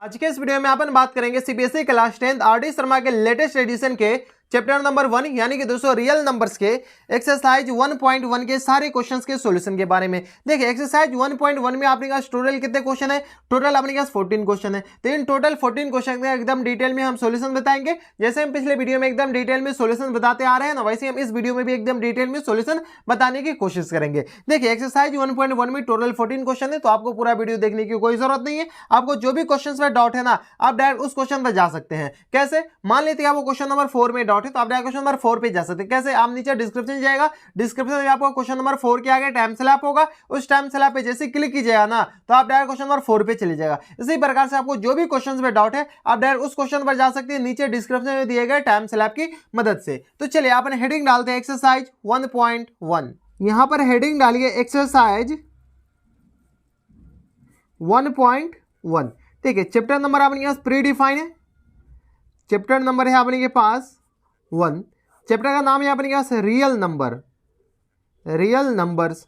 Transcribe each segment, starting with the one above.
आज के इस वीडियो में अपन बात करेंगे सीबीएसई क्लास 10 आरडी शर्मा के लेटेस्ट एडिशन के चैप्टर नंबर 1 यानी कि दोस्तों रियल नंबर्स के एक्सरसाइज 1.1 के सारे क्वेश्चंस के सॉल्यूशन के बारे में। देखिए एक्सरसाइज 1.1 में आपके पास टोटल कितने क्वेश्चन है? टोटल अपने पास 14 क्वेश्चन है। तो इन टोटल 14 क्वेश्चन का एकदम डिटेल में हम सॉल्यूशन बताएंगे। जैसे हम पिछले वीडियो में एकदम डिटेल में सॉल्यूशन बताते आ रहे हैं ना, वैसे हम इस वीडियो में भी एकदम डिटेल में सॉल्यूशन बताने की कोशिश करेंगे। देखिए एक्सरसाइज 1.1 में टोटल 14 क्वेश्चन है, तो आपको पूरा वीडियो देखने की कोई जरूरत नहीं है। आपको जो भी क्वेश्चन पर डाउट है ना, आप डायरेक्ट उस क्वेश्चन पर जा सकते हैं। कैसे? मान लेते हैं आपको क्वेश्चन नंबर 4 में डाउट है, तो आप डायरेक्ट क्वेश्चन नंबर 4 पे जा सकते हैं। कैसे? आप नीचे डिस्क्रिप्शन जाएगा, डिस्क्रिप्शन में आपको क्वेश्चन नंबर 4 के आगे टाइम स्लैप होगा, उस टाइम स्लैप पे जैसे क्लिक कीजिएगा ना, तो आप डायरेक्ट क्वेश्चन नंबर 4 पे चले जाएगा। इसी प्रकार से आपको जो भी क्वेश्चन में डाउट है, आप डायरेक्ट उस क्वेश्चन पर जा सकते हैं नीचे डिस्क्रिप्शन में दिए गए टाइम स्लैप की मदद से। तो चलिए अपन हेडिंग डालते हैं एक्सरसाइज 1.1। यहां पर हेडिंग डालिए एक्सरसाइज 1.1। ठीक है, चैप्टर नंबर आपके पास प्री डिफाइन है, चैप्टर नंबर है आपके पास 1। चैप्टर का नाम है आपके पास real number, real numbers,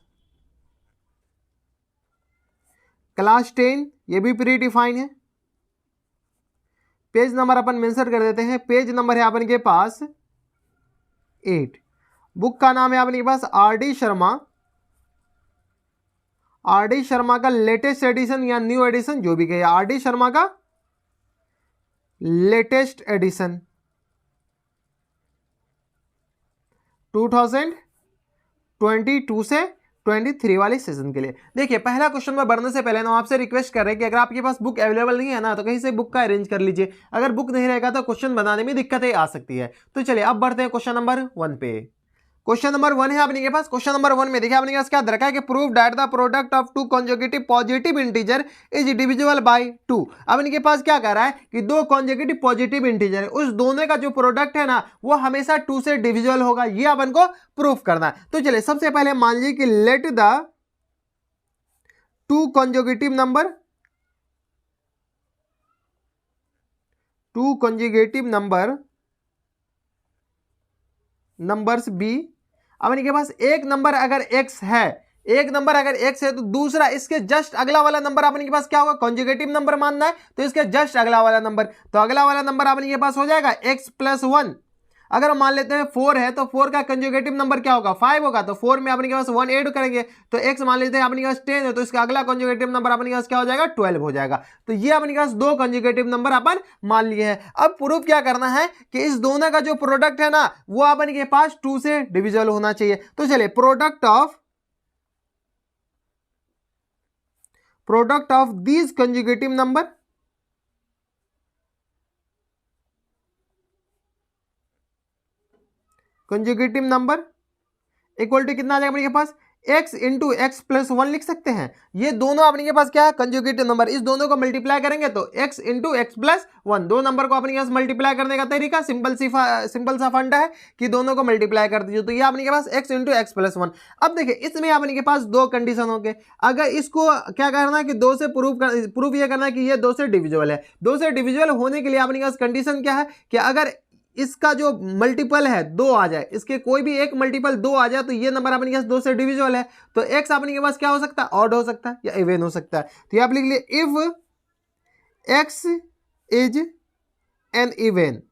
class 10, ये भी प्री डिफाइन है। पेज नंबर अपन मेंशन कर देते हैं, पेज नंबर है आपके पास 8। बुक का नाम है आपके पास आरडी शर्मा, आरडी शर्मा का लेटेस्ट एडिशन या न्यू एडिशन जो भी कहे, आरडी शर्मा का लेटेस्ट एडिशन 2022 से 23 वाले सीजन के लिए। देखिए पहला क्वेश्चन में बढ़ने से पहले ना आपसे रिक्वेस्ट कर रहे हैं कि अगर आपके पास बुक अवेलेबल नहीं है ना, तो कहीं से बुक का अरेंज कर लीजिए। अगर बुक नहीं रहेगा तो क्वेश्चन बनाने में दिक्कतें आ सकती है। तो चलिए अब बढ़ते हैं क्वेश्चन नंबर 1 पे। क्वेश्चन नंबर 1 है आपके पास। क्वेश्चन नंबर 1 में देखिए आपके पास क्या रखा है कि prove that the product of two conjugative positive integer is divisible by 2। अब इनके पास क्या कह रहा है कि दो कॉन्जुगेटिव पॉजिटिव इंटीजर है, उस दोनों का जो प्रोडक्ट है ना वो हमेशा 2 से डिविजिबल होगा, ये अपन को प्रूफ करना है। तो चलिए सबसे पहले मान लीजिए कि let the two conjugative number, two conjugative numbers be. अब इनके पास एक नंबर अगर x है, एक नंबर अगर x है, तो दूसरा इसके जस्ट अगला वाला नंबर अपन के पास क्या होगा? कॉन्जुगेटिव नंबर मानना है, तो इसके जस्ट अगला वाला नंबर, तो अगला वाला नंबर अपन के पास हो जाएगा x + 1। अगर मान लेते हैं 4 है, तो 4 का कंजुगेटिव नंबर क्या होगा? 5 होगा, तो 4 में अपने के पास 1 ऐड करेंगे, तो x मान लेते हैं अपने पास 10 है, तो इसका अगला कंजुगेटिव नंबर अपने पास क्या हो जाएगा? 12 हो जाएगा। तो ये अपने पास दो कंजुगेटिव नंबर अपन मान लिए हैं। अब प्रूफ क्या करना है कि इस दोनों का जो प्रोडक्ट है ना वो अपन के पास 2 से डिविजिबल होना चाहिए। तो चलिए product of these consecutive number, consecutive number equal to कितना आ जाएगा अपने के पास? x इंटू एक्स प्लस 1 लिख सकते हैं। ये दोनों अपने के पास क्या है? Conjugative number. इस दोनों को मल्टीप्लाई करेंगे तो x इंटू एक्स प्लस 1, दो नंबर को अपने के पास मल्टीप्लाई करने का तरीका सिंपल सा फंडा है कि दोनों को मल्टीप्लाई कर दीजिए, तो ये अपने के पास x इंटू एक्स प्लस 1। अब देखिए इसमें अपने के पास दो कंडीशन होंगे। अगर इसको क्या करना है कि 2 से प्रूफ ये करना है कि ये 2 से डिविजिबल है। 2 से डिविजिबल होने के लिए अपने के पास कंडीशन क्या है कि अगर इसका जो मल्टीपल है 2 आ जाए, इसके कोई भी एक मल्टीपल 2 आ जाए, तो ये नंबर अपने पास 2 से डिविजिबल है। तो x अपने के पास क्या हो सकता है? ऑड हो सकता है या इवन हो सकता है। तो ये आप लिख लिए if x is an even.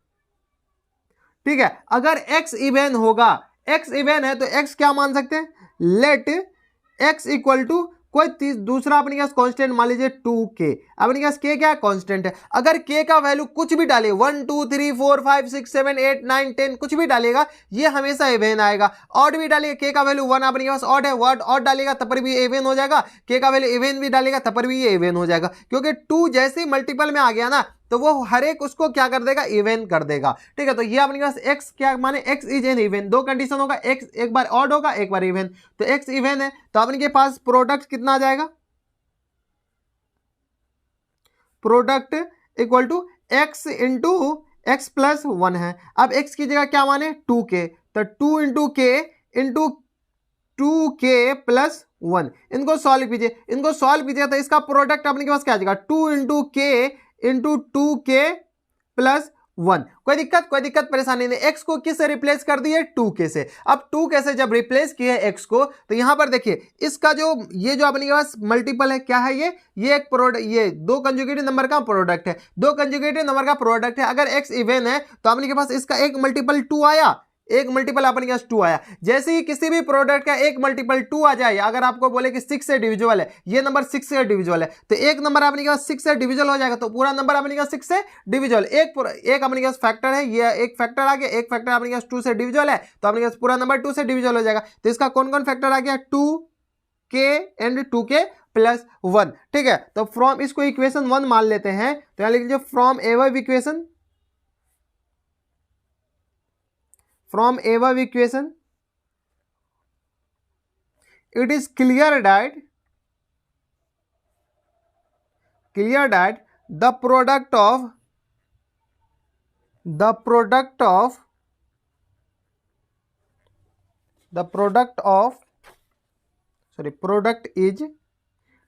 ठीक है, अगर x इवन होगा, x इवन है तो x क्या मान सकते हैं? लेट x इक्वल टू कोई दूसरा अपने पास कांस्टेंट मान लीजिए 2k। अपने पास k क्या है? कांस्टेंट है। अगर k का वैल्यू कुछ भी डाले 1 2 3 4 5 6 7 8 9 10 कुछ भी डालेगा, ये हमेशा इवन आएगा। ऑड भी डालेगा, k का वैल्यू 1 अपने पास ऑड है, वर्ड ऑड डालेगा तब पर भी इवन हो जाएगा। k का वैल्यू इवन भी डालेगा तब पर भी ये इवन हो जाएगा, क्योंकि 2 जैसे ही मल्टीपल में आ गया ना तो वो हर एक उसको क्या कर देगा? इवन कर देगा। ठीक है, तो ये अपने पास x क्या माने? x is an even. दो कंडीशन होगा, x एक बार ऑड होगा एक बार इवन, तो x इवन है, तो अपने के पास प्रोडक्ट कितना आ जाएगा? Product equal to x into x plus 1 है। अब x की जगह क्या माने? 2k, तो 2 into k into 2k plus 1। इनको सॉल्व कीजिए, तो इसका प्रोडक्ट अपने के पास क्या आ जाएगा? 2 into k into 2k plus 1। कोई दिक्कत परेशानी नहीं। x को किस से रिप्लेस कर दिए? 2k से। अब 2k से जब रिप्लेस किए x को, तो यहां पर देखिए इसका जो ये जो अपने पास मल्टीपल है, क्या है ये एक प्रोडक्ट, ये दो कंजुगेटिव नंबर का प्रोडक्ट है, दो कंजुगेटिव नंबर का प्रोडक्ट है। अगर x इवन है तो अपने के पास इसका एक मल्टीपल 2 आया, एक मल्टीपल अपने पास 2 आया। जैसे ही किसी भी प्रोडक्ट का एक मल्टीपल 2 आ जाए, अगर आपको बोले कि 6 से डिविजिबल है, ये नंबर 6 से डिविजिबल है, तो एक नंबर अपने पास 6 से डिविजिबल हो जाएगा, तो पूरा नंबर अपने पास 6 से डिविजिबल। एक अपने पास फैक्टर है, ये एक फैक्टर आ गया, एक फैक्टर अपने पास 2 से डिविजिबल है, तो अपने पास पूरा नंबर 2 से डिविजिबल हो जाएगा। तो इसका कौन कौन फैक्टर आ गया? 2k and 2k plus 1। ठीक है, तो फ्रॉम इसको इक्वेशन 1 मान लेते हैं, तो यहां लिख लीजिए from above equation, from above equation it is clear that the product of product is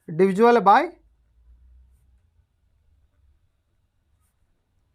divisible by,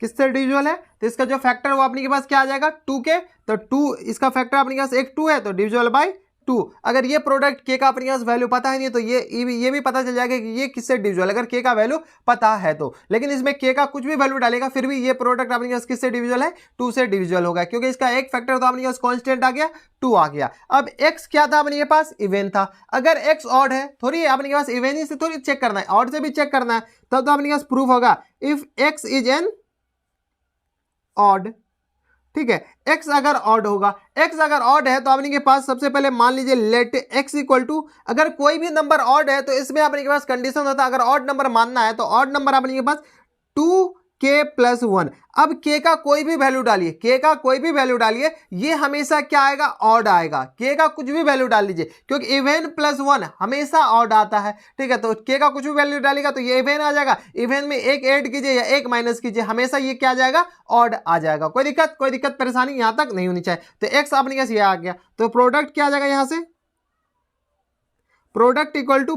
किससे डिविजिबल है? तो इसका जो फैक्टर वो अपने के पास क्या आ जाएगा? 2k। तो 2 इसका फैक्टर अपने पास एक 2 है, तो डिविजिबल बाय 2। अगर ये प्रोडक्ट k का अपने पास वैल्यू पता है नहीं, तो ये भी पता चल जाएगा कि ये किससे डिविजिबल, अगर k का वैल्यू पता है तो। लेकिन इसमें k का कुछ भी वैल्यू डालेगा फिर भी ये प्रोडक्ट अपने पास किससे डिविजिबल है? 2 से डिविजिबल होगा, क्योंकि इसका एक फैक्टर तो अपने पास कांस्टेंट आ गया, 2 आ गया। अब x क्या था अपने पास? इवन था। अगर x ऑड है, थोड़ी अपने के पास इवन ही से थोड़ी चेक करना है, ऑड से भी चेक करना है, तब तो अपने पास प्रूफ होगा if x is N odd. ठीक है, x अगर ऑड होगा, x अगर ऑड है तो अपने के पास सबसे पहले मान लीजिए लेट x इक्वल टू, अगर कोई भी नंबर ऑड है तो इसमें अपने के पास कंडीशन होता है, अगर ऑड नंबर मानना है तो ऑड नंबर अपने के पास 2k प्लस 1। अब k का कोई भी वैल्यू डालिए, k का कोई भी वैल्यू डालिए, ये हमेशा क्या आएगा? ऑड आएगा। k का कुछ भी वैल्यू डाल लीजिए, क्योंकि इवन प्लस 1 हमेशा ऑड आता है। ठीक है, तो k का कुछ भी वैल्यू डालेगा तो ये इवन आ जाएगा। इवन में एक ऐड कीजिए या एक माइनस कीजिए, हमेशा ये क्या आ जाएगा? ऑड आ जाएगा। कोई दिक्कत परेशानी यहां तक नहीं होनी चाहिए। तो x अपने पास ये आ गया, तो प्रोडक्ट क्या आ जाएगा? यहां से प्रोडक्ट इक्वल टू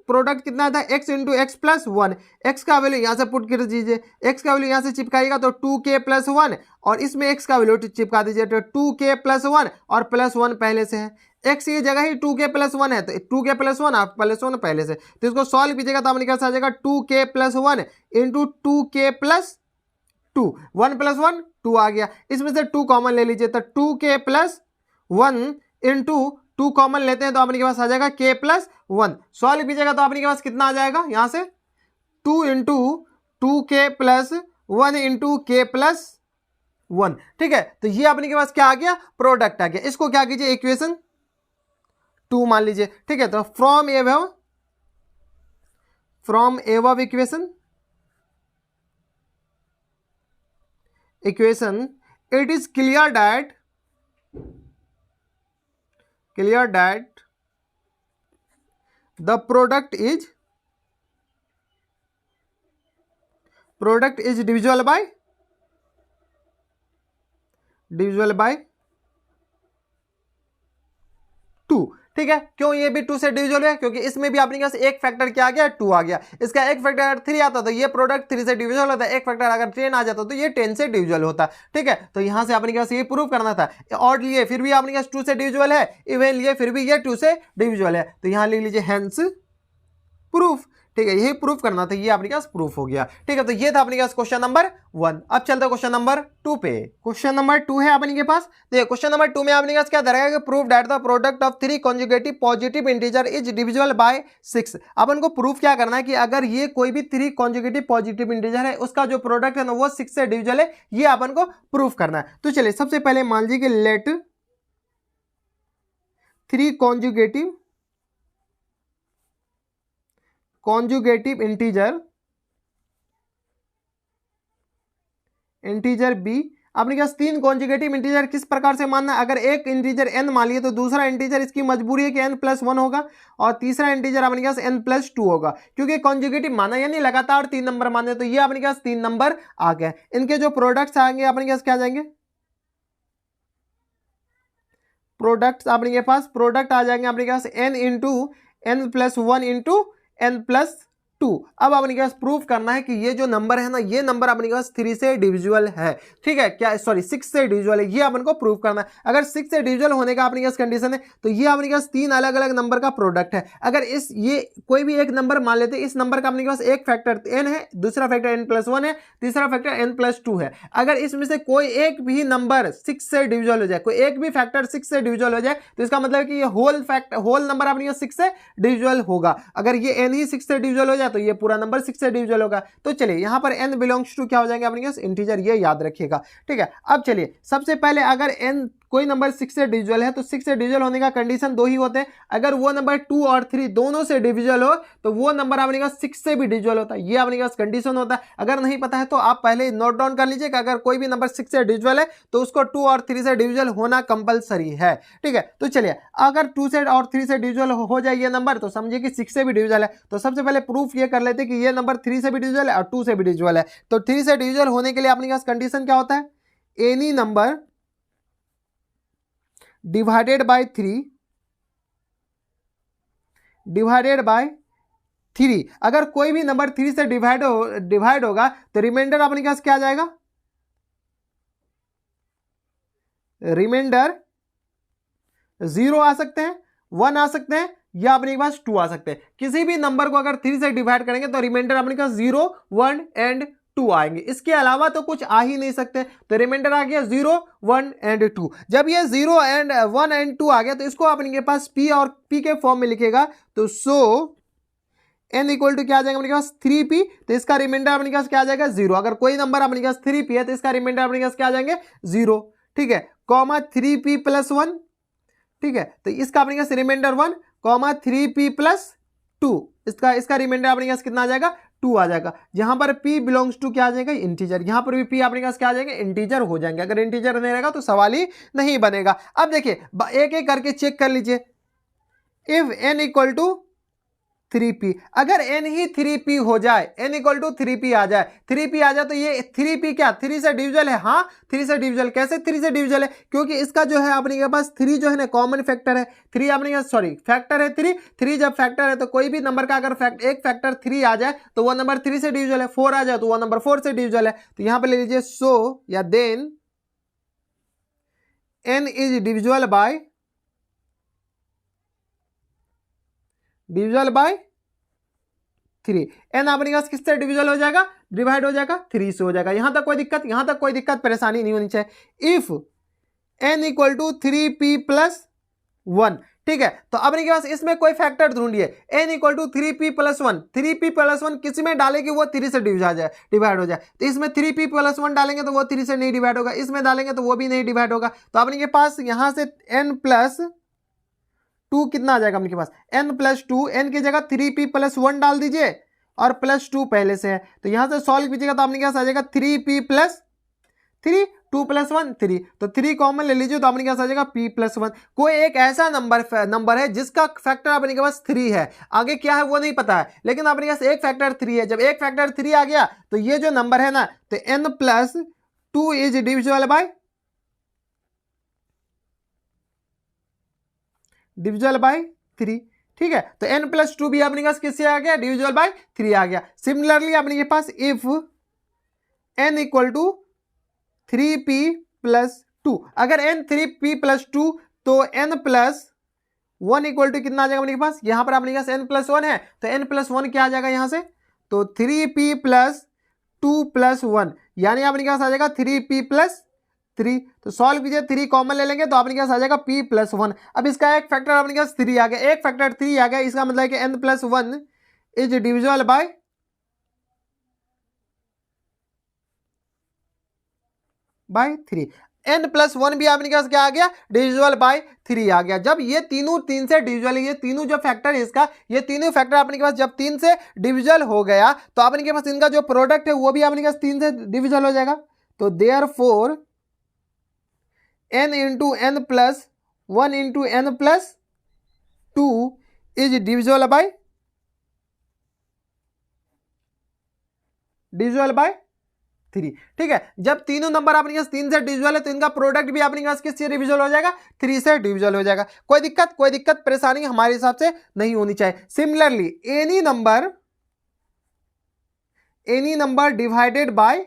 प्रोडक्ट कितना था? x into x plus 1। X का वैल्यू यहां से पुट कर दीजिए, एक्स का वैल्यू यहां से चिपकाइएगा तो 2k प्लस 1, और इसमें x का वैल्यू चिपका दीजिए तो 2k प्लस 1, और प्लस 1 पहले से है, x ये जगह ही 2k प्लस 1 है, तो 2k प्लस 1 और प्लस 1 पहले से, तो इसको सॉल्व कीजिएगा तो अपने पास आ जाएगा 2k plus 1 into 2k plus 2। 1 plus 1 2 आ गया, इसमें से 2 कॉमन ले लीजिए तो 2k प्लस 1 इंटू 2 कॉमन लेते हैं तो अपने के पास आ जाएगा k प्लस 1। सॉल्व कीजिएगा तो अपने के पास कितना आ जाएगा? यहां से 2 into 2k plus 1 into k plus 1। ठीक है, तो ये अपने के पास क्या आ गया? प्रोडक्ट आ गया। इसको क्या कीजिए? इक्वेशन 2 मान लीजिए। ठीक है, तो from above equation it is clear that the product is divisible by 2। ठीक है, क्यों ये भी 2 से डिविजिबल है? क्योंकि इसमें भी अपने पास एक फैक्टर क्या आ गया? 2 आ गया। इसका एक फैक्टर अगर 3 आता तो ये प्रोडक्ट 3 से डिविजिबल होता है, एक फैक्टर अगर 10 आ जाता तो ये 10 से डिविजिबल होता। ठीक है, तो यहां से अपने पास ये प्रूव करना था। ऑड लिए फिर भी अपने पास 2 से डिविजिबल है, इवन लिए फिर भी ये 2 से डिविजिबल है, तो यहां लिख लीजिए हेंस प्रूफ। ठीक है, यही प्रूफ करना था, ये अपने पास प्रूफ हो गया। ठीक है, तो ये था अपने पास क्वेश्चन नंबर 1। अब चलते हैं क्वेश्चन नंबर 2 पे। क्वेश्चन नंबर 2 है अपने के पास। देखिए क्वेश्चन नंबर 2 में अपने पास क्या दे रहा है कि proof that the product of 3 conjugative positive integer is divisible by 6। अपन को प्रूफ क्या करना है कि अगर ये कोई भी 3 कॉन्जुगेटिव पॉजिटिव इंटीजर है, उसका जो प्रोडक्ट है ना वो 6 से डिविजिबल है, ये अपन को प्रूफ करना है। तो चलिए सबसे पहले मान लीजिए कि लेट 3 कॉन्जुगेटिव इंटीजर b। अपने पास 3 कॉन्जुगेटिव इंटीजर किस प्रकार से मानना है? अगर एक इंटीजर n मान लिए तो दूसरा इंटीजर इसकी मजबूरी है कि n प्लस 1 होगा, और तीसरा इंटीजर अपने पास n प्लस 2 होगा, क्योंकि कॉन्जुगेटिव माना यानी लगातार 3 नंबर माने, तो ये अपने पास 3 नंबर आ गए। इनके जो प्रोडक्ट्स आएंगे अपने पास क्या जाएंगे? प्रोडक्ट्स अपने पास प्रोडक्ट आ जाएंगे अपने पास n into n plus 1 into n plus 2। अब अपने पास प्रूफ करना है कि ये जो नंबर है ना, ये नंबर अपने पास 3 से डिविजिबल है। ठीक है, क्या सॉरी 6 से डिविजिबल है, ये अपन को प्रूफ करना है। अगर 6 से डिविजिबल होने का अपने पास कंडीशन है तो ये अपने पास 3 अलग अलग नंबर का प्रोडक्ट है। अगर इस ये कोई भी एक नंबर मान लेते हैं, इस नंबर का अपने पास एक फैक्टर n है, दूसरा फैक्टर n+1 है, तीसरा फैक्टर n+2 है। अगर इसमें से कोई एक भी नंबर 6 से डिविजिबल हो जाए, कोई एक भी फैक्टर 6 से डिविजिबल हो जाए, तो इसका मतलब है कि ये होल नंबर अपने पास 6 से डिविजिबल होगा। अगर ये n ही 6 से डिविजिबल हो जाए तो ये पूरा नंबर 6 से डिविजिबल होगा। तो चलिए यहाँ पर n बिलोंग्स टू क्या हो जाएंगे अपने पास, इंटीजर, ये याद रखिएगा। ठीक है, अब चलिए सबसे पहले अगर n कोई नंबर 6 से डिविजिबल है तो 6 से डिविजिबल होने का कंडीशन 2 ही होते हैं। अगर वो नंबर 2 और 3 दोनों से डिविजिबल हो तो वो नंबर अपने पास 6 से भी डिविजिबल होता है, ये अपने पास कंडीशन होता है। अगर नहीं पता है तो आप पहले नोट डाउन कर लीजिए कि अगर कोई भी नंबर 6 से डिविजिबल है तो उसको 2 और 3 से डिविजिबल होना कंपलसरी है। ठीक है, तो चलिए अगर 2 से और 3 से डिविजिबल हो जाए ये नंबर तो समझिए कि 6 से भी डिविजिबल है। तो सबसे पहले प्रूफ ये कर लेते कि ये नंबर 3 से भी डिविजिबल है और 2 से भी डिविजिबल है। तो 3 से डिविजिबल होने के लिए अपने पास कंडीशन क्या होता है, एनी नंबर डिवाइडेड बाय 3। अगर कोई भी नंबर 3 से डिवाइड होगा तो रिमाइंडर अपने पास क्या आ जाएगा, रिमाइंडर 0 आ सकते हैं, 1 आ सकते हैं या अपने पास 2 आ सकते हैं। किसी भी नंबर को अगर 3 से डिवाइड करेंगे तो रिमाइंडर अपने पास 0, 1 एंड 2 आएंगे, इसके अलावा तो कुछ आ ही नहीं सकते। तो रिमाइंडर आ गया 0, 1 एंड 2। जब ये 0 एंड 1 एंड 2 आ गया तो इसको अपने पास p और p के फॉर्म में लिखेगा। तो सो n इक्वल टू क्या आ जाएगा अपने पास 3p, तो इसका रिमाइंडर अपने पास क्या आ जाएगा 0। अगर कोई नंबर अपने पास 3p है तो इसका रिमाइंडर अपने पास क्या आ जाएंगे 0। ठीक है, कॉमा 3p+1। ठीक है, तो इसका अपने पास रिमाइंडर 1, कॉमा 3p+2, इसका रिमाइंडर अपने पास कितना आ जाएगा 2 आ जाएगा। यहां पर p बिलोंग्स टू क्या आ जाएगा, इंटीजर। यहां पर भी p अपने पास क्या आ जाएगा, इंटीजर हो जाएंगे। अगर इंटीजर नहीं रहेगा तो सवाल ही नहीं बनेगा। अब देखिए एक एक करके चेक कर लीजिए। If n equal to 3p, अगर n ही 3p हो जाए, n इक्वल टू 3p आ जाए, 3p आ जाए तो ये 3p क्या 3 से डिविजिबल है? हाँ 3 से डिविजिबल। कैसे 3 से डिविजिबल है? क्योंकि इसका जो है अपने के पास 3 जो है ना कॉमन फैक्टर है, 3 अपने पास सॉरी फैक्टर है 3 जब फैक्टर है तो कोई भी नंबर का अगर एक फैक्टर 3 आ जाए तो वो नंबर 3 से डिविजिबल है, 4 आ जाए तो वो नंबर 4 से डिविजिबल है। तो यहां पर ले लीजिए सो या then n is divisible by 3। n अपने पास किससे डिविजिबल हो जाएगा, डिवाइड हो जाएगा 3 से हो जाएगा। यहां तक कोई दिक्कत परेशानी नहीं होनी चाहिए। If n equal to 3p+1, ठीक है, तो अपने पास इसमें कोई फैक्टर ढूंढिए। n equal to 3p+1, 3p+1 किसी में डालेंगे वो 3 से डिवाइड हो जाए। तो इसमें 3p+1 डालेंगे तो वो 3 से नहीं डिवाइड होगा, इसमें डालेंगे तो वो भी नहीं डिवाइड होगा। तो अपने पास यहां से n+2 कितना आ जाएगा अपने पास, n+2, n की जगह 3p+1 डाल दीजिए और +2 पहले से है। तो यहां से सॉल्व कीजिएगा तो अपने पास आ जाएगा 3p+3, 2+1 3, तो 3 कॉमन ले लीजिए तो अपने पास आ जाएगा p+1। कोई एक ऐसा नंबर है जिसका फैक्टर अपने के पास 3 है, आगे क्या है वो नहीं पता है, लेकिन अपने पास एक फैक्टर 3 है। जब एक फैक्टर 3 आ गया तो ये जो नंबर है ना, तो n+2 इज डिविजिबल बाय 3। ठीक है, तो n+2 भी अपने पास किससे आ गया, डिविजिबल बाय 3 आ गया। सिमिलरली अपने पास if n equal to 3p+2, अगर n 3p+2 तो n+1 इक्वल टू कितना आ जाएगा अपने पास, यहां पर अपने पास n+1 है तो n+1 क्या आ जाएगा यहां से, तो 3p+2+1 यानी अपने पास आ जाएगा 3p+3। तो सॉल्व कीजिए, 3 कॉमन ले लेंगे तो अपने पास आ जाएगा p+1। अब इसका एक फैक्टर अपने पास 3 आ गया, एक फैक्टर 3 आ गया, इसका मतलब है कि n+1 is divisible by 3। n+1 भी अपने पास क्या आ गया, डिविजिबल बाय 3 आ गया। जब ये तीनों 3 से डिविजिबल है, ये तीनों जो फैक्टर है इसका, ये तीनों फैक्टर अपने के पास जब 3 से डिविजिबल हो गया तो अपने के पास इनका जो प्रोडक्ट है वो भी अपने पास 3 से डिविजिबल हो जाएगा। तो therefore n into n+1 into n+2 is divisible by 3। ठीक है, जब तीनों नंबर अपने पास 3 से डिविजिबल है तो इनका प्रोडक्ट भी अपने पास किससे डिविजिबल हो जाएगा, 3 से डिविजिबल हो जाएगा। कोई दिक्कत परेशानी हमारे हिसाब से नहीं होनी चाहिए। Similarly any number any number divided by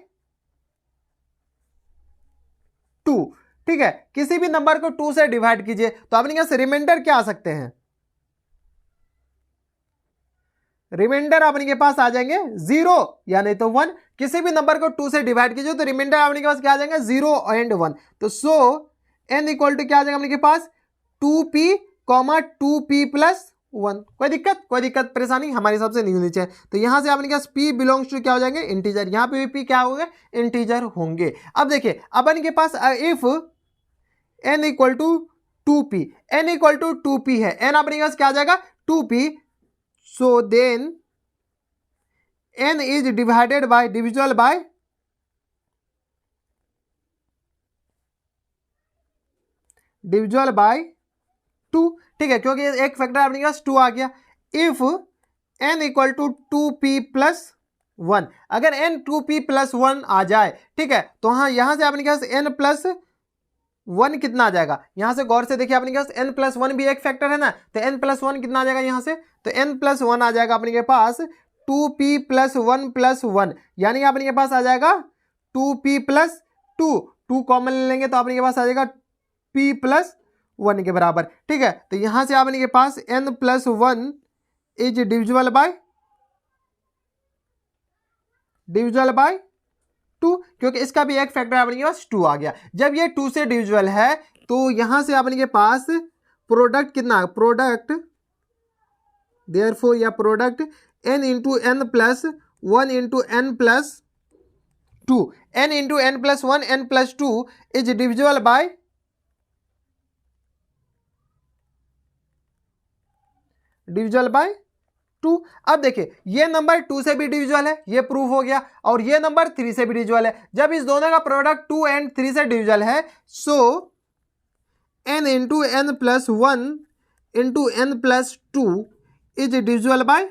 2। ठीक है, किसी भी नंबर को 2 से डिवाइड कीजिए तो अपने पास रिमाइंडर क्या आ सकते हैं, रिमाइंडर अपने के पास आ जाएंगे 0 या नहीं तो 1। किसी भी नंबर को 2 से डिवाइड कीजिए तो रिमाइंडर अपने के पास क्या आ जाएंगे, 0 एंड 1। तो सो n इक्वल टू क्या आ जाएगा अपने के पास 2p, 2p प्लस 1। कोई दिक्कत परेशानी हमारे हिसाब से नहीं होनी चाहिए। तो यहां से अपने पास p बिलोंग्स टू क्या हो जाएंगे, इंटीजर। यहां पे भी p क्या होंगे, इंटीजर होंगे। अब देखिए अपन के पास if n equal to 2p, n equal to 2p है, n अपने पास क्या आ जाएगा 2p। so then n is divided by divisible by 2। ठीक है, क्योंकि एक फैक्टर अपने पास 2 आ गया। If n equal to 2p plus 1, अगर n 2p प्लस 1 आ जाए, ठीक है, तो हाँ यहां से अपने पास n प्लस 1 कितना आ जाएगा, यहां से गौर से देखिए अपने पास n प्लस 1 भी एक फैक्टर है ना, तो n प्लस 1 कितना आ जाएगा यहां से, तो n प्लस 1 आ जाएगा अपने के पास 2p प्लस 1 प्लस 1, यानी अपने के पास आ जाएगा 2p प्लस 2 कॉमन ले लेंगे तो अपने के पास आ जाएगा p प्लस 1 के बराबर। ठीक है, तो यहां से अपने के पास n plus 1 is divisible by 2, क्योंकि इसका भी एक फैक्टर अपने के पास 2 आ गया। जब ये 2 से डिविजिबल है तो यहां से अपने के पास प्रोडक्ट कितना, प्रोडक्ट देयरफॉर या product n into n plus 1 into n plus 2, n into n plus 1 n plus 2 is divisible by 2। अब देखिए ये नंबर 2 से भी डिविजिबल है, ये प्रूफ हो गया, और ये नंबर 3 से भी डिविजिबल है। जब इस दोनों का प्रोडक्ट 2 एंड 3 से डिविजिबल है, so n into n plus 1 into n plus 2 is divisible by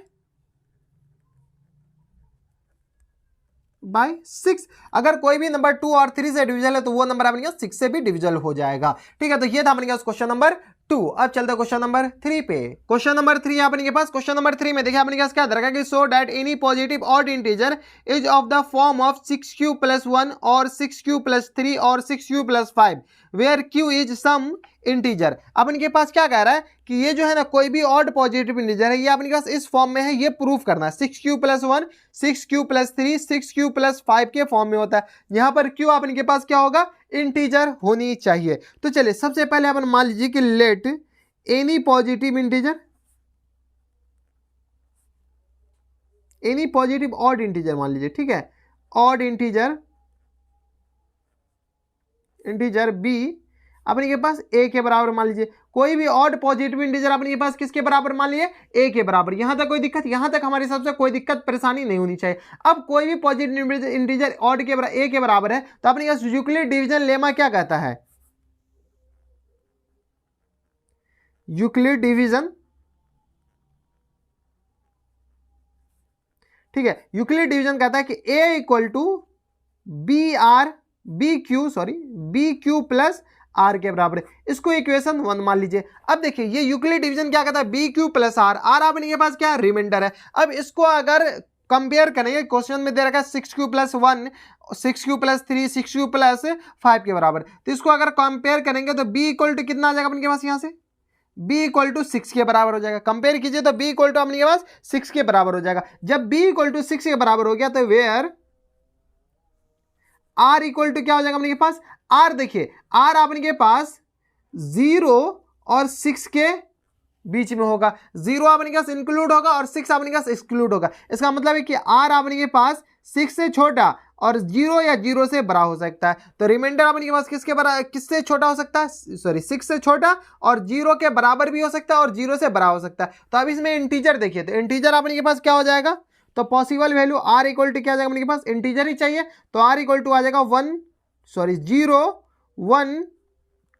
6। अगर कोई भी नंबर 2 और 3 से डिविजिबल है तो वो नंबर अपने 6 से भी डिविजिबल हो जाएगा। ठीक है, तो ये था अपने पास क्वेश्चन नंबर 2। अब चलते हैं क्वेश्चन नंबर 3 पे। क्वेश्चन नंबर 3 अपने के पास, क्वेश्चन नंबर 3 में देखिए अपने पास क्या दरकार कि so that any positive odd integer is of the form of 6q plus 1 और 6q प्लस 3 और 6q plus 5 where q is some integer. अपन के पास क्या कह रहा है कि ये जो है ना कोई भी ऑड पॉजिटिव इंटीजर है, ये अपने पास इस फॉर्म में है, ये प्रूफ करना है। 6q plus 1, 6q plus 3, 6q plus 5 के फॉर्म में होता है। यहां पर q अपन के पास क्या होगा, इंटीजर होनी चाहिए। तो चलिए सबसे पहले अपन मान लीजिए कि let any positive integer, any positive odd integer मान लीजिए, ठीक है, ऑड इंटीजर b अपने के पास a के बराबर मान लीजिए। कोई भी ऑड पॉजिटिव इंटीजर अपने के पास किसके बराबर मान लीजिए, a के बराबर। यहां तक कोई दिक्कत, यहां तक हमारे हिसाब से कोई दिक्कत परेशानी नहीं होनी चाहिए। अब कोई भी पॉजिटिव इंटीजर ऑड के a के बराबर है तो अपने पास यूक्लिड डिवीजन लेमा क्या कहता है, यूक्लिड डिवीजन, ठीक है, यूक्लिड डिवीजन कहता है कि a equal to b Q plus r के बराबर है। इसको इक्वेशन 1 मान लीजिए। अब देखिए ये यूक्लिड डिवीजन क्या कहता है, b Q plus r, r अपने के पास क्या रिमाइंडर है। अब इसको अगर कंपेयर करेंगे, क्वेश्चन में दे रखा है 6q plus 1, 6q plus 3, 6q plus 5 के बराबर, तो इसको अगर कंपेयर करेंगे तो b इक्वल टू कितना आ जाएगा अपने के पास, यहां से b इक्वल टू 6 के बराबर हो जाएगा। कंपेयर कीजिए तो b इक्वल टू अपने के पास 6 के बराबर हो जाएगा। जब b इक्वल टू 6 के बराबर हो गया तो वेयर r इक्वल टू क्या हो जाएगा अपने के पास, r देखिए r अपने के पास 0 और 6 के बीच में होगा। 0 अपने के पास इंक्लूड होगा और 6 अपने के पास एक्सक्लूड होगा। इसका मतलब है कि r अपने के पास 6 से छोटा और 0 या 0 से बड़ा हो सकता है। तो रिमाइंडर अपने के पास किससे छोटा हो सकता है, 6 से छोटा, और 0 के बराबर भी हो सकता है और 0 से बड़ा हो सकता है। तो अब इसमें इंटीजर देखिए, तो इंटीजर अपने के पास क्या हो जाएगा, तो possible value r equal to क्या आ जाएगा अपने के पास, इंटीजर ही चाहिए, तो r इक्वल टू आ जाएगा 0 1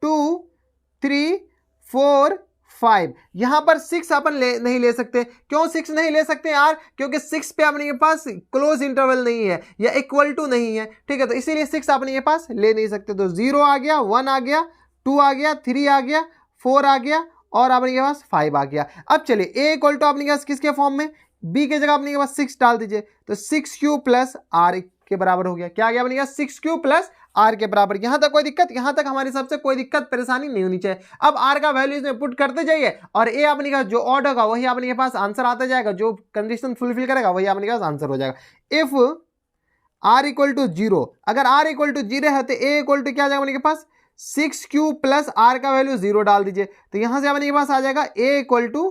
2 3 4 5। यहां पर 6 अपन नहीं ले सकते। क्यों 6 नहीं ले सकते यार, क्योंकि 6 पे अपने के पास क्लोज इंटरवल नहीं है या इक्वल टू नहीं है, ठीक है, तो इसीलिए 6 अपने के पास ले नहीं सकते। तो 0 आ गया, 1 आ गया, 2 आ गया, 3 आ गया, 4 आ गया और अपने के पास 5 आ गया। अब चलिए a इक्वल टू अपने के पास किसके फॉर्म में, बी की जगह अपने के पास 6 डाल दीजिए, तो 6q प्लस आर के बराबर हो गया। क्या आ गया अपने पास? 6q प्लस आर के बराबर। यहां तक कोई दिक्कत? यहां तक हमारे हिसाब से कोई दिक्कत परेशानी नहीं होनी चाहिए। अब आर का वैल्यू इसमें पुट करते जाइए और ए अपने का जो ऑड होगा वही अपने के पास आंसर आता जाएगा, जो कंडीशन फुलफिल करेगा वही अपने के पास आंसर हो जाएगा। इफ आर इक्वल टू 0, अगर आर इक्वल टू 0 है तो ए इक्वल टू क्या आ जाएगा अपने के पास? 6q प्लस आर का वैल्यू 0 डाल दीजिए, तो यहां से अपने के पास आ जाएगा ए इक्वल टू,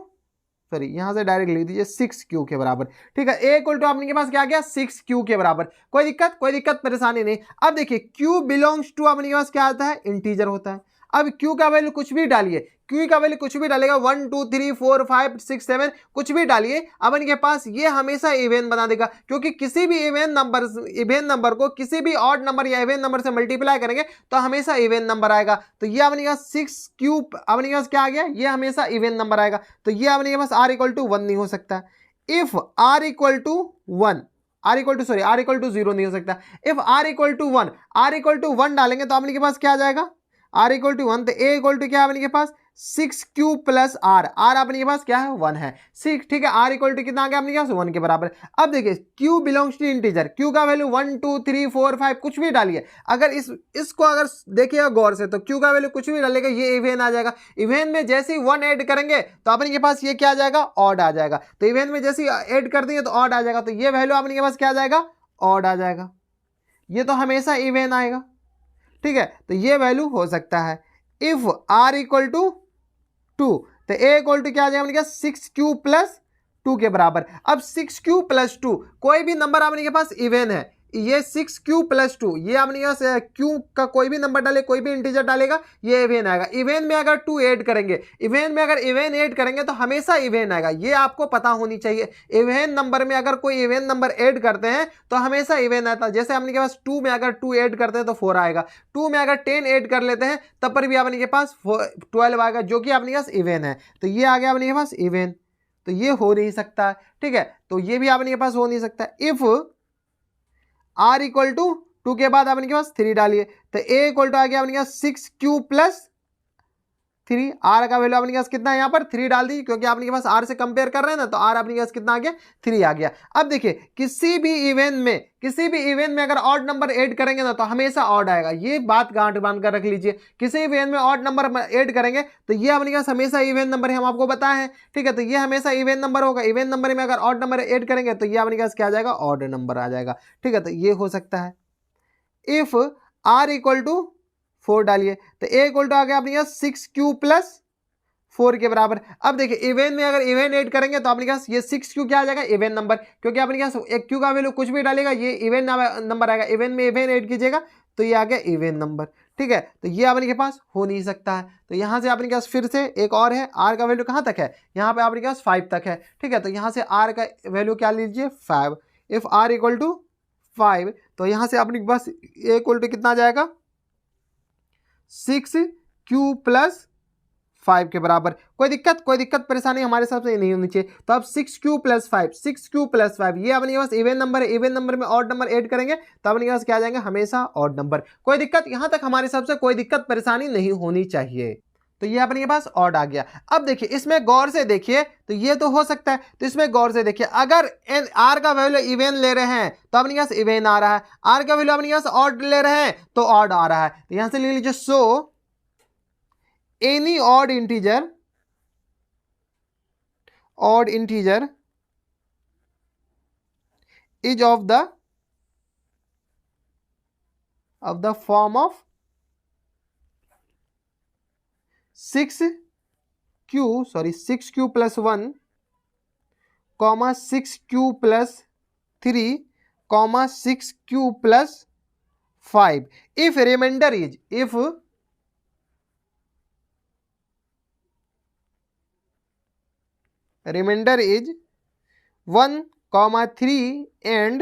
सॉरी यहां से डायरेक्ट लिख दीजिए 6q के बराबर। ठीक है, ए इक्वल टू आपने के पास क्या आ गया? 6q के बराबर। कोई दिक्कत? कोई दिक्कत परेशानी नहीं। अब देखिए q बिलोंग्स टू अपने के पास क्या आता है? इंटीजर होता है। अब q का वैल्यू कुछ भी डालिए, q का वैल्यू कुछ भी डालेगा, 1 2 3 4 5 6 7 कुछ भी डालिए, अब इनके पास ये हमेशा इवन बना देगा, क्योंकि किसी भी इवन नंबर को किसी भी ऑड नंबर या इवन नंबर से मल्टीप्लाई करेंगे तो हमेशा इवन नंबर आएगा। तो ये अपने पास 6q अपने पास क्या आ गया? ये हमेशा इवन नंबर आएगा। तो ये अपने पास r इक्वल टू 1 नहीं हो सकता। If r equal to 1, r equal to 0 नहीं हो सकता। If r equal to 1, r equal to 1 डालेंगे तो अपने के पास क्या आ जाएगा? r इक्वल टू 1, तो a इक्वल टू क्या है अपने के पास? 6q प्लस r, r अपने के पास क्या है? 1 है। 6, ठीक है, r इक्वल टू कितना आ गया अपने के पास? 1 के बराबर। अब देखिए q belongs to integer, q का वैल्यू 1 2 3 4 5 कुछ भी डालिए। अगर इसको अगर देखिएगा गौर से तो q का वैल्यू कुछ भी डालेगा ये इवन आ जाएगा। इवन में जैसे ही 1 ऐड करेंगे तो अपने के पास ये क्या आ जाएगा? ऑड आ जाएगा। तो इवन में जैसे ही ऐड कर देंगे तो ऑड आ जाएगा, तो ये वैल्यू अपने के पास क्या आ जाएगा? ऑड आ जाएगा। ये तो हमेशा इवन आएगा। ठीक है, तो ये वैल्यू हो सकता है। इफ r इक्वल टू 2, तो a इक्वल टू क्या आ जाएगा अपने पास? 6q प्लस 2 के बराबर। अब 6q प्लस 2 कोई भी नंबर अपने के पास इवन है, ये 6q प्लस 2, ये अपने पास q का कोई भी नंबर डाले, कोई भी इंटीजर डालेगा ये इवन आएगा। इवन में अगर 2 ऐड करेंगे, इवन में अगर इवन ऐड करेंगे तो हमेशा इवन आएगा, ये आपको पता होनी चाहिए। इवन नंबर में अगर कोई इवन नंबर ऐड करते हैं तो हमेशा इवन आता है। जैसे अपने के पास 2 में अगर 2 ऐड करते हैं तो 4 आएगा, 2 में अगर 10 ऐड कर लेते हैं तब पर भी अपने के पास 12 आएगा, जो कि अपने पास इवन है। तो ये आ गया अपने के पास इवन, तो ये हो नहीं सकता है। ठीक है, तो ये भी अपने के पास हो नहीं सकता। इफ r इक्वल टू 2 के बाद अपने के पास 3 डालिए, तो a इक्वल टू आ गया अपने पास 6q प्लस 3, r का वैल्यू अपने के पास कितना है? यहाँ पर 3 डाल दीजिए, क्योंकि आपने के पास r से कंपेयर कर रहे हैं ना, तो r अपने के पास कितना आ गया? 3 आ गया। अब देखिए किसी भी इवेंट में अगर ऑड नंबर ऐड करेंगे ना तो हमेशा ऑड आएगा। ये बात गांठ बांध कर रख लीजिए, किसी इवेंट में ऑड नंबर ऐड करेंगे तो ये अपने के पास हमेशा इवेंट नंबर है, हम आपको बताए हैं। ठीक है, तो ये हमेशा इवेंट नंबर होगा। इवेंट नंबर में अगर ऑड नंबर ऐड करेंगे तो ये अपने के पास क्या आ जाएगा? ऑड नंबर आ जाएगा। ठीक है, तो ये हो सकता है। इफ r इक्वल टू 4 डालिए, तो a इक्वल टू आ गया अपने पास 6q प्लस 4 के बराबर। अब देखिए इवेंट में अगर इवेंट ऐड करेंगे तो अपने पास ये 6q क्या आ जाएगा? इवेंट नंबर, क्योंकि अपने पास एक q का वैल्यू कुछ भी डालेगा ये इवेंट नंबर आएगा। इवेंट में इवेंट ऐड कीजिएगा तो ये आ गया इवेंट नंबर। ठीक है, तो ये अपने के पास हो नहीं सकता है। तो यहाँ से अपने के पास फिर से एक और है, r का वैल्यू कहाँ तक है? यहाँ पे अपने के पास 5 तक है। ठीक है, तो यहाँ से r का वैल्यू क्या लीजिए? 5। इफ r इक्वल टू 5, तो यहाँ से अपने के पास a इक्वल टू कितना आ जाएगा? 6q प्लस 5 के बराबर। कोई दिक्कत परेशानी हमारे हिसाब से नहीं होनी चाहिए। तो अब 6q प्लस 5 ये अपने पास इवन नंबर है। इवन नंबर में ऑड नंबर ऐड करेंगे तो अपने पास क्या आ जाएंगे? हमेशा ऑड नंबर। कोई दिक्कत? यहां तक हमारे हिसाब से कोई दिक्कत परेशानी नहीं होनी चाहिए। तो ये अपने पास ऑड आ गया। अब देखिए इसमें गौर से देखिए, तो ये तो हो सकता है, तो इसमें गौर से देखिए, अगर r का वैल्यू इवन ले रहे हैं तो अपने पास इवन आ रहा है, r का वैल्यू अपने पास ऑड ले रहे हैं तो ऑड आ रहा है। तो यहां से ले लीजिए, so any odd integer is of the form of 6q plus 1, 6q plus 3, 6q plus 5 if remainder is 1, 3 and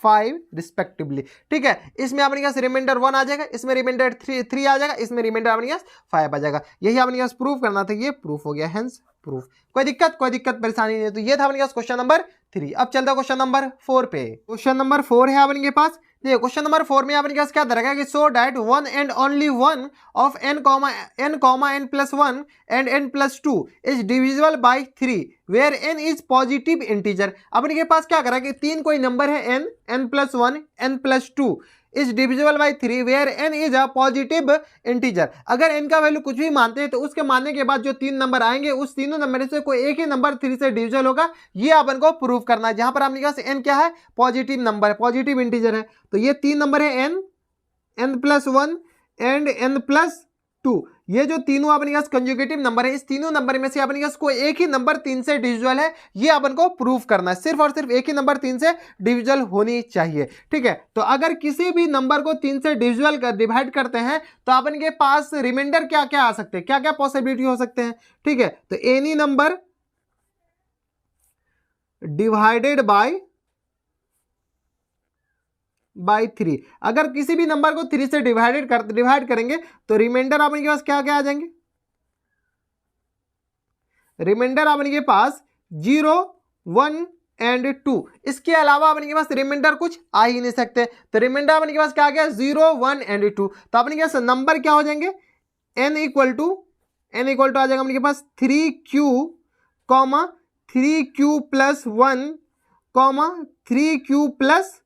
5 respectively. ठीक है, इसमें अपने पास रिमाइंडर 1 आ जाएगा, इसमें रिमाइंडर 3 आ जाएगा, इसमें रिमाइंडर अपने पास 5 आ जाएगा। यही अपने पास प्रूफ करना था, ये प्रूफ हो गया, हेंस प्रूफ। कोई दिक्कत परेशानी नहीं है। तो ये था अपने पास क्वेश्चन नंबर 3। अब चलता है क्वेश्चन नंबर 4 पे। क्वेश्चन नंबर 4 है अपने पास। देखिए क्वेश्चन नंबर 4 में अपने पास क्या दे रखा है कि so that one and only one of n n plus 1 and n plus 2 is divisible by 3 where n is positive integer. अपने के पास क्या करा कि तीन कोई नंबर है n, n plus 1, n plus 2 is divisible by 3 where n is a positive integer. अगर n का वैल्यू कुछ भी मानते हैं तो उसके मानने के बाद जो तीन नंबर आएंगे उस तीनों नंबर से कोई एक ही नंबर 3 से डिविजिबल होगा, ये अपन को प्रूव करना है। जहां पर आपने कहा n क्या है, पॉजिटिव नंबर है, पॉजिटिव इंटीजर है। तो ये तीन नंबर है n, n plus 1 and n plus 2। ये जो तीनों अपने पास कंजुगेटिव नंबर है, इस तीनों नंबर में से अपने पास कोई एक ही नंबर 3 से डिविजिबल है, ये अपन को प्रूव करना है। सिर्फ और सिर्फ एक ही नंबर 3 से डिविजिबल होनी चाहिए। ठीक है, तो अगर किसी भी नंबर को 3 से डिविजिबल कर डिवाइड करते हैं तो अपन के पास रिमाइंडर क्या क्या आ सकते हैं, क्या क्या पॉसिबिलिटी हो सकते हैं। ठीक है, तो एनी नंबर डिवाइडेड बाय 3। अगर किसी भी नंबर को 3 से डिवाइड करेंगे तो रिमाइंडर आपके पास क्या क्या आ जाएंगे, रिमाइंडर आपके पास 0, 1 एंड 2। इसके अलावा आपके पास रिमाइंडर कुछ आ ही नहीं सकते। तो रिमाइंडर आपके पास क्या आ गया, 0, 1 एंड 2। तो आपके पास नंबर क्या हो जाएंगे, n इक्वल टू आ जाएगा अपने पास 3q, 3q plus 1, 3q plus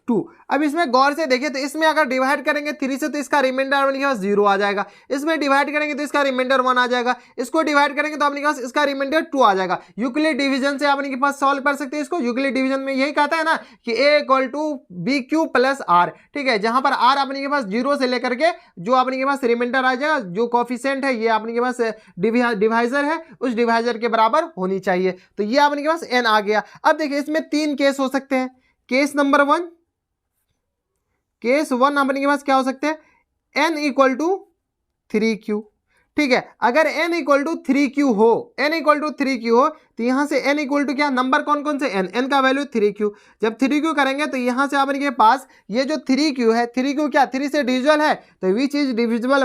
2। अब इसमें गौर से देखिए तो इसमें अगर डिवाइड करेंगे 3 से तो इसका रिमाइंडर अपने पास 0 आ जाएगा, इसमें डिवाइड करेंगे तो इसका रिमाइंडर 1 आ जाएगा, इसको डिवाइड करेंगे तो अपने पास इसका रिमाइंडर 2 आ जाएगा। यूक्लिड डिवीजन से अपने पास सॉल्व कर सकते हैं इसको। यूक्लिड डिवीजन में यही कहता है ना कि a equal to b Q plus r. ठीक है, जहां पर r अपने के पास 0 से लेकर के जो अपने के पास रिमाइंडर आ जाएगा, जो कोफिशिएंट है ये अपने के पास डिवाइजर है, उस डिवाइजर के बराबर होनी चाहिए। तो ये अपने के पास n आ गया। अब देखिए इसमें तीन केस हो सकते हैं। केस नंबर 1, केस 1 अपने के पास क्या हो सकते हैं, n इक्वल टू 3q। ठीक है, अगर n इक्वल टू 3q हो, n इक्वल टू 3q हो तो यहां से n इक्वल टू क्या, नंबर कौन कौन से n का वैल्यू 3q। जब 3q करेंगे तो यहां से अपने के पास ये जो 3q है, 3q क्या 3 से डिविजिबल है, तो विच इज डिविजिबल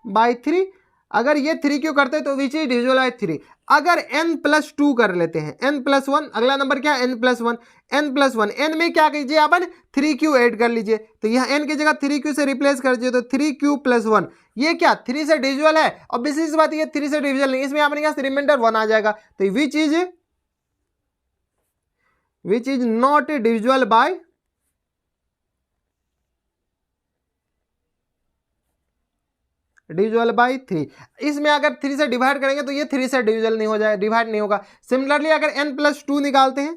बाय 3। अगर ये 3q करते हैं तो विच इज डिविजिबल बाय 3। अगर n प्लस 2 कर लेते हैं, n प्लस 1, अगला नंबर क्या है n plus 1, n plus 1, n में क्या कीजिए अपन 3q ऐड कर लीजिए, तो यहाँ n की जगह 3q से रिप्लेस कर दीजिए, तो 3q प्लस 1 ये क्या 3 से डिविजिबल है। और विशेष बात ये 3 से डिविजिबल नहीं, इसमें अपने पास रिमाइंडर 1 आ जाएगा। तो which is not divisible by 3। इसमें अगर 3 से डिवाइड करेंगे तो ये 3 से डिविजिबल नहीं हो जाएगा, डिवाइड नहीं होगा। सिमिलरली अगर n प्लस 2 निकालते हैं,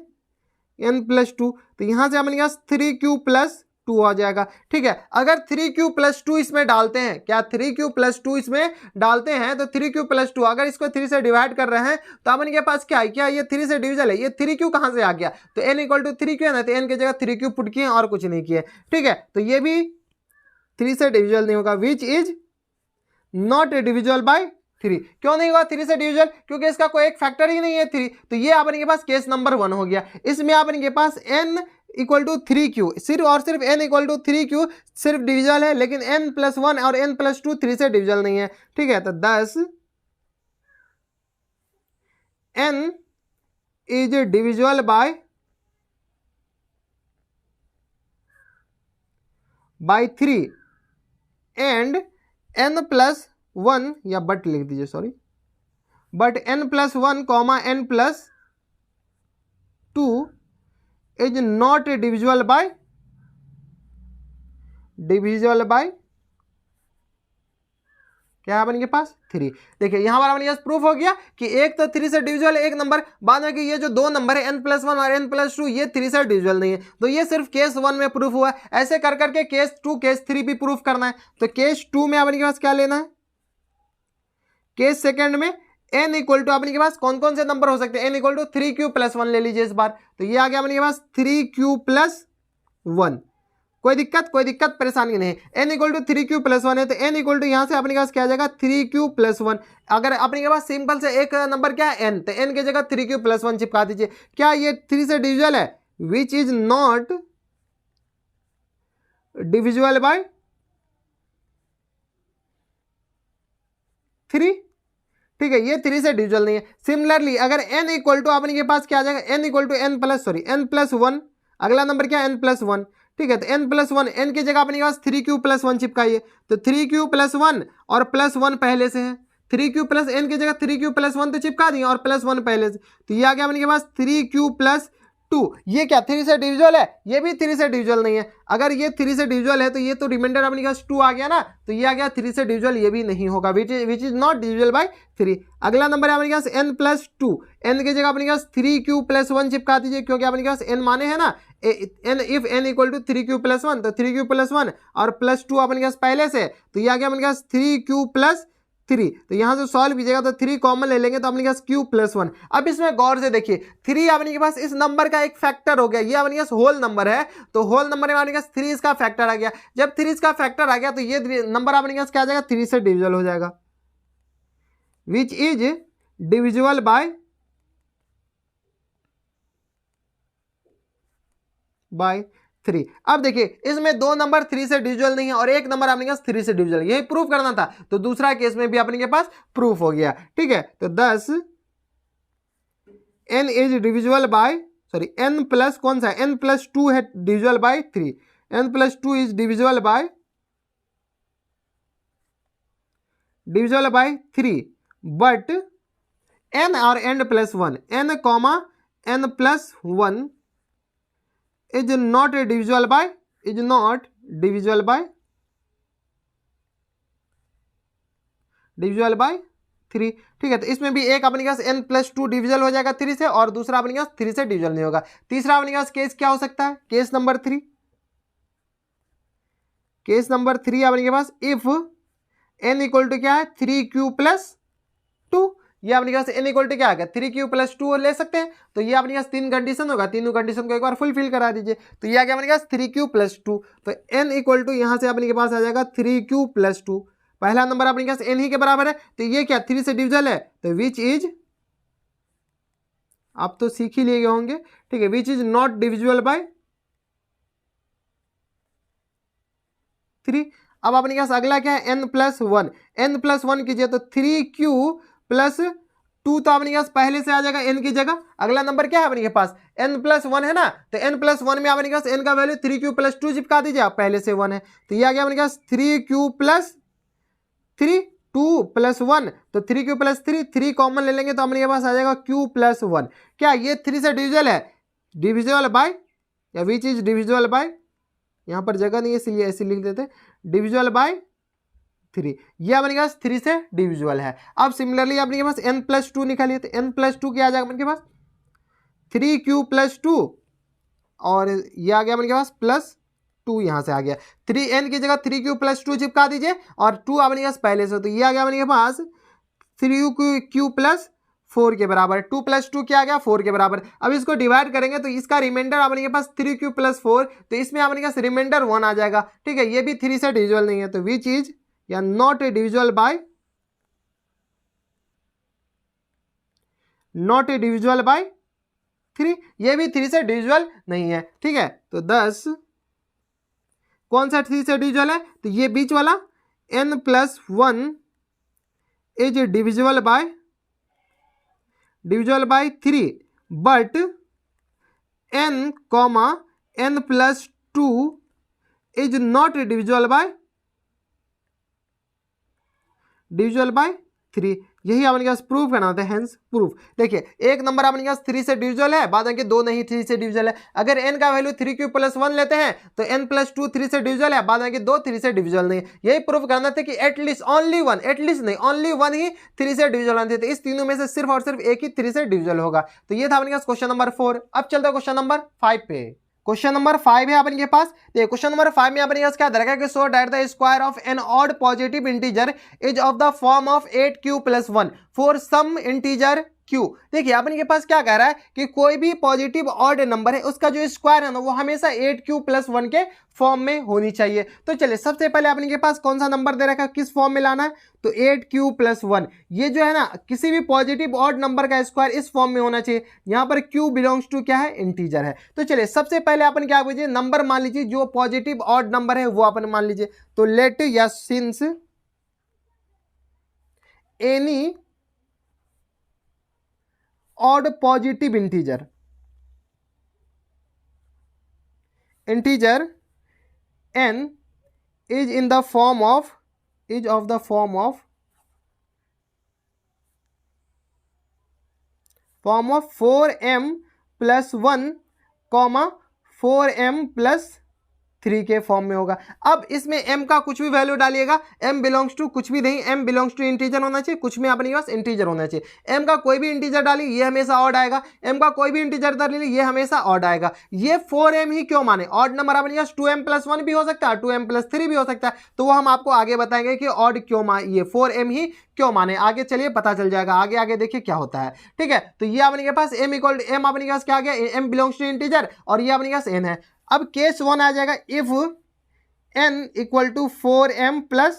n प्लस 2, तो यहां से अपने पास 3q प्लस 2 आ जाएगा। ठीक है, अगर 3q प्लस 2 इसमें डालते हैं, क्या 3q प्लस 2 इसमें डालते हैं तो 3q प्लस 2, अगर इसको 3 से डिवाइड कर रहे हैं तो अपन के पास क्या है, क्या ये 3 से डिविजिबल है, ये 3q कहां से आ गया, तो n इक्वल टू 3q है ना, तो n की जगह 3q पुट किए और कुछ नहीं किए। ठीक है, तो ये भी 3 से डिविजिबल नहीं होगा, which is not divisible by 3। क्यों नहीं हुआ 3 से डिविजिबल, क्योंकि इसका कोई एक फैक्टर ही नहीं है 3। तो ये अपने के पास केस नंबर 1 हो गया। इसमें अपने के पास n इक्वल टू 3q, सिर्फ और सिर्फ n इक्वल टू 3q सिर्फ डिविजिबल है, लेकिन n प्लस 1 और n प्लस 2 3 से डिविजिबल नहीं है। ठीक है, तो 10 n is divisible by 3 and n plus 1, या बट लिख दीजिए, sorry, but n plus 1 comma n plus 2 is not divisible bye क्या है अपने पास 3। देखिए यहां पर अपने पास प्रूफ हो गया कि एक तो 3 से डिविजिबल एक नंबर, बाद में कि ये जो दो नंबर है n प्लस 1 और n प्लस 2 ये 3 से डिविजिबल नहीं है। तो ये सिर्फ केस 1 में प्रूफ हुआ। ऐसे कर करके केस 2 केस 3 भी प्रूफ करना है। तो केस 2 में अपने पास क्या लेना है, केस सेकंड में n इक्वल टू अपने के पास कौन कौन से नंबर हो सकते हैं, n equal to 3q plus 1 ले लीजिए इस बार। तो ये आ गया अपने के पास 3q प्लस 1। कोई दिक्कत परेशानी नहीं। n equal to 3q plus 1 है तो n इक्वल टू यहां से अपने पास क्या आ जाएगा 3q प्लस 1। अगर अपने के पास सिंपल से एक नंबर क्या है n, तो n की जगह 3q प्लस 1 चिपका दीजिए। क्या ये 3 से डिविजिबल है, which is not divisible by 3, ठीक है, ये 3 से डिविजिबल नहीं है। सिमिलरली अगर n इक्वल टू अपने के पास क्या आ जाएगा, n equal to n plus 1, अगला नंबर क्या है n+1, ठीक है, तो n+1, n की जगह अपने के पास 3q+1 चिपकाइए, तो 3q+1 और +1 पहले से है, 3q प्लस n की जगह 3q+1 तो चिपका दिए और +1 पहले से, तो ये आ गया अपने के पास 3q+2। ये क्या 3 से डिविजिबल है, ये भी 3 से डिविजिबल नहीं है। अगर ये 3 से डिविजिबल है तो ये तो रिमाइंडर अपने पास 2 आ गया ना, तो ये आ गया 3 से डिविजिबल, ये भी नहीं होगा, which is not divisible by 3। अगला नंबर है अपने पास n+2, n की जगह अपने पास 3q+1 चिपका दीजिए, क्योंकि अपने पास n माने है ना, if n equal to 3q+1, तो 3q+1 और +2 अपने पास पहले से, तो ये आ गया अपने पास 3q+3। तो यहां से सॉल्व कीजिएगा तो 3 कॉमन ले लेंगे तो अपने पास q+1। अब इसमें गौर से देखिए, 3 अपने के पास इस नंबर का एक फैक्टर हो गया, ये अपने पास होल नंबर है, तो होल नंबर में अपने पास 3 इसका फैक्टर आ गया। जब 3 इसका फैक्टर आ गया तो ये नंबर अपने पास क्या आ जाएगा, 3 से डिविजिबल हो जाएगा, विच इज डिविजिबल बाय 3। अब देखिए इसमें दो नंबर 3 से डिविजिबल नहीं है और एक नंबर अपने पास 3 से डिविजिबल, यही प्रूफ करना था, तो दूसरा केस में भी अपने के पास प्रूफ हो गया, ठीक है। तो 10 n is divisible bye n plus कौन सा n+2 है divisible by 3, n+2 is divisible by 3, but n और n+1, n+1 is not divisible by 3, ठीक है। तो इसमें भी एक अपने पास n+2 डिविजिबल हो जाएगा 3 से और दूसरा अपने पास 3 से डिविजिबल नहीं होगा। तीसरा अपने पास केस क्या हो सकता है, केस नंबर 3 अपने के पास इफ n इक्वल टू क्या है 3q+2, ये अपने पास n इक्वल टू क्या आ गया 3q+2 ले सकते हैं, तो ये अपने पास 3 कंडीशन होगा, तीनों कंडीशन को एक बार फुलफिल करा दीजिए, तो ये आ गया अपने पास 3q+2। तो n इक्वल टू यहाँ से अपने के पास आ जाएगा 3q+2, पहला नंबर अपने पास n ही के बराबर है, तो ये क्या 3 से डिविजिबल है, तो विच इज, आप तो सीख ही लिए होंगे, ठीक है, which is not divisible by 3। अब अपने पास अगला क्या है n+1 कीजिए, तो 3q+2 तो अपने पास पहले से आ जाएगा n की जगह। अगला नंबर क्या है अपने के पास n+1 है ना, तो n+1 में अपने पास n का वैल्यू 3q+2 चिपका दीजिए, आप पहले से 1 है, तो ये आ गया अपने पास 3q+3 2+1, तो 3q+3, 3 कॉमन ले लेंगे तो अपने पास आ जाएगा q+1। क्या ये 3 से डिविजिबल है, डिविजिबल बाय, या विच इज डिविजिबल बाय, यहाँ पर जगह नहीं है इसलिए ऐसे लिख देते, डिविजिबल बाय 3, ये अपने पास 3 से डिविजिबल है। अब सिमिलरली अपने पास n+2 निकालिए, तो n+2 क्या आ जाएगा अपने पास 3q+2 और ये आ गया अपने पास +2, यहाँ से आ गया 3n की जगह 3q+2 चिपका दीजिए और 2 अपने पास पहले से, तो ये आ गया अपने पास 3q+4 के बराबर, 2+2 क्या आ गया 4 के बराबर। अब इसको डिवाइड करेंगे तो इसका रिमाइंडर अपने के पास 3q+4, तो इसमें अपने पास रिमाइंडर 1 आ जाएगा, ठीक है, ये भी 3 से डिविजिबल नहीं है, तो विच इज या नॉट डिविजिबल बाय 3, ये भी 3 से डिविजिबल नहीं है, ठीक है। तो 10 कौन सा 3 से डिविजिबल है, तो ये बीच वाला n+1 is divisible by 3, but n+2 is not divisible by 3, यही अपने पास प्रूफ करना था, हेंस प्रूफ। देखिए एक नंबर अपने पास 3 से डिविजिबल है, बाद में दो नहीं 3 से डिविजिबल है। अगर n का वैल्यू 3q+1 लेते हैं तो n+2 3 से डिविजिबल है, बाद में दो 3 से डिविजिबल नहीं है। यही प्रूफ करना था कि एटलीस्ट ओनली वन ही 3 से डिविजिबल होना चाहिए, तो इस तीनों में से सिर्फ और सिर्फ एक ही 3 से डिविजिबल होगा। तो ये था अपने पास क्वेश्चन नंबर 4। अब चलते हैं क्वेश्चन नंबर 5 पे। क्वेश्चन नंबर 5 है अपने पास, क्वेश्चन नंबर 5 में अपने पास क्या दे रखा है कि so that the square of an odd positive integer is of the form of 8q+1 for some integer q। देखिए अपने के पास क्या कह रहा है कि कोई भी पॉजिटिव ऑड नंबर है उसका जो स्क्वायर है ना वो हमेशा 8q+1 के फॉर्म में होनी चाहिए। तो चलिए सबसे पहले अपने के पास कौन सा नंबर दे रखा है, किस फॉर्म में लाना है, तो 8q+1, ये जो है ना किसी भी पॉजिटिव ऑड नंबर का स्क्वायर इस फॉर्म में होना चाहिए। यहाँ पर q बिलोंग्स टू क्या है, इंटीजर है। तो चलिए सबसे पहले अपन क्या कीजिए, नंबर मान लीजिए जो पॉजिटिव ऑड नंबर है वो अपन मान लीजिए। तो लेट या since any odd positive integer n is in the form of 4m plus 1 4m plus 3 के फॉर्म में होगा। अब इसमें m का कुछ भी वैल्यू डालिएगा, m बिलोंग्स टू कुछ भी नहीं, m बिलोंग्स टू इंटीजर होना चाहिए, कुछ में अपने पास इंटीजर होना चाहिए। m का कोई भी इंटीजर डालिए ये हमेशा ऑड आएगा, m का कोई भी इंटीजर डालिए ये हमेशा ऑड आएगा। ये 4m ही क्यों माने, ऑड नंबर अपने पास 2m प्लस 1 भी हो सकता है, 2m प्लस 3 भी हो सकता है, तो वो हम आपको आगे बताएंगे कि ऑड क्यों माने, ये 4m ही क्यों माने, आगे चलिए पता चल जाएगा, आगे आगे देखिए क्या होता है। ठीक है, तो ये अपने के पास m इक्वल m अपने के पास क्या आ गया, m बिलोंग्स टू इंटीजर और ये अपने के पास n है। अब केस 1 आ जाएगा, if n equal to 4m plus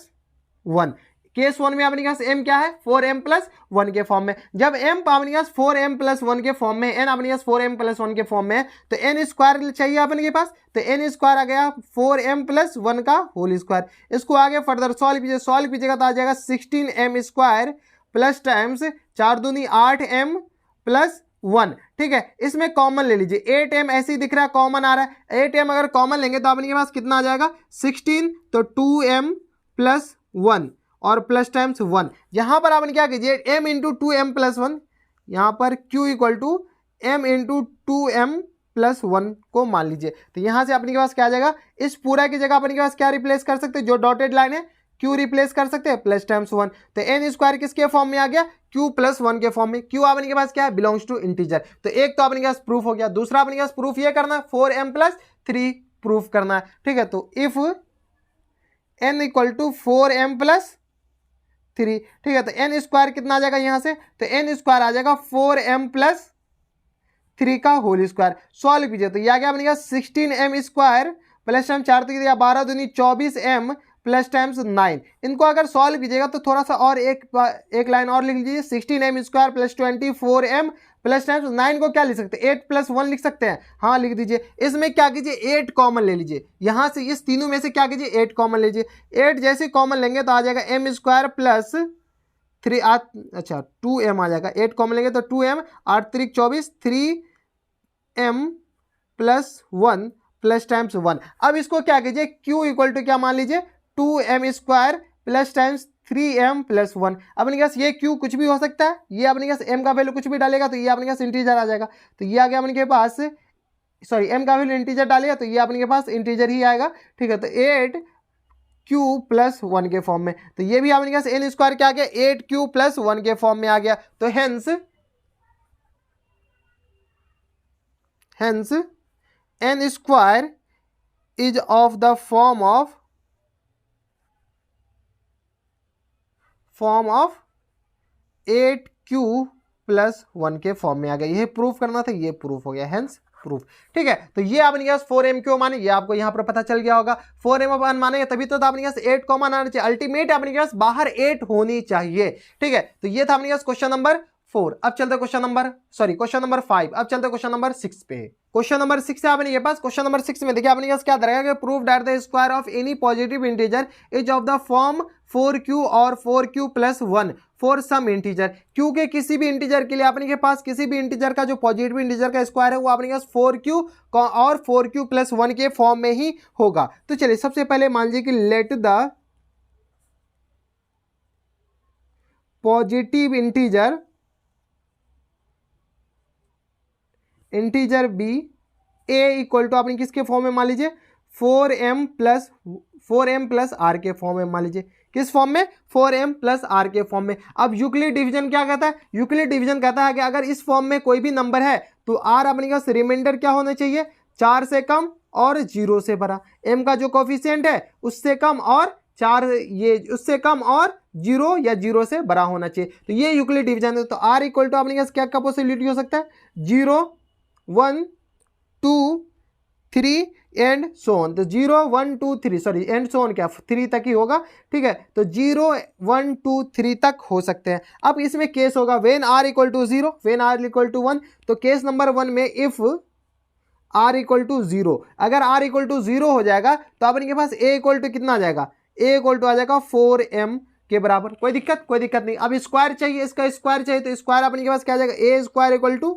1। Case 1 में अपने पास m क्या है, 4m प्लस 1 के फॉर्म में। जब m अपने पास 4m प्लस 1 के फॉर्म में, n अपने पास 4m प्लस 1 के फॉर्म में है, तो n स्क्वायर चाहिए अपने के पास, तो n स्क्वायर आ गया 4m प्लस 1 का होल स्क्वायर। इसको आगे फर्दर सॉल्व कीजिएगा तो आ जाएगा 16m स्क्वायर प्लस टाइम्स 4 दूनी 8m प्लस 1। ठीक है, इसमें कॉमन ले लीजिए, 8m ऐसे ही दिख रहा है, कॉमन आ रहा है, 8m अगर कॉमन लेंगे तो अपने के पास कितना आ जाएगा 16, तो 2m प्लस 1 और प्लस टाइम्स 1। यहां पर आपने क्या कीजिए, m इंटू 2m प्लस 1, यहां पर q equal to m into 2m plus 1 को मान लीजिए, तो यहां से अपने के पास क्या आ जाएगा, इस पूरा की जगह अपने के पास क्या रिप्लेस कर सकते हैं, जो डॉटेड लाइन है q रिप्लेस कर सकते हैं प्लस टाइम्स 1, तो n स्क्वायर किसके फॉर्म में आ गया, q प्लस 1 के फॉर्म में। q अपने के पास क्या है, बिलोंग्स टू इंटीजर। तो एक तो अपने के पास प्रूफ हो गया, दूसरा अपने के पास प्रूफ ये करना है 4m प्लस 3 प्रूफ करना है। ठीक है, तो if n equal to 4m plus 3, ठीक है, तो n स्क्वायर कितना आ जाएगा यहाँ से, तो n स्क्वायर आ जाएगा 4m प्लस 3 का होल स्क्वायर। सॉल्व कीजिए तो यह आ गया अपने पास 16m स्क्वायर प्लस टाइम 4 तो दिया 12 दूनी 24m प्लस टाइम्स 9। इनको अगर सॉल्व कीजिएगा तो थोड़ा सा और एक लाइन और लिख लीजिए, 16m square plus 24m plus times 9 को क्या लिख सकते हैं, 8 प्लस 1 लिख सकते हैं, हाँ लिख दीजिए। इसमें क्या कीजिए 8 कॉमन ले लीजिए, यहाँ से इस तीनों में से क्या कीजिए 8 कॉमन लीजिए। 8 जैसे कॉमन लेंगे तो आ जाएगा m स्क्वायर प्लस 3 अच्छा 2m आ जाएगा, 8 कॉमन लेंगे तो 2m 8 3 24 3m plus 1 plus times 1। अब इसको क्या कीजिए q इक्वल टू क्या मान लीजिए 2m square plus times 3m plus 1। अपने पास ये q कुछ भी हो सकता है, ये अपने पास m का वैल्यू कुछ भी डालेगा तो ये अपने पास इंटीजर आ जाएगा, तो ये आ गया अपने के पास, सॉरी m का वैल्यू इंटीजर डालेगा तो ये अपने के पास इंटीजर ही आएगा। ठीक है, तो 8q प्लस 1 के फॉर्म में, तो ये भी अपने पास n स्क्वायर क्या आ गया 8q प्लस 1 के फॉर्म में आ गया। तो hence n square is of the form of 8q plus 1 के फॉर्म में आ गया। ये प्रूफ करना था, ये प्रूफ हो गया, हेंस प्रूफ। ठीक है, तो ये आपने पास 4m क्यों माने, ये आपको यहां पर पता चल गया होगा। 4m अपन माने तभी तो आपने पास 8 कॉमन आना चाहिए, अल्टीमेट आपने पास बाहर 8 होनी चाहिए। ठीक है, तो ये था अपने पास क्वेश्चन नंबर 4। अब चलते क्वेश्चन नंबर 5। अब चलते क्वेश्चन नंबर 6 पे। क्वेश्चन नंबर 6 है अपने के पास। क्वेश्चन नंबर 6 में देखिए अपने पास क्या रहेगा कि prove that the square of any positive integer is of the form 4q और 4q plus 1 for some integer. q के किसी भी इंटीजर के लिए अपने के पास किसी भी इंटीजर का जो पॉजिटिव इंटीजर का स्क्वायर है वो अपने पास 4q और 4q प्लस 1 के फॉर्म में ही होगा। तो चलिए सबसे पहले मान लीजिए कि let the positive integer be a equal to आपने किसके फॉर्म में मान लीजिए 4m प्लस r के फॉर्म में मान लीजिए। किस फॉर्म में, 4m प्लस r के फॉर्म में। अब यूक्लिड डिवीजन क्या कहता है, यूक्लिड डिवीजन कहता है कि अगर इस फॉर्म में कोई भी नंबर है तो r अपने पास रिमाइंडर क्या होना चाहिए 4 से कम और 0 से बड़ा। m का जो कोफिशिएंट है उससे कम और 4 ये उससे कम और 0 या 0 से बड़ा होना चाहिए। तो ये यूक्लिड डिवीजन है। तो r इक्वल टू अपने पास क्या का पॉसिबिलिटी हो सकता है 0 1 2 3 एंड सो ऑन। तो 0 1 2 3 सॉरी एंड सो ऑन क्या 3 तक ही होगा। ठीक है, तो 0 1 2 3 तक हो सकते हैं। अब इसमें केस होगा when r equal to 0 when r equal to 1। तो केस नंबर 1 में इफ r इक्वल टू 0, अगर r इक्वल टू 0 हो जाएगा तो अपने के पास a इक्वल टू कितना आ जाएगा, a इक्वल टू आ जाएगा 4m के बराबर। कोई दिक्कत नहीं। अब स्क्वायर चाहिए, इसका स्क्वायर चाहिए तो स्क्वायर अपने के पास क्या आ जाएगा, ए स्क्वायर इक्वल टू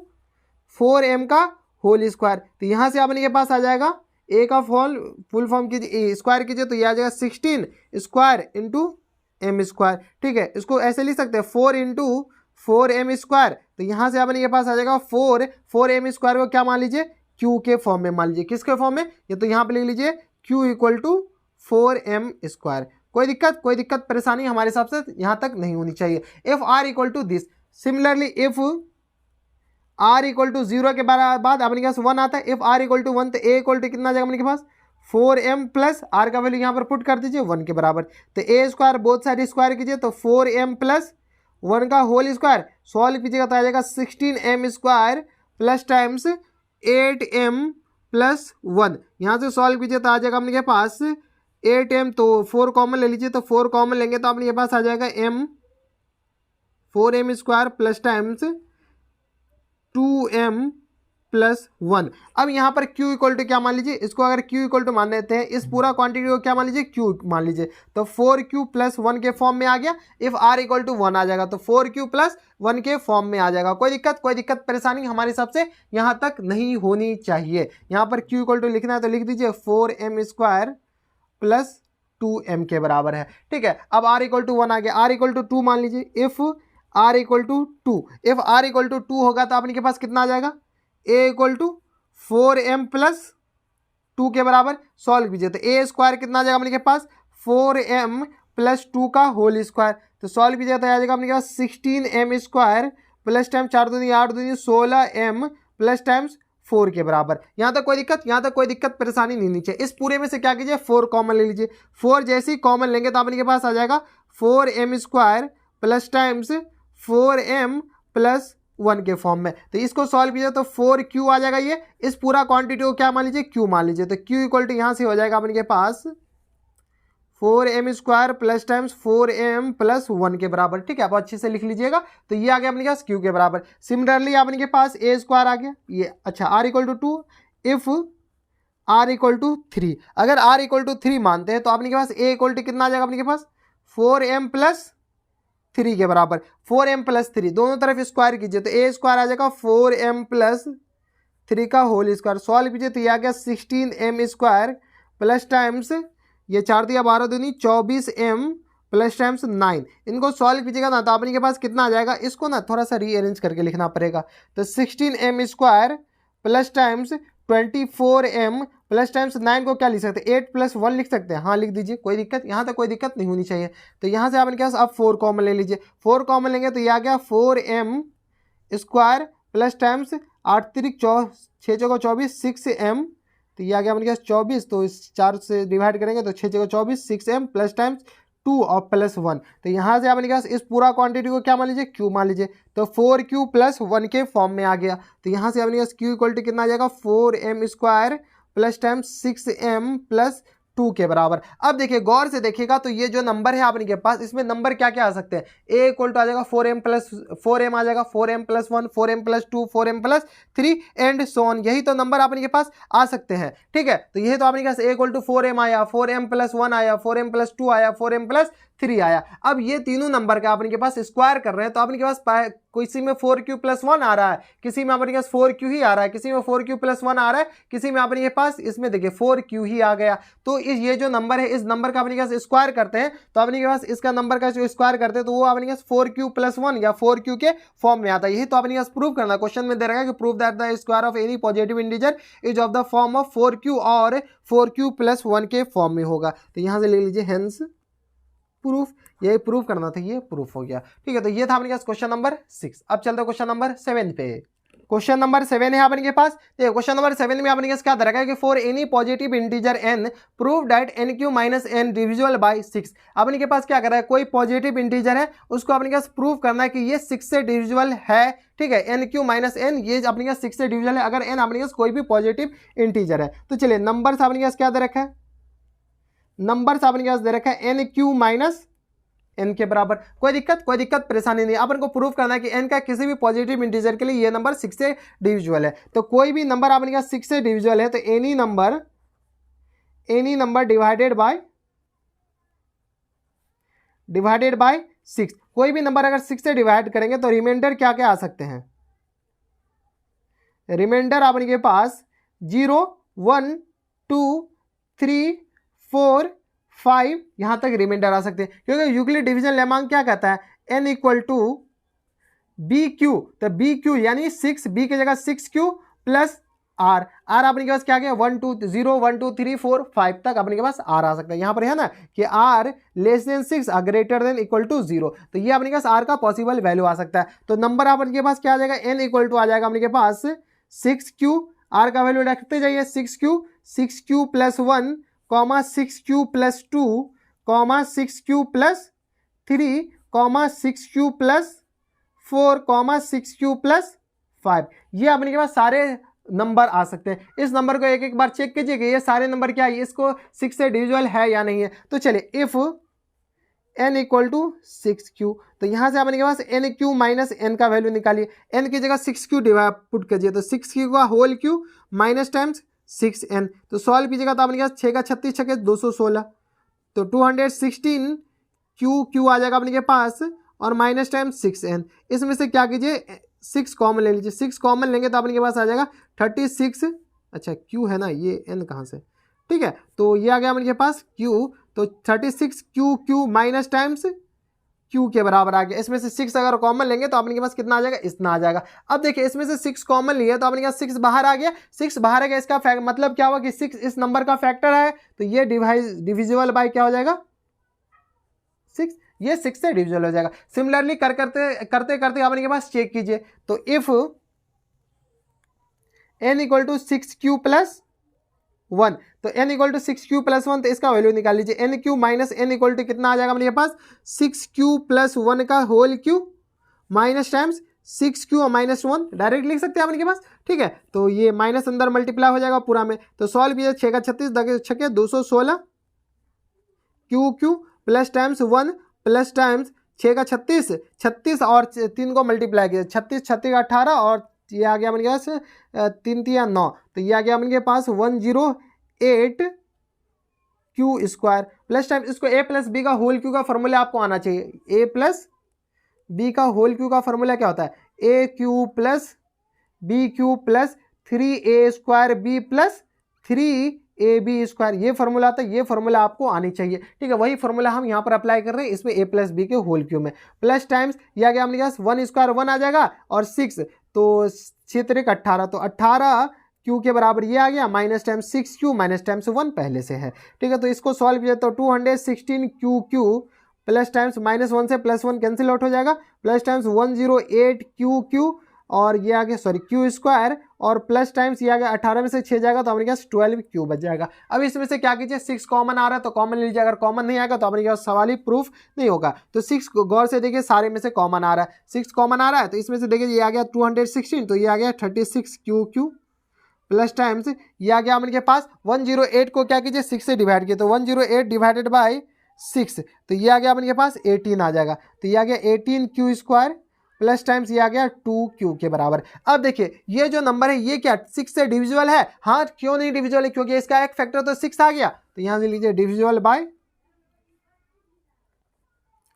4m का होल स्क्वायर। तो यहाँ से अपने के पास आ जाएगा ए का फुल फॉर्म कीजिए, स्क्वायर कीजिए तो ये आ जाएगा 16 स्क्वायर इंटू एम स्क्वायर। ठीक है, इसको ऐसे लिख सकते हैं 4 इंटू 4m स्क्वायर। तो यहाँ से अपने के पास आ जाएगा 4m स्क्वायर को क्या मान लीजिए, q के फॉर्म में मान लीजिए। किसके फॉर्म में, ये तो यहाँ पे लिख लीजिए q equal to 4m square. कोई दिक्कत परेशानी हमारे हिसाब से यहाँ तक नहीं होनी चाहिए। If r equal to this, similarly if r equal to 0 के बाद अपने के पास 1 आता है। इफ r इक्वल टू 1 तो a इक्वल टू कितना आ जाएगा अपने के पास 4m प्लस r का वैल्यू यहाँ पर पुट कर दीजिए 1 के बराबर। तो a square both side square कीजिए तो 4m प्लस 1 का होल स्क्वायर, सॉल्व कीजिएगा तो आ जाएगा 16m square plus times 8m plus 1। यहाँ से सॉल्व कीजिए तो आ जाएगा अपने के पास 8m, तो 4 कॉमन ले लीजिए तो 4 कॉमन लेंगे तो अपने के पास आ जाएगा 4m square plus times 2m plus 1। अब यहाँ पर q इक्वल टू क्या मान लीजिए, इसको अगर q इक्वल टू मान लेते हैं, इस पूरा क्वांटिटी को क्या मान लीजिए, q मान लीजिए। तो 4q प्लस 1 के फॉर्म में आ गया। इफ r इक्वल टू 1 आ जाएगा तो 4q प्लस 1 के फॉर्म में आ जाएगा। कोई दिक्कत परेशानी हमारे हिसाब से यहाँ तक नहीं होनी चाहिए। यहाँ पर q इक्वल टू लिखना है तो लिख दीजिए 4m स्क्वायर प्लस 2m के बराबर है। ठीक है, अब r इक्वल टू 1 आ गया, r इक्वल टू 2 मान लीजिए। If r equal to 2, if r equal to 2 होगा तो अपने के पास कितना आ जाएगा, a equal to 4m plus 2 के बराबर। सॉल्व कीजिए तो a स्क्वायर कितना आ जाएगा अपने के पास 4m प्लस 2 का होल स्क्वायर। तो सॉल्व कीजिए तो आ जाएगा अपने के पास 16m स्क्वायर प्लस टाइम 4 दूनी 8 दूनी 16m प्लस टाइम्स 4 के बराबर। यहाँ तक कोई दिक्कत परेशानी नहीं नीचे। इस पूरे में से क्या कीजिए 4 कॉमन ले लीजिए। 4 जैसे ही कॉमन लेंगे तो अपने के पास आ जाएगा 4m square plus times 4m plus 1 के फॉर्म में। तो इसको सॉल्व कीजिए तो 4q आ जाएगा। ये इस पूरा क्वांटिटी को क्या मान लीजिए, q मान लीजिए। तो q इक्वल टू यहाँ से हो जाएगा अपने के पास 4m square plus times 4m plus 1 के बराबर। ठीक है, आप अच्छे से लिख लीजिएगा। तो ये आ गया अपने के पास q के बराबर। सिमिलरली अपने के पास a स्क्वायर आ गया ये। अच्छा, r equal to 2, if r equal to 3, अगर r इक्वल टू 3 मानते हैं तो अपने के पास a इक्वल टू कितना आ जाएगा अपने के पास 4m प्लस 3 के बराबर। 4m प्लस 3 दोनों तरफ स्क्वायर कीजिए तो a स्क्वायर आ जाएगा 4m प्लस 3 का होल स्क्वायर। सॉल्व कीजिए तो ये आ गया 16m स्क्वायर प्लस टाइम्स ये 4 दिया 12 दूनी 24m प्लस टाइम्स 9। इनको सॉल्व कीजिएगा ना तो अपने के पास कितना आ जाएगा, इसको ना थोड़ा सा रीअरेंज करके लिखना पड़ेगा। तो 16m square plus times 24m plus times 9 को क्या लिख सकते हैं, 8 प्लस 1 लिख सकते हैं। हाँ लिख दीजिए, कोई दिक्कत, यहाँ तक कोई दिक्कत नहीं होनी चाहिए। तो यहाँ से आपने क्या अब 4 कॉमन ले लीजिए। 4 कॉमन लेंगे तो ये आ गया 4m स्क्वायर प्लस टाइम्स 8 तिरिक 6 चौका 24 6m। तो ये आ गया अपने पास 24, तो इस 4 से डिवाइड करेंगे तो 6 चौका 24 6m प्लस टाइम्स 2 और प्लस 1। तो यहाँ से आपने पास इस पूरा क्वांटिटी को क्या मान लीजिए, q मान लीजिए। तो 4q प्लस 1 के फॉर्म में आ गया। तो यहाँ से आपने पास q इक्वल टू कितना आ जाएगा 4m square plus times 6m plus 2 के बराबर। अब देखिए गौर से देखिएगा तो ये जो नंबर है आपने के पास, इसमें नंबर क्या क्या आ सकते हैं। a इक्वल टू आ जाएगा 4m प्लस 4m आ जाएगा, 4m plus 1, 4m plus 2, 4m plus 3 and so on. यही तो नंबर आपने के पास आ सकते हैं। ठीक है, तो यही तो आपने के पास a इक्वल टू 4m आया, 4m प्लस 1 आया, 4m प्लस 2 आया, 4m प्लस 3 आया। अब ये तीनों नंबर का आपने के पास स्क्वायर कर रहे हैं तो आपने के पास किसी में 4q प्लस 1 आ रहा है, किसी में आपने के पास 4q ही आ रहा है, किसी में 4q प्लस 1 आ रहा है, किसी में आपने के पास इसमें देखिए 4q ही आ गया। तो ये जो नंबर है इस नंबर का अपने के पास स्क्वायर करते हैं तो अपने के पास इसका नंबर का जो स्क्वायर करते हैं तो वो अपने के पास 4q प्लस 1 या 4q के फॉर्म में आता है। यही तो अपने के पास प्रूव करना, क्वेश्चन में दे रखा है कि prove that the square of any positive integer is of the form of 4q और 4q प्लस 1 के फॉर्म में होगा। तो यहाँ से ले लीजिए हेंस प्रूफ, यही प्रूफ करना था, ये प्रूफ हो गया। ठीक है, तो ये था अपने पास क्वेश्चन नंबर 6। अब चलते हैं क्वेश्चन नंबर 7 पे। क्वेश्चन नंबर 7 है अपने के पास। देखिए क्वेश्चन नंबर 7 में अपने के पास क्या दे रखा है कि for any positive integer n prove that nq minus n divisible by 6। अपने के पास क्या कर रहा है, कोई पॉजिटिव इंटीजर है उसको अपने के पास प्रूव करना है कि ये 6 से डिविजिबल है। ठीक है, nq माइनस n ये अपने के पास 6 से डिविजिबल है अगर n अपने के पास कोई भी पॉजिटिव इंटीजर है। तो चलिए नंबर अपने के पास क्या दे रखा है, नंबर अपने के पास दे रखा है nq माइनस n के बराबर। कोई दिक्कत परेशानी नहीं। अपन को प्रूव करना है कि n का किसी भी पॉजिटिव इंटीजर के लिए ये नंबर 6 से डिविजिबल है। तो कोई भी नंबर आपने कहा 6 से डिविजिबल है तो एनी नंबर डिवाइडेड बाय 6। कोई भी नंबर अगर 6 से डिवाइड करेंगे तो रिमाइंडर क्या क्या आ सकते हैं, रिमाइंडर आपके पास 0, 1, 2, 3, 4, 5 यहां तक रिमाइंडर आ सकते हैं, क्योंकि यूक्लिड डिवीजन लेमा क्या कहता है, n equal to b q, तो बी क्यू यानी 6, बी की जगह 6q प्लस आर, आर अपने के पास क्या गया 1 2 0 1 2 3 4 5 तक अपने के पास आर आ सकता है। यहां पर है ना कि r less than 6 greater than equal to 0, तो ये अपने के पास आर का पॉसिबल वैल्यू आ सकता है। तो नंबर अपने के पास क्या आ जाएगा, n इक्वल टू आ जाएगा अपने के पास 6q, आर का वैल्यू रखते जाइए 6q plus 1 comma 6q plus 2 comma 6q plus 3 comma 6q plus 4 comma 6q plus 5, ये अपने के पास सारे नंबर आ सकते हैं। इस नंबर को एक एक बार चेक कीजिए कि ये सारे नंबर क्या है, इसको 6 से डिविजिबल है या नहीं है। तो चलिए if n equal to 6q, तो यहां से अपने के पास nq माइनस n का वैल्यू निकालिए, n की जगह 6q पुट कीजिए, तो 6q का whole q minus times 6n, तो सॉल्व कीजिएगा तो अपने के पास 6 का 36 छके 216, तो 216 q आ जाएगा अपने के पास और माइनस टाइम्स 6n, इसमें से क्या कीजिए 6 कॉमन ले लीजिए, 6 कॉमन लेंगे तो अपने के पास आ जाएगा 36, अच्छा q है ना, ये n कहाँ से, ठीक है, तो ये आ गया अपने के पास q, तो 36 q माइनस टाइम्स q के बराबर आ गया। इसमें से 6 अगर कॉमन लेंगे तो अपने के पास कितना आ जाएगा, इतना आ जाएगा। अब देखिए इसमें से 6 कॉमन लिए तो अपने के पास 6 बाहर आ गया, 6 बाहर आ गया, इसका मतलब क्या हुआ कि 6 इस नंबर का फैक्टर है, तो ये डिविजिबल बाय क्या हो जाएगा 6, ये 6 से डिविजिबल हो जाएगा। सिमिलरली करते करते अपने के पास चेक कीजिए, तो if n equal to 6q plus 1, तो n equal to 6q plus 1, तो इसका वैल्यू निकाल लीजिए, nq minus n equal to कितना आ जाएगा अपने पास 6q प्लस 1 का whole q minus times 6q और माइनस 1 डायरेक्ट लिख सकते हैं अपने के पास, ठीक है, तो ये माइनस अंदर मल्टीप्लाई हो जाएगा पूरा में, तो सॉल्व कीजिए 6 का 36 दगे 6 216 q plus times 1 plus times 6 का 36 और 3 को मल्टीप्लाई किया 36 का 18 और ये आ गया अपने पास 3 3 9, तो ये आ गया अपने पास 108 क्यू स्क्वायर प्लस टाइम इसको a प्लस बी का होल क्यू का फॉर्मूला आपको आना चाहिए, a प्लस बी का होल क्यू का फॉर्मूला क्या होता है, a cube plus b Q plus 3a square b plus 3ab square, ये फॉर्मूला आता है, ये फॉर्मूला आपको आनी चाहिए, ठीक है, वही फॉर्मूला हम यहाँ पर अप्लाई कर रहे हैं इसमें a प्लस बी के होल क्यू में, प्लस टाइम्स ये आ गया अपने पास 1 स्क्वायर 1 आ जाएगा और 6, तो 6 3 18, तो 18 क्यू के बराबर ये आ गया minus times 6q minus times 1 पहले से है, ठीक है, तो इसको सॉल्व किया तो 216 क्यू प्लस टाइम्स माइनस 1 से प्लस 1 कैंसिल आउट हो जाएगा, प्लस टाइम्स 108 क्यू और ये आ गया सॉरी क्यू स्क्वायर और प्लस टाइम्स ये आ गया 18 में से 6 जाएगा तो अपने पास 12 क्यू बच जाएगा। अब इसमें से क्या कीजिए 6 कॉमन आ रहा है तो कॉमन लीजिए, अगर कॉमन नहीं आएगा तो अपने पास सवाल ही प्रूफ नहीं होगा, तो 6 गौर से देखिए सारे में से कॉमन आ रहा है, 6 कॉमन आ रहा है तो इसमें से देखिए ये आ गया 216, तो ये आ गया 36 क्यू प्लस टाइम्स ये आ गया अपने पास 108 को क्या कीजिए 6 से डिवाइड किया, तो 108 डिवाइडेड बाय 6, तो ये आ गया अपने पास 18 आ जाएगा, तो ये आ गया 18 क्यू स्क्वायर प्लस टाइम्स ये आ गया 2q के बराबर। अब देखिए ये जो नंबर है ये क्या 6 से डिविजिबल है, हाँ क्यों नहीं डिविजिबल है, क्योंकि इसका एक फैक्टर तो 6 आ गया, तो यहां से लीजिए divisible by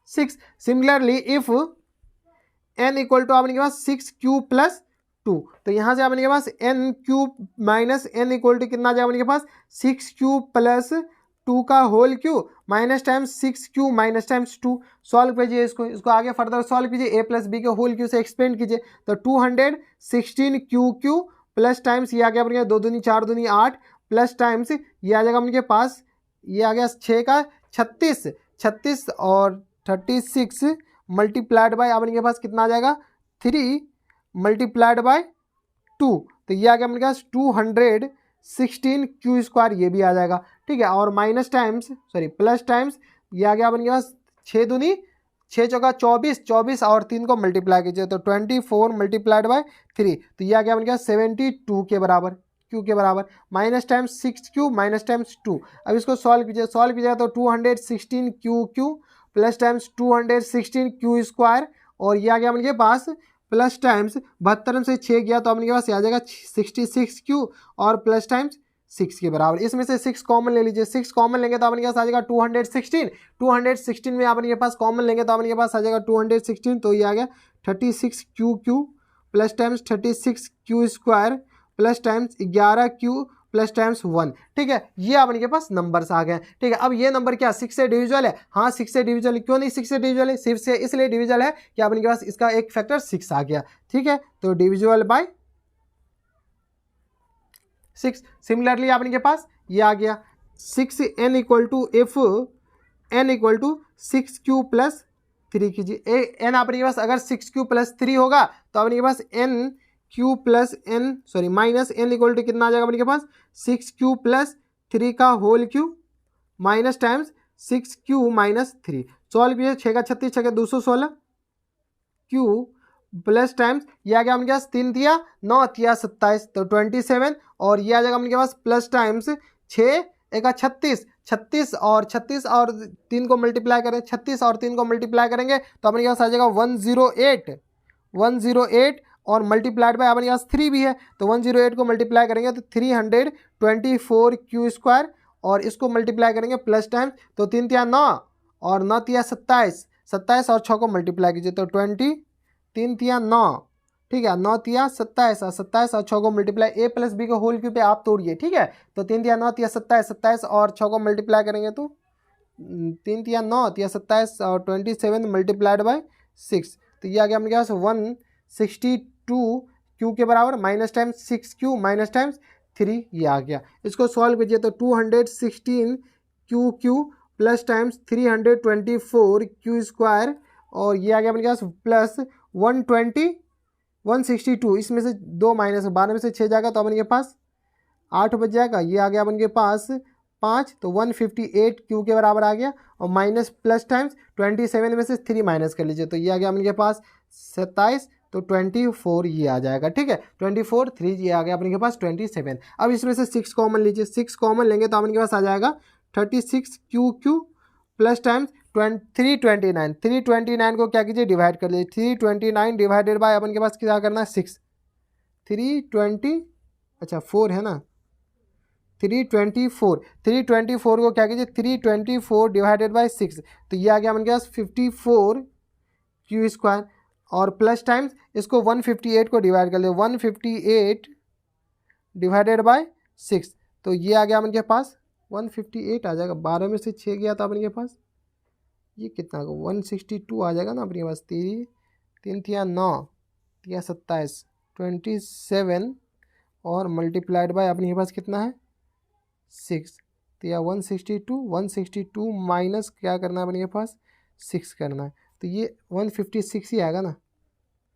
6। Similarly if n equal to अपने के पास 6q प्लस 2, तो यहां से अपने के पास n cube minus n equal to कितना आ जाएगा अपने के पास 6q प्लस 2 का whole cube minus times 6q minus times 2, solve कीजिए इसको आगे फर्दर सॉल्व कीजिए, a प्लस बी के होल क्यू से एक्सपेंड कीजिए, तो 216 क्यू प्लस टाइम्स ये आ गया अपने 2 दूनी 4 दूनी 8 प्लस टाइम्स ये आ जाएगा अपने पास ये आ गया 6 का 36 और 36 मल्टीप्लाइड बाय अपने के पास कितना आ जाएगा 3 मल्टीप्लाइड बाय 2, तो ये आ गया अपने पास 216 क्यू स्क्वायर ये भी आ जाएगा, ठीक है, और minus times sorry plus times ये आ गया अपने पास 6 दूनी 6 चौका 24 और 3 को मल्टीप्लाई कीजिए तो 24 मल्टीप्लाइड बाय 3, तो ये आ गया अपने पास 72 के बराबर क्यू के बराबर minus times 6q minus times 2। अब इसको सॉल्व कीजिएगा तो 216 Q plus times 216 Q square और ये आ गया अपने पास प्लस टाइम्स 72 से 6 गया तो अपने पास आ जाएगा 66q और प्लस टाइम्स 6 के बराबर। इसमें से 6 कॉमन ले लीजिए, 6 कॉमन लेंगे तो अपने पास आ जाएगा 216। 216 में अपने पास कॉमन लेंगे तो अपने पास आ जाएगा 216, तो ये आ गया 36 Q plus times 36 Q square plus times 11 Q plus times 1। ठीक है, ये अपने के पास नंबर्स आ गए। ठीक है, अब ये नंबर क्या 6 से डिविजिबल है? हाँ 6 से डिविजिबल है। क्यों नहीं 6 से डिविजिबल है? सिर्फ से इसलिए डिविजिबल है कि अपने के पास इसका एक फैक्टर 6 आ गया। ठीक है, तो डिविजिबल बाय 6। सिमिलरली आपने के पास ये आ गया 6n equal to if n equal to 6q plus 3 कीजिए। n आपने के पास अगर 6q प्लस 3 होगा तो अपने के पास n cube plus n sorry minus n equal to कितना आ जाएगा अपने के पास 6q प्लस 3 का whole cube minus times 6q minus 3। Solve कीजिए, 6 का 36, 6 का 216 क्यू प्लस टाइम्स ये आ गया अपने पास 3 तिया 9 तिया 27 तो 27, और ये आ जाएगा अपने पास प्लस टाइम्स 6 एक 36, 36 और 3 को मल्टीप्लाई करें, 36 और 3 को मल्टीप्लाई करेंगे तो अपने पास आ जाएगा 108 और मल्टीप्लाइड बाय अपने पास 3 भी है तो 108 को मल्टीप्लाई करेंगे तो 324 क्यू स्क्वायर, और इसको मल्टीप्लाई करेंगे प्लस टाइम तो 3 तिया 9 और 9 तिया 27, 27 और 6 को मल्टीप्लाई कीजिए तो 20, 3 तिया 9, ठीक है 9 तिया 27 और 27 और 6 को मल्टीप्लाई ए प्लस बी को होल क्यू पे आप तोड़िए। ठीक है, तो 3 तिया 9 तिया 27, 27 और 6 को मल्टीप्लाई करेंगे तो 3 तिया 9 तिया 27 और 27 मल्टीप्लाइड बाय 6, तो ये आ गया अपने पास 162 क्यू के बराबर minus times 6q minus times 3, ये आ गया। इसको सॉल्व कीजिए तो 216 Q plus times 324 Q square, और ये आ गया अपने पास प्लस 162, इसमें से 2 माइनस 12 में से 6 जाएगा तो अपने के पास 8 बच जाएगा। ये आ गया अपने के पास 5 तो 158 क्यू के बराबर आ गया, और माइनस प्लस टाइम्स 27 में से 3 माइनस कर लीजिए तो ये आ गया अपने के पास 27 तो 24 ये आ जाएगा। ठीक है, 24 3 ये आ गया अपने के पास 27। अब इसमें से 6 कॉमन लीजिए, 6 कॉमन लेंगे तो अपने के पास आ जाएगा 36 क्यू प्लस टाइम्स 329, 329 को क्या कीजिए डिवाइड कर लीजिए, 329 डिवाइडेड बाय अपन के पास क्या करना है 6, 320 अच्छा 4 है ना, 324 को क्या कीजिए 324 डिवाइडेड बाय 6 तो ये आ गया अपन के पास 54 क्यू स्क्वायर, और प्लस टाइम्स इसको 158 को डिवाइड कर ले 158 डिवाइडेड बाय 6 तो ये आ गया अपन के पास 158 आ जाएगा, 12 में से 6 गया था अपन के पास ये कितना 162 आ जाएगा ना अपने पास। 3 तिया 9 तिया 27 27 और मल्टीप्लाइड बाय अपने पास कितना है 6 तिया 162 माइनस क्या करना है अपने पास 6 करना है तो ये 156 ही आएगा ना,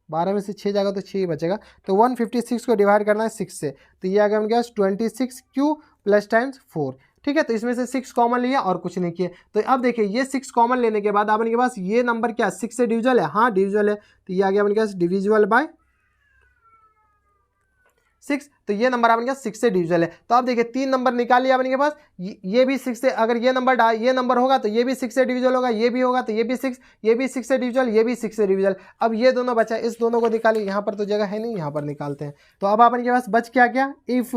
12 में से 6 जाएगा तो 6 ही बचेगा तो 156 को डिवाइड करना है 6 से तो ये आ गया हमारे पास 26q प्लस टाइम्स 4। ठीक है, तो इसमें से 6 कॉमन लिया और कुछ नहीं किए। तो अब देखिए ये 6 कॉमन लेने के बाद आपके पास ये नंबर क्या 6 से डिविजिबल है? हाँ डिविजिबल है, तो ये आ गया अपने पास डिविजिबल बाय 6, तो ये नंबर आपके पास 6 से डिविजिबल है। तो आप देखिए 3 नंबर निकाल लिया अपने के पास, ये भी 6 से, अगर ये नंबर होगा तो ये भी 6 से डिविजिबल होगा, ये भी होगा तो ये भी 6 से डिविजिबल, ये भी 6 से डिविजिबल। अब ये दोनों बचा, इस दोनों को निकालिए, यहाँ पर तो जगह है नहीं, यहाँ पर निकालते हैं। तो अब आपके पास बच क्या गया, if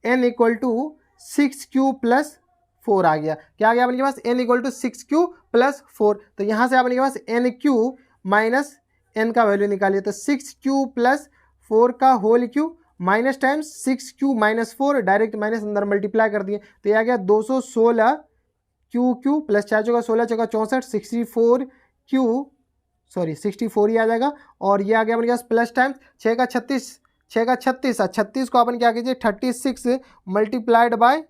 n equal to 6q plus 4 आ गया। क्या आ गया अपने पास n equal to 6q plus 4, तो यहाँ से अपने पास nq माइनस n का वैल्यू निकालिए तो 6q प्लस 4 का whole cube minus times 6q minus 4 direct minus अंदर मल्टीप्लाई कर दिए तो ये आ गया 216 क्यू प्लस 4 चौका 16 चौका 64 64 ही आ जाएगा। और ये आ गया अपने पास प्लस टाइम्स 6 का 36 और 36 को अपन क्या कीजिए 36 मल्टीप्लाइड बाय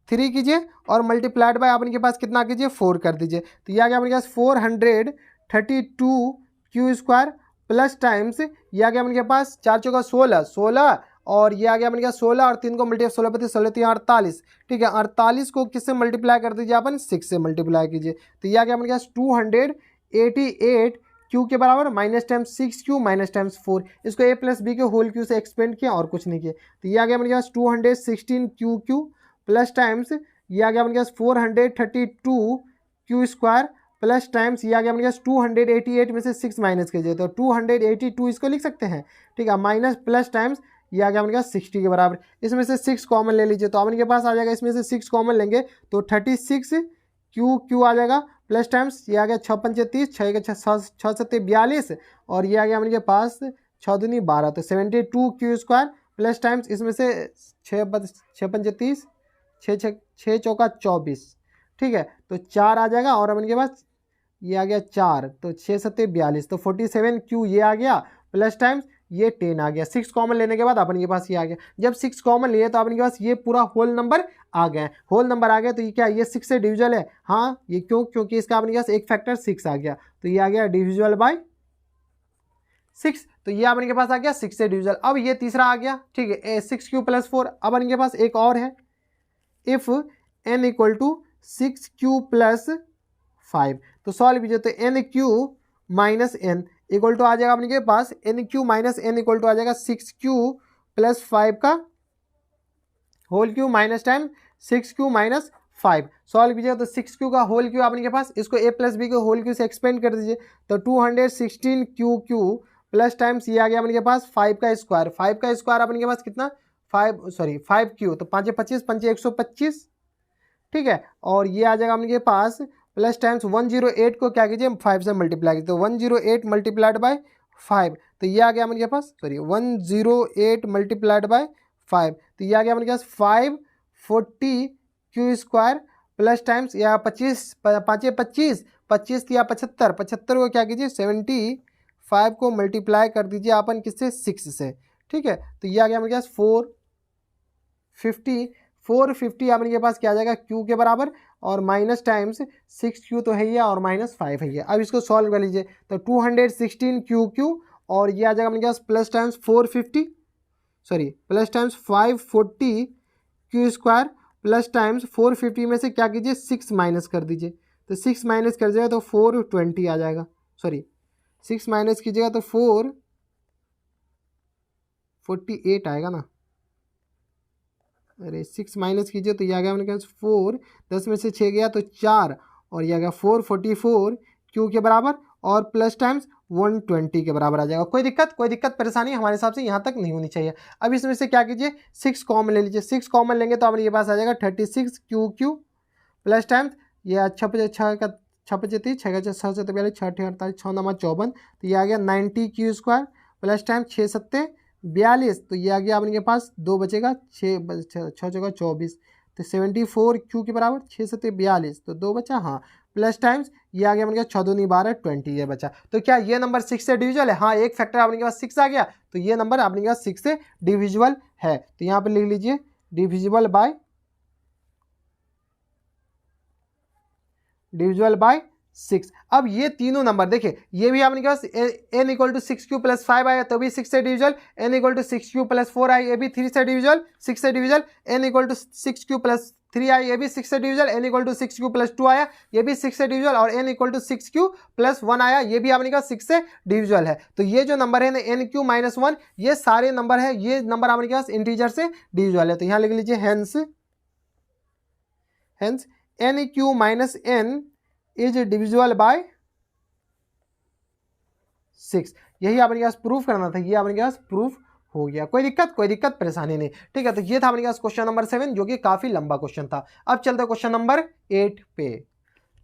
3 कीजिए और मल्टीप्लाइड बाय अपन के पास कितना कीजिए 4 कर दीजिए तो ये आ गया अपने पास 432 क्यू स्क्वायर प्लस टाइम्स ये आ गया अपने पास 4 चौका 16 और ये आ गया अपने पास 16 और 3 को मल्टीप्लाई 16 पति 16 3 48। ठीक है, 48 को किससे मल्टीप्लाई कर दीजिए अपन 6 से मल्टीप्लाई कीजिए तो ये आ गया अपने पास 288 क्यू के बराबर minus times 6q minus times 4, इसको a प्लस बी के होल क्यू से एक्सपेंड किया और कुछ नहीं किया तो ये आ गया अपने पास 216 क्यू प्लस टाइम्स ये आ गया अपने पास 432 क्यू स्क्वायर प्लस टाइम्स ये आ गया अपने पास 288 में से 6 माइनस कीजिए तो 282 इसको लिख सकते हैं। ठीक है, माइनस प्लस टाइम्स ये आ गया अपने पास 60 के बराबर। इसमें से 6 कॉमन ले लीजिए तो अपने के पास आ जाएगा, इसमें से 6 कॉमन लेंगे तो 36 क्यू आ जाएगा प्लस टाइम्स ये आ गया 6 पंचे 30, 6 के 6 सत्ते 42 और ये आ गया अपने के पास 6 दूनी 12 तो 72 क्यू स्क्वायर प्लस टाइम्स इसमें से 6 पंचे 30, 6 चौका 24, ठीक है तो 4 आ जाएगा और अपने के पास ये आ गया 4 तो 6 सत्ते 42 तो 47 क्यू ये आ गया प्लस टाइम्स ये 10 आ गया। 6 कॉमन लेने के बाद अपन के पास ये आ गया। जब 6 कॉमन लिए तो अपन के पास ये पूरा होल नंबर आ गए। होल नंबर आ गया तो ये क्या, ये 6 से डिविजल है। हाँ ये क्यों, क्योंकि इसका अपने पास एक फैक्टर 6 आ गया तो ये आ गया डिविजल बाय 6, तो ये अपने के पास आ गया 6 से डिविजल। अब ये तीसरा आ गया, ठीक है 6 क्यू प्लस 4। अब अपने के पास एक और है, if n equal to 6 q plus 5 तो सॉल्व कीजिए तो n cube minus n equal to आ जाएगा अपने के पास n cube minus n equal to आ जाएगा 6 क्यू प्लस 5 का whole cube minus time 6 q minus 5। Solve कीजिएगा तो 6 क्यू का होल क्यू अपने के पास, इसको a प्लस बी के होल क्यू से एक्सपेंड कर दीजिए तो 216 क्यू प्लस टाइम्स ये आ गया अपने के पास 5 का स्क्वायर। 5 का स्क्वायर अपने के पास कितना 5 क्यू तो 5 25 5 125, ठीक है और ये आ जाएगा अपने के पास प्लस टाइम्स 108 को क्या कीजिए 5 से मल्टीप्लाई कीजिए तो 108 मल्टीप्लाइड बाय 5 तो ये आ गया अपने के पास 108 मल्टीप्लाइड बाय 5 तो ये आ गया अपने के पास 540 क्यू स्क्वायर प्लस टाइम्स या 25 5 25 25 या 75 75 को क्या कीजिए 75 को मल्टीप्लाई कर दीजिए अपन किससे 6 से, ठीक है तो ये आ गया अपने पास 450 अपने के पास क्या आ जाएगा क्यू के बराबर और माइनस टाइम्स 6 क्यू तो है ये और माइनस 5 है ये। अब इसको सॉल्व कर लीजिए तो 216 क्यू और ये आ जाएगा अपने पास plus times 540 q square plus times 450 में से क्या कीजिए 6 माइनस कर दीजिए तो 6 माइनस कर जाएगा तो 420 आ जाएगा, 6 माइनस कीजिएगा तो 448 आएगा ना, अरे 6 माइनस कीजिए तो ये आ गया अपने पास 4, 10 में से 6 गया तो 4 और ये आ गया 444 क्यू के बराबर और प्लस टाइम्स 120 के बराबर आ जाएगा। कोई दिक्कत परेशानी हमारे हिसाब से यहाँ तक नहीं होनी चाहिए। अब इसमें से क्या कीजिए 6 कॉमन ले लीजिए, 6 कॉमन लेंगे तो अपने पास आ जाएगा 36 क्यू प्लस टाइम्स ये 6 5 6 का 6 5 30 6 का 6 7 42 6 48 6 9 54 तो ये आ गया 90 क्यू स्क्वायर प्लस टाइम 6 7 42 तो ये आ गया अपने के पास 2 बचेगा 6 जगह 24 तो 74 क्यू के बराबर 6 7 42 तो 2 बचा, हाँ प्लस टाइम्स ये आ गया अपने 6 दूनी 12 20 ये बचा। तो क्या ये नंबर 6 से डिविजुअल है? हाँ एक फैक्टर अपने के पास 6 आ गया तो ये नंबर अपने के पास 6 से डिविजुअल है। तो यहाँ पर लिख लीजिए डिविजिबल बाय 6। अब ये तीनों नंबर देखिए ये भी आपने के पास n equal to 6 q plus 5 आया तो भी 6 से divisible, n equal to 6 q plus 4 आई ये भी 3 से डिविजल 6 से divisible, n equal to 6 q plus 3 आई ये भी 6 से divisible, n equal to 6 q plus 2 आया ये भी 6 से डिविजल और n equal to 6 q plus 1 आया ये भी आपने कहा 6 से डिविजल है। तो ये जो नंबर है ना n क्यू माइनस 1 ये सारे नंबर है, ये नंबर आपने पास इंटीजर से डिविजल है। तो यहाँ लिख लीजिए hence n cube minus n is divisible by 6। यही आपने पास प्रूफ करना था, ये आपने पास प्रूफ हो गया। कोई दिक्कत परेशानी नहीं, ठीक है। तो ये था अपने पास क्वेश्चन नंबर 7 जो कि काफी लंबा क्वेश्चन था। अब चलते हैं क्वेश्चन नंबर 8 पे।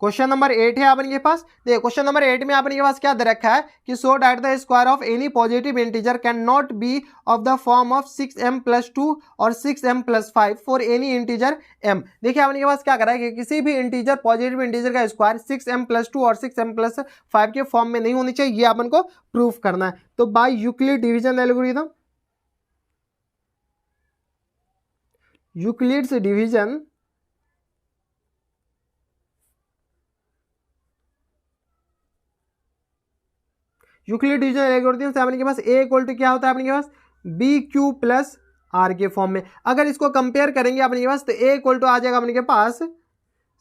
क्वेश्चन नंबर 8 है आपने के पास, देखिए क्वेश्चन नंबर 8 में आपने के पास क्या दे रखा है कि so that the square of any positive integer can not be of the form of 6m plus 2 और 6m plus 5 for any integer m। देखिए आपने के पास क्या करा है कि किसी भी इंटीजर पॉजिटिव इंटीजर का स्क्वायर 6m प्लस 2 और 6m प्लस 5 के फॉर्म में नहीं होनी चाहिए, ये अपन को प्रूफ करना है। तो by Euclid division algorithm, Euclid's division Euclid division algorithm से अपने के पास a इक्वल टू क्या होता है अपने के पास बी क्यू प्लस आर के फॉर्म में। अगर इसको कंपेयर करेंगे अपने के पास तो a इक्वल टू आ जाएगा अपने के पास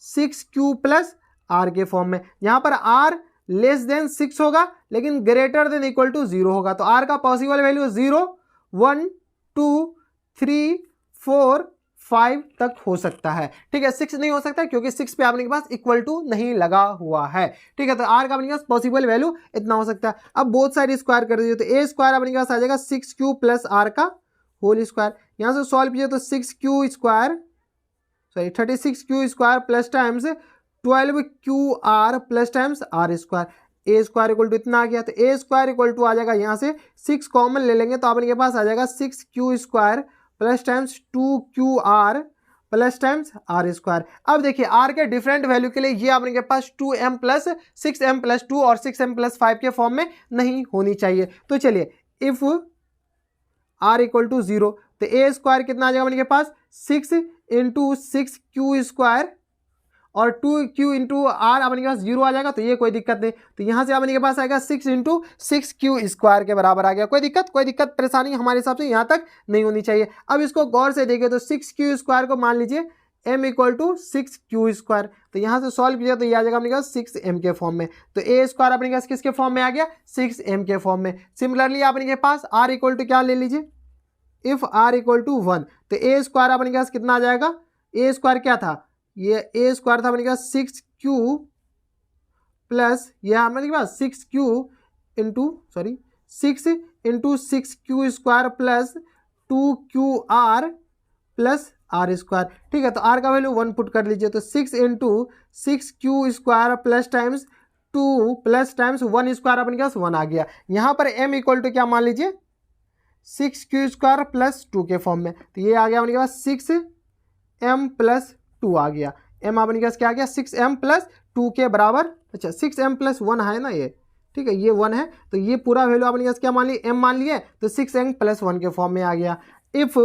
6q प्लस आर के फॉर्म में। यहाँ पर r लेस देन 6 होगा लेकिन ग्रेटर देन इक्वल टू 0 होगा। तो r का पॉसिबल वैल्यू 0 1 2 3 4 5 तक हो सकता है, ठीक है। 6 नहीं हो सकता क्योंकि 6 पे आपने के पास इक्वल टू नहीं लगा हुआ है, ठीक है। तो r का अपने के पास पॉसिबल वैल्यू इतना हो सकता है। अब बोथ साइड स्क्वायर कर दीजिए तो a स्क्वायर अपने के पास आ जाएगा 6q प्लस आर का होल स्क्वायर। यहाँ से सॉल्व कीजिए तो 6q square 36q square plus times 12qr plus times r square. A square equal to इतना आ गया, तो ए स्क्वायर इक्वल टू आ जाएगा यहाँ से 6 कॉमन ले लेंगे तो आपके पास आ जाएगा 6q square plus times 2qr plus times r square. अब देखिए आर के डिफरेंट वैल्यू के लिए ये आपके पास 2m प्लस 6m प्लस 2 और 6m प्लस 5 के फॉर्म में नहीं होनी चाहिए। तो चलिए इफ r इक्वल टू 0 तो ए स्क्वायर कितना आ जाएगा अपने पास 6 इंटू 6q स्क्वायर और 2q इंटू आर अपने पास 0 आ जाएगा, तो ये कोई दिक्कत नहीं। तो यहाँ से अपने के पास आएगा 6 इंटू 6q स्क्वायर के बराबर आ गया। कोई दिक्कत परेशानी हमारे हिसाब से यहाँ तक नहीं होनी चाहिए। अब इसको गौर से देखिए तो 6q स्क्वायर को मान लीजिए m equal to 6q square, तो यहाँ से सॉल्व किया तो ये आ जाएगा अपने पास 6m के फॉर्म में। तो ए स्क्वायर अपने पास किसके फॉर्म में आ गया 6m के फॉर्म में। सिमिलरली अपने के पास r इक्वल टू क्या ले लीजिए, इफ r इक्वल टू 1 तो ए स्क्वायर अपने पास कितना आ जाएगा, ए स्क्वायर क्या था, ये ए स्क्वायर था अपने पास 6q प्लस ये हमारे पास 6q into 6 into 6q square plus 2qr plus r square. ठीक है, तो आर का वैल्यू 1 पुट कर लीजिए तो 6 into 6q square plus times 2 plus times 1 square अपने पास 1 आ गया। यहाँ पर m इक्वल टू क्या मान लीजिए 6q स्क्वायर प्लस 2 के फॉर्म में, तो ये आ गया अपने पास 6m प्लस 2 आ गया। m अपने पास क्या आ गया 6m प्लस 2 के बराबर, अच्छा 6m प्लस 1 है ना ये, ठीक है ये 1 है, तो ये पूरा वैल्यू अपने पास क्या मान लिए m मान लिए, तो 6m प्लस 1 के फॉर्म में आ गया। इफ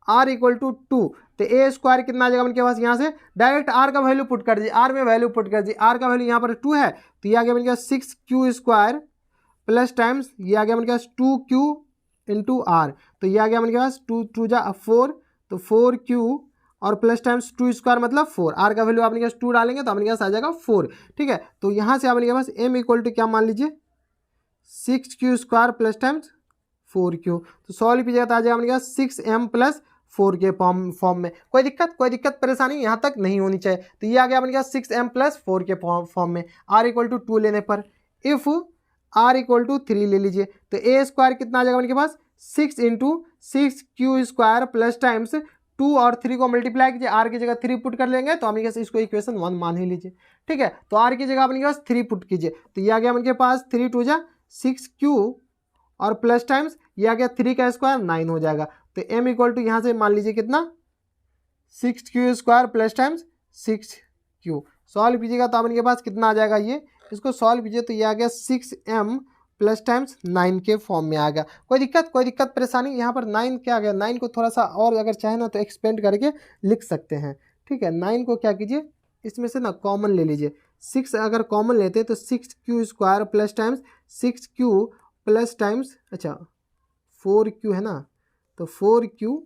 r इक्वल टू 2 तो ए स्क्वायर कितना आ जाएगा अपने पास, यहाँ से डायरेक्ट r का वैल्यू पुट कर दीजिए, r में वैल्यू पुट कर दीजिए, r का वैल्यू यहाँ पर 2 है तो ये आ गया अपने पास 6q स्क्वायर प्लस टाइम्स ये आ गया अपने पास 2q इंटू आर, तो ये आ गया अपने पास 2 2 जा 4 तो 4q और प्लस टाइम्स 2 स्क्वायर मतलब 4, आर का वैल्यू आपने पास 2 डालेंगे तो अपने पास आ जाएगा 4। ठीक है, तो यहाँ से आपने पास m इक्वल टू क्या मान लीजिए 6q square plus times 4q, तो सॉल्व कीजिएगा तो आ जाएगा अपने पास 6m प्लस 4 के फॉर्म में। कोई दिक्कत परेशानी यहाँ तक नहीं होनी चाहिए। तो ये आ गया अपने पास 6m प्लस 4 के फॉर्म में। r इक्वल टू 2 लेने पर इफ r इक्वल टू 3 ले लीजिए तो ए स्क्वायर कितना आ जाएगा अपने पास 6 into 6q square plus times 2 और 3 को मल्टीप्लाई कीजिए, r की जगह 3 पुट कर लेंगे तो अपने पास इसको इक्वेशन 1 मान ही लीजिए। ठीक है, तो r की जगह अपने पास 3 पुट कीजिए तो ये आ गया अपने पास 3 2 जा 6q और प्लस टाइम्स ये आ गया 3 का स्क्वायर 9 हो जाएगा। तो m इक्वल टू यहाँ से मान लीजिए कितना 6q square plus times 6q, solve कीजिएगा तो अपने पास कितना आ जाएगा, ये इसको सॉल्व कीजिए तो ये आ गया 6m प्लस टाइम्स 9 के फॉर्म में आ गया। कोई दिक्कत परेशानी यहाँ पर 9 क्या आ गया, 9 को थोड़ा सा और अगर चाहे ना तो एक्सपेंड करके लिख सकते हैं। ठीक है, 9 को क्या कीजिए इसमें से ना कॉमन ले लीजिए, 6 अगर कॉमन लेते तो 6q square plus times 6q plus times अच्छा 4q है ना, तो 4q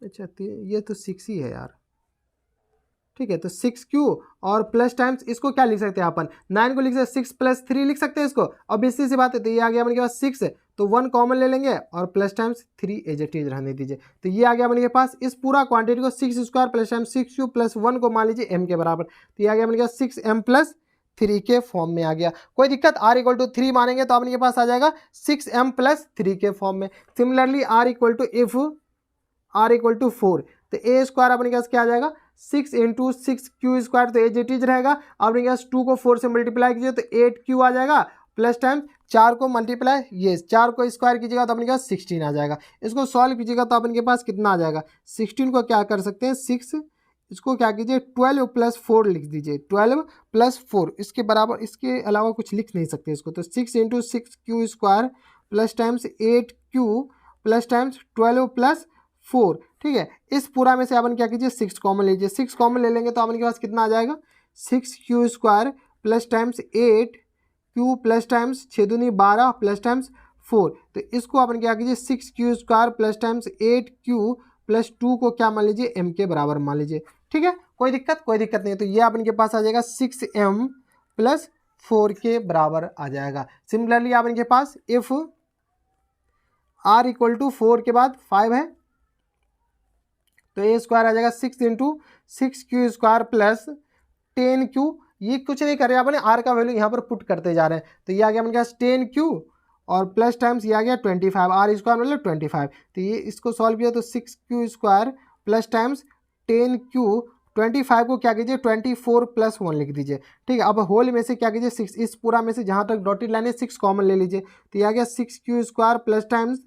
अच्छा ये तो 6 ही है यार। ठीक है, तो 6q और प्लस टाइम्स इसको क्या लिख सकते हैं अपन 9 को लिख सकते हैं 6 प्लस 3 लिख सकते हैं इसको, और बेसिक सी बात है तो ये आ गया अपने पास 6 तो 1 कॉमन ले लेंगे और plus times 3 as it is रहने दीजिए। तो ये आ गया अपने पास इस पूरा क्वांटिटी को 6 square plus times 6q plus 1 को मान लीजिए m के बराबर, तो ये आ गया अपने पास 6m प्लस 3 के फॉर्म में आ गया। कोई दिक्कत, r इक्वल टू 3 मानेंगे तो अपने पास आ जाएगा 6m प्लस 3 के फॉर्म में। Similarly r equal to if r equal to 4 तो ए स्क्वायर अपने पास क्या आ जाएगा 6 इंटू 6q स्क्वायर तो एज इट इज रहेगा, अपने पास 2 को 4 से मल्टीप्लाई कीजिए तो 8q आ जाएगा प्लस टाइम 4 को मल्टीप्लाई ये 4 को स्क्वायर कीजिएगा तो अपने पास 16 आ जाएगा। इसको सॉल्व कीजिएगा तो अपने पास कितना आ जाएगा 16 को क्या कर सकते हैं 6 इसको क्या कीजिए 12 प्लस 4 लिख दीजिए 12 प्लस 4 इसके बराबर, इसके अलावा कुछ लिख नहीं सकते इसको, तो 6 into 6q square plus times 8q plus times 12 plus 4। ठीक है, इस पूरा में से अपन क्या कीजिए 6 कॉमन लीजिए, 6 कॉमन ले लेंगे तो अपन के पास कितना आ जाएगा 6q square plus times 8q plus times 6 दूनी 12 प्लस टाइम्स 4, तो इसको अपन क्या कीजिए 6q square plus times 8q plus 2 को क्या मान लीजिए m के बराबर मान लीजिए। ठीक है, कोई दिक्कत नहीं, तो ये अपन के पास आ जाएगा 6m प्लस 4 के बराबर आ जाएगा। सिमिलरली अपन के पास इफ r इक्वल टू 4 के बाद 5 है तो ए स्क्वायर आ जाएगा 6 into 6q square plus 10q ये कुछ नहीं कर रहे अपने, आर का वैल्यू यहाँ पर पुट करते जा रहे हैं। तो ये आ गया अपने पास 10Q और प्लस टाइम्स ये आ गया 25, आर स्क्वायर मतलब 25। तो ये इसको सॉल्व किया तो 6Q square plus times 10Q, 25 को क्या कीजिए 24 + 1 लिख दीजिए। ठीक है, अब होल में से क्या कीजिए 6, इस पूरा में से जहाँ तक डॉटेड लाइन है 6 कॉमन ले लीजिए। तो ये आ गया 6Q square plus times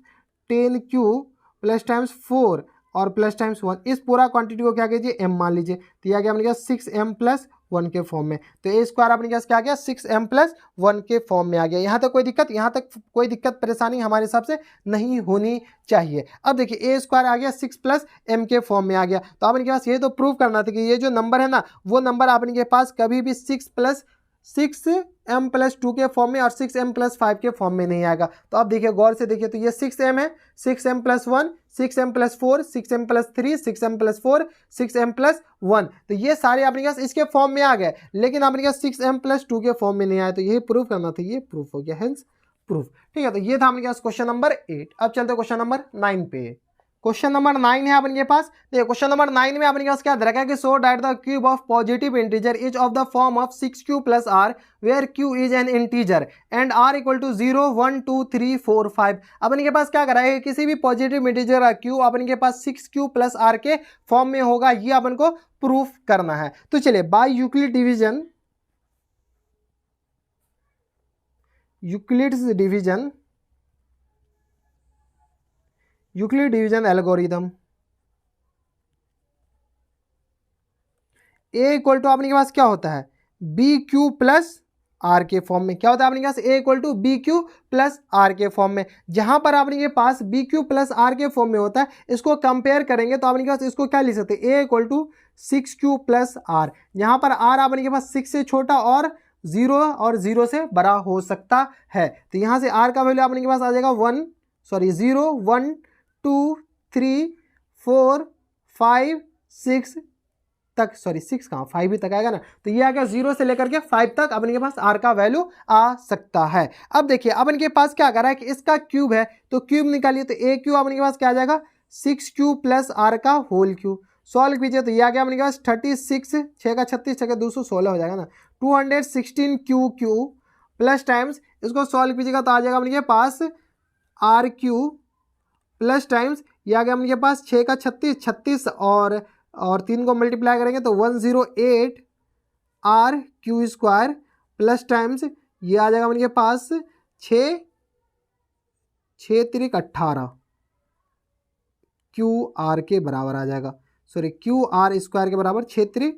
10Q plus times 4 और प्लस टाइम्स 1, इस पूरा क्वांटिटी को क्या कीजिए m मान लीजिए। तो ये आ गया अपने पास 6m + 1 के फॉर्म में। तो ए स्क्वायर अपने पास क्या आ गया 6m + 1 के फॉर्म में आ गया। यहाँ तक कोई दिक्कत, यहाँ तक कोई दिक्कत परेशानी हमारे हिसाब से नहीं होनी चाहिए। अब देखिए ए स्क्वायर आ गया 6 + m के फॉर्म में आ गया। तो आपने के पास ये तो प्रूव करना था कि ये जो नंबर है ना, वो नंबर आपने के पास कभी भी 6m + 2 के फॉर्म में और 6m + 5 के फॉर्म में नहीं आएगा। तो आप देखिए गौर से देखिए, तो ये 6m है, 6m + 1, 6m + 4, 6m + 3, 6m + 4, 6m + 1, तो ये सारे आपके पास इसके फॉर्म में आ गए, लेकिन आपके पास 6m + 2 के फॉर्म में नहीं आया। तो ये प्रूफ करना था, ये प्रूफ हो गया, हेंस प्रूफ। ठीक है, तो ये था आपके पास क्वेश्चन नंबर 8। अब चलते क्वेश्चन नंबर 9 पे। क्वेश्चन नंबर 9 है अपने पास। देखिए क्वेश्चन नंबर 9 में अपने पास क्या दे रखा है कि so that the cube of positive integer is of the form of 6Q + R where Q is an integer and R = 0, 1, 2, 3, 4, 5। अपने के पास क्या करा है, किसी भी पॉजिटिव इंटीजर का Q अपने के पास 6Q + R के फॉर्म में होगा, ये अपन को प्रूफ करना है। तो चलिए by Euclid division algorithm a equal to आपके पास क्या होता है BQ + R के फॉर्म में। क्या होता है आपके पास ए इक्वल टू BQ + R के फॉर्म में। जहां पर आपके पास BQ + R के फॉर्म में होता है, इसको कंपेयर करेंगे तो आपके पास इसको क्या लिख सकते हैं, ए इक्वल टू 6Q + R। यहाँ पर R आपके पास 6 से छोटा और 0 से बड़ा हो सकता है। तो यहाँ से R का वैल्यू आपके पास आ जाएगा 0, 1, 2, 3, 4, 5, 6 तक, 6 कहाँ 5 ही तक आएगा ना। तो ये आ गया 0 से लेकर के 5 तक अपने के पास R का वैल्यू आ सकता है। अब देखिए अपन के पास क्या कर रहा है कि इसका क्यूब है, तो क्यूब निकालिए। तो ए क्यूब अपने के पास क्या आ जाएगा 6Q + R का होल क्यूब। सॉल्व कीजिए तो ये आ गया अपने के पास 36, 6 का 36, 6 का 216 हो जाएगा ना, 216QQ प्लस टाइम्स इसको सॉल्व कीजिएगा तो आ जाएगा अपने के पास RQ प्लस टाइम्स ये आ गया अपने पास 6 का 36, 36 और 3 को मल्टीप्लाई करेंगे तो 108 RQ स्क्वायर प्लस टाइम्स ये आ जाएगा अपने पास 6 3 18 QR के बराबर आ जाएगा, सॉरी QR स्क्वायर के बराबर 6 3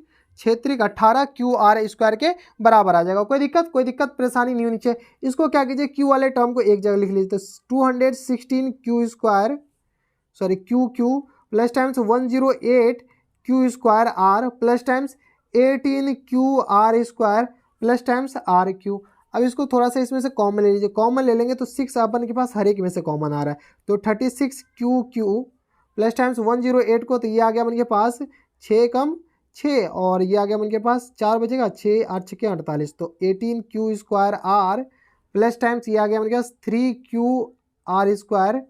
18 QR स्क्वायर के बराबर आ जाएगा। कोई दिक्कत परेशानी नहीं होनी चाहिए। इसको क्या कीजिए Q वाले टर्म को एक जगह लिख लीजिए। तो 216Q square sorry QQ plus times 108Q square R plus times 18QR square plus times RQ। अब इसको थोड़ा सा इसमें से कॉमन ले लीजिए, कॉमन ले लेंगे तो 6 अपन के पास हर एक में से कॉमन आ रहा है। तो 36QQ प्लस टाइम्स 108 को, तो ये आ गया अपन के पास 6 कम 6 और ये आ गया अपन के पास 4 बचेगा, 6 8 6 48, तो 18Q square R plus times ये आ गया अपन के पास 3QR स्क्वायर।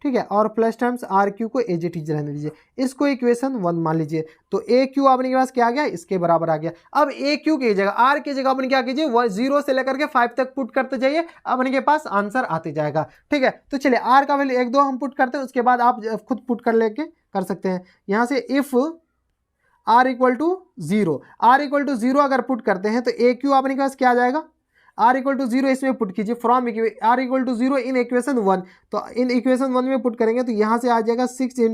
ठीक है, और प्लस टाइम्स RQ को एज इट इज रहने दीजिए, इसको इक्वेशन 1 मान लीजिए। तो AQ अपने के पास क्या आ गया, इसके बराबर आ गया। अब AQ की जगह R की जगह अपन क्या कीजिए 0 से लेकर के 5 तक पुट करते जाइए, अपने के पास आंसर आते जाएगा। ठीक है, तो चलिए R का वैल्यू 1 2 हम पुट करते हैं, उसके बाद आप खुद पुट कर लेके कर सकते हैं। यहाँ से इफ R = 0, R = 0 अगर पुट करते हैं तो AQ अपने के पास क्या आ जाएगा, R = 0 इसमें पुट कीजिए फ्रॉम R = 0 इन इक्वेशन 1। तो इन इक्वेशन 1 में पुट करेंगे तो यहाँ से आ जाएगा 6 ×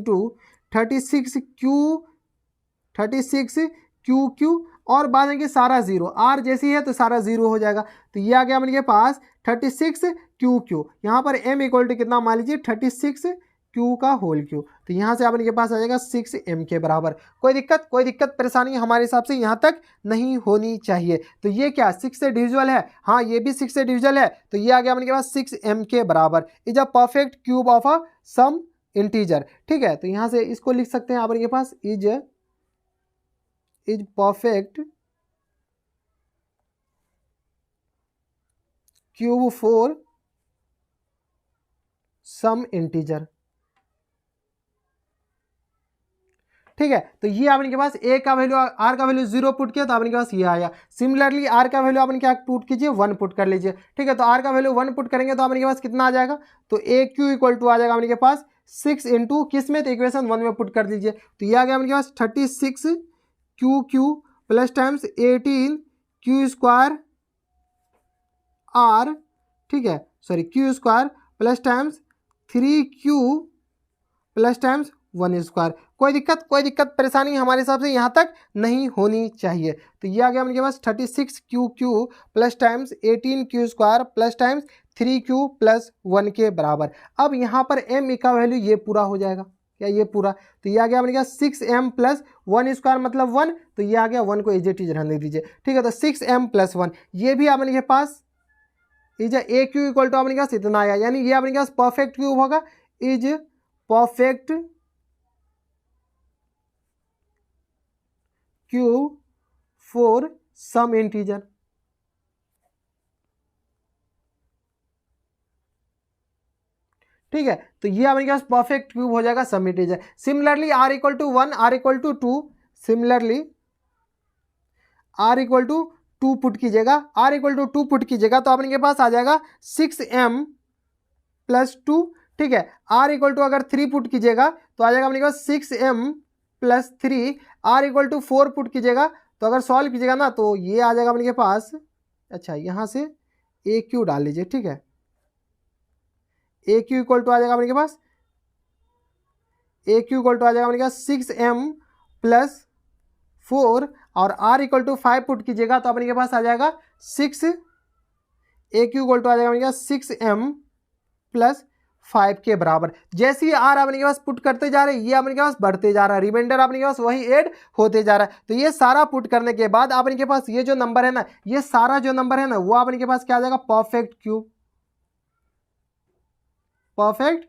36QQ और बाद में सारा 0, R जैसी है तो सारा 0 हो जाएगा। तो ये आ गया अपने पास 36QQ। यहाँ पर M = कितना मान लीजिए 36Q का होल क्यूब। तो यहाँ से अपने के पास आ जाएगा 6M के बराबर। कोई दिक्कत परेशानी हमारे हिसाब से यहाँ तक नहीं होनी चाहिए। तो ये क्या 6 से डिविजिबल है, हाँ ये भी 6 से डिविजिबल है। तो ये आ गया अपने के पास 6M के बराबर is a perfect cube of a some integer. ठीक है, तो यहाँ से इसको लिख सकते हैं अपने के पास is perfect cube for some integer. ठीक है, तो ये आपने के पास ए का वैल्यू आर का वैल्यू 0 पुट किया तो आपने के पास ये आया। सिमिलरली आर का वैल्यू आपने क्या पुट कीजिए 1 पुट कर लीजिए। ठीक है, तो आर का वैल्यू 1 पुट करेंगे तो आपने के पास कितना आ जाएगा, तो ए क्यू इक्वल टू आ जाएगा आपने के पास 6 इंटू किस में, तो इक्वेशन 1 में पुट कर दीजिए। तो ये आ गया आपने के पास 36 q cube plus times 18 q square r, ठीक है sorry q square plus times 3q plus times 1 square. कोई दिक्कत परेशानी हमारे हिसाब से यहाँ तक नहीं होनी चाहिए। तो ये आ गया अपने पास 36 q cube plus times 18 q square plus times 3q plus 1 के बराबर। अब यहाँ पर m का वैल्यू ये पूरा हो जाएगा, क्या ये पूरा, तो ये आ गया अपने पास 6m प्लस 1 स्क्वायर मतलब 1, तो ये आ गया 1 को एज इट इज रहने दीजिए। ठीक है, तो 6m प्लस 1 ये भी अपने पास is a cube equal to अपने पास इतना आया, यानी ये अपने पास परफेक्ट क्यूब होगा, is perfect cube for some integer. ठीक है, तो ये अपने पास परफेक्ट क्यूब हो जाएगा some integer. Similarly r equal to 1 r equal to 2, similarly r equal to 2 put कीजिएगा, आर इक्वल टू 2 पुट कीजिएगा तो अपने के पास आ जाएगा 6m प्लस 2। ठीक है, आर इक्वल टू अगर 3 पुट कीजिएगा तो आ जाएगा अपने के पास 6m plus 3, r equal to 4 put कीजिएगा तो अगर सॉल्व कीजिएगा ना तो ये आ जाएगा अपने के पास, अच्छा यहाँ से ए क्यू डाल लीजिए। ठीक है, ए क्यू इक्वल टू आ जाएगा अपने के पास, ए क्यू इक्वल टू आ जाएगा अपने के पास 6m प्लस 4 और r इक्वल टू 5 पुट कीजिएगा तो अपने के पास आ जाएगा 6, ए क्यू इक्वल टू आ जाएगा अपने के पास 6m प्लस 5 के बराबर। जैसे ही r अपने के पास पुट करते जा रहे हैं ये अपने के पास बढ़ते जा रहा है, रिमाइंडर अपने के पास वही ऐड होते जा रहा है। तो ये सारा पुट करने के बाद अपने के पास ये जो नंबर है ना, ये सारा जो नंबर है ना वो अपने के पास क्या आ जाएगा, परफेक्ट क्यूब, परफेक्ट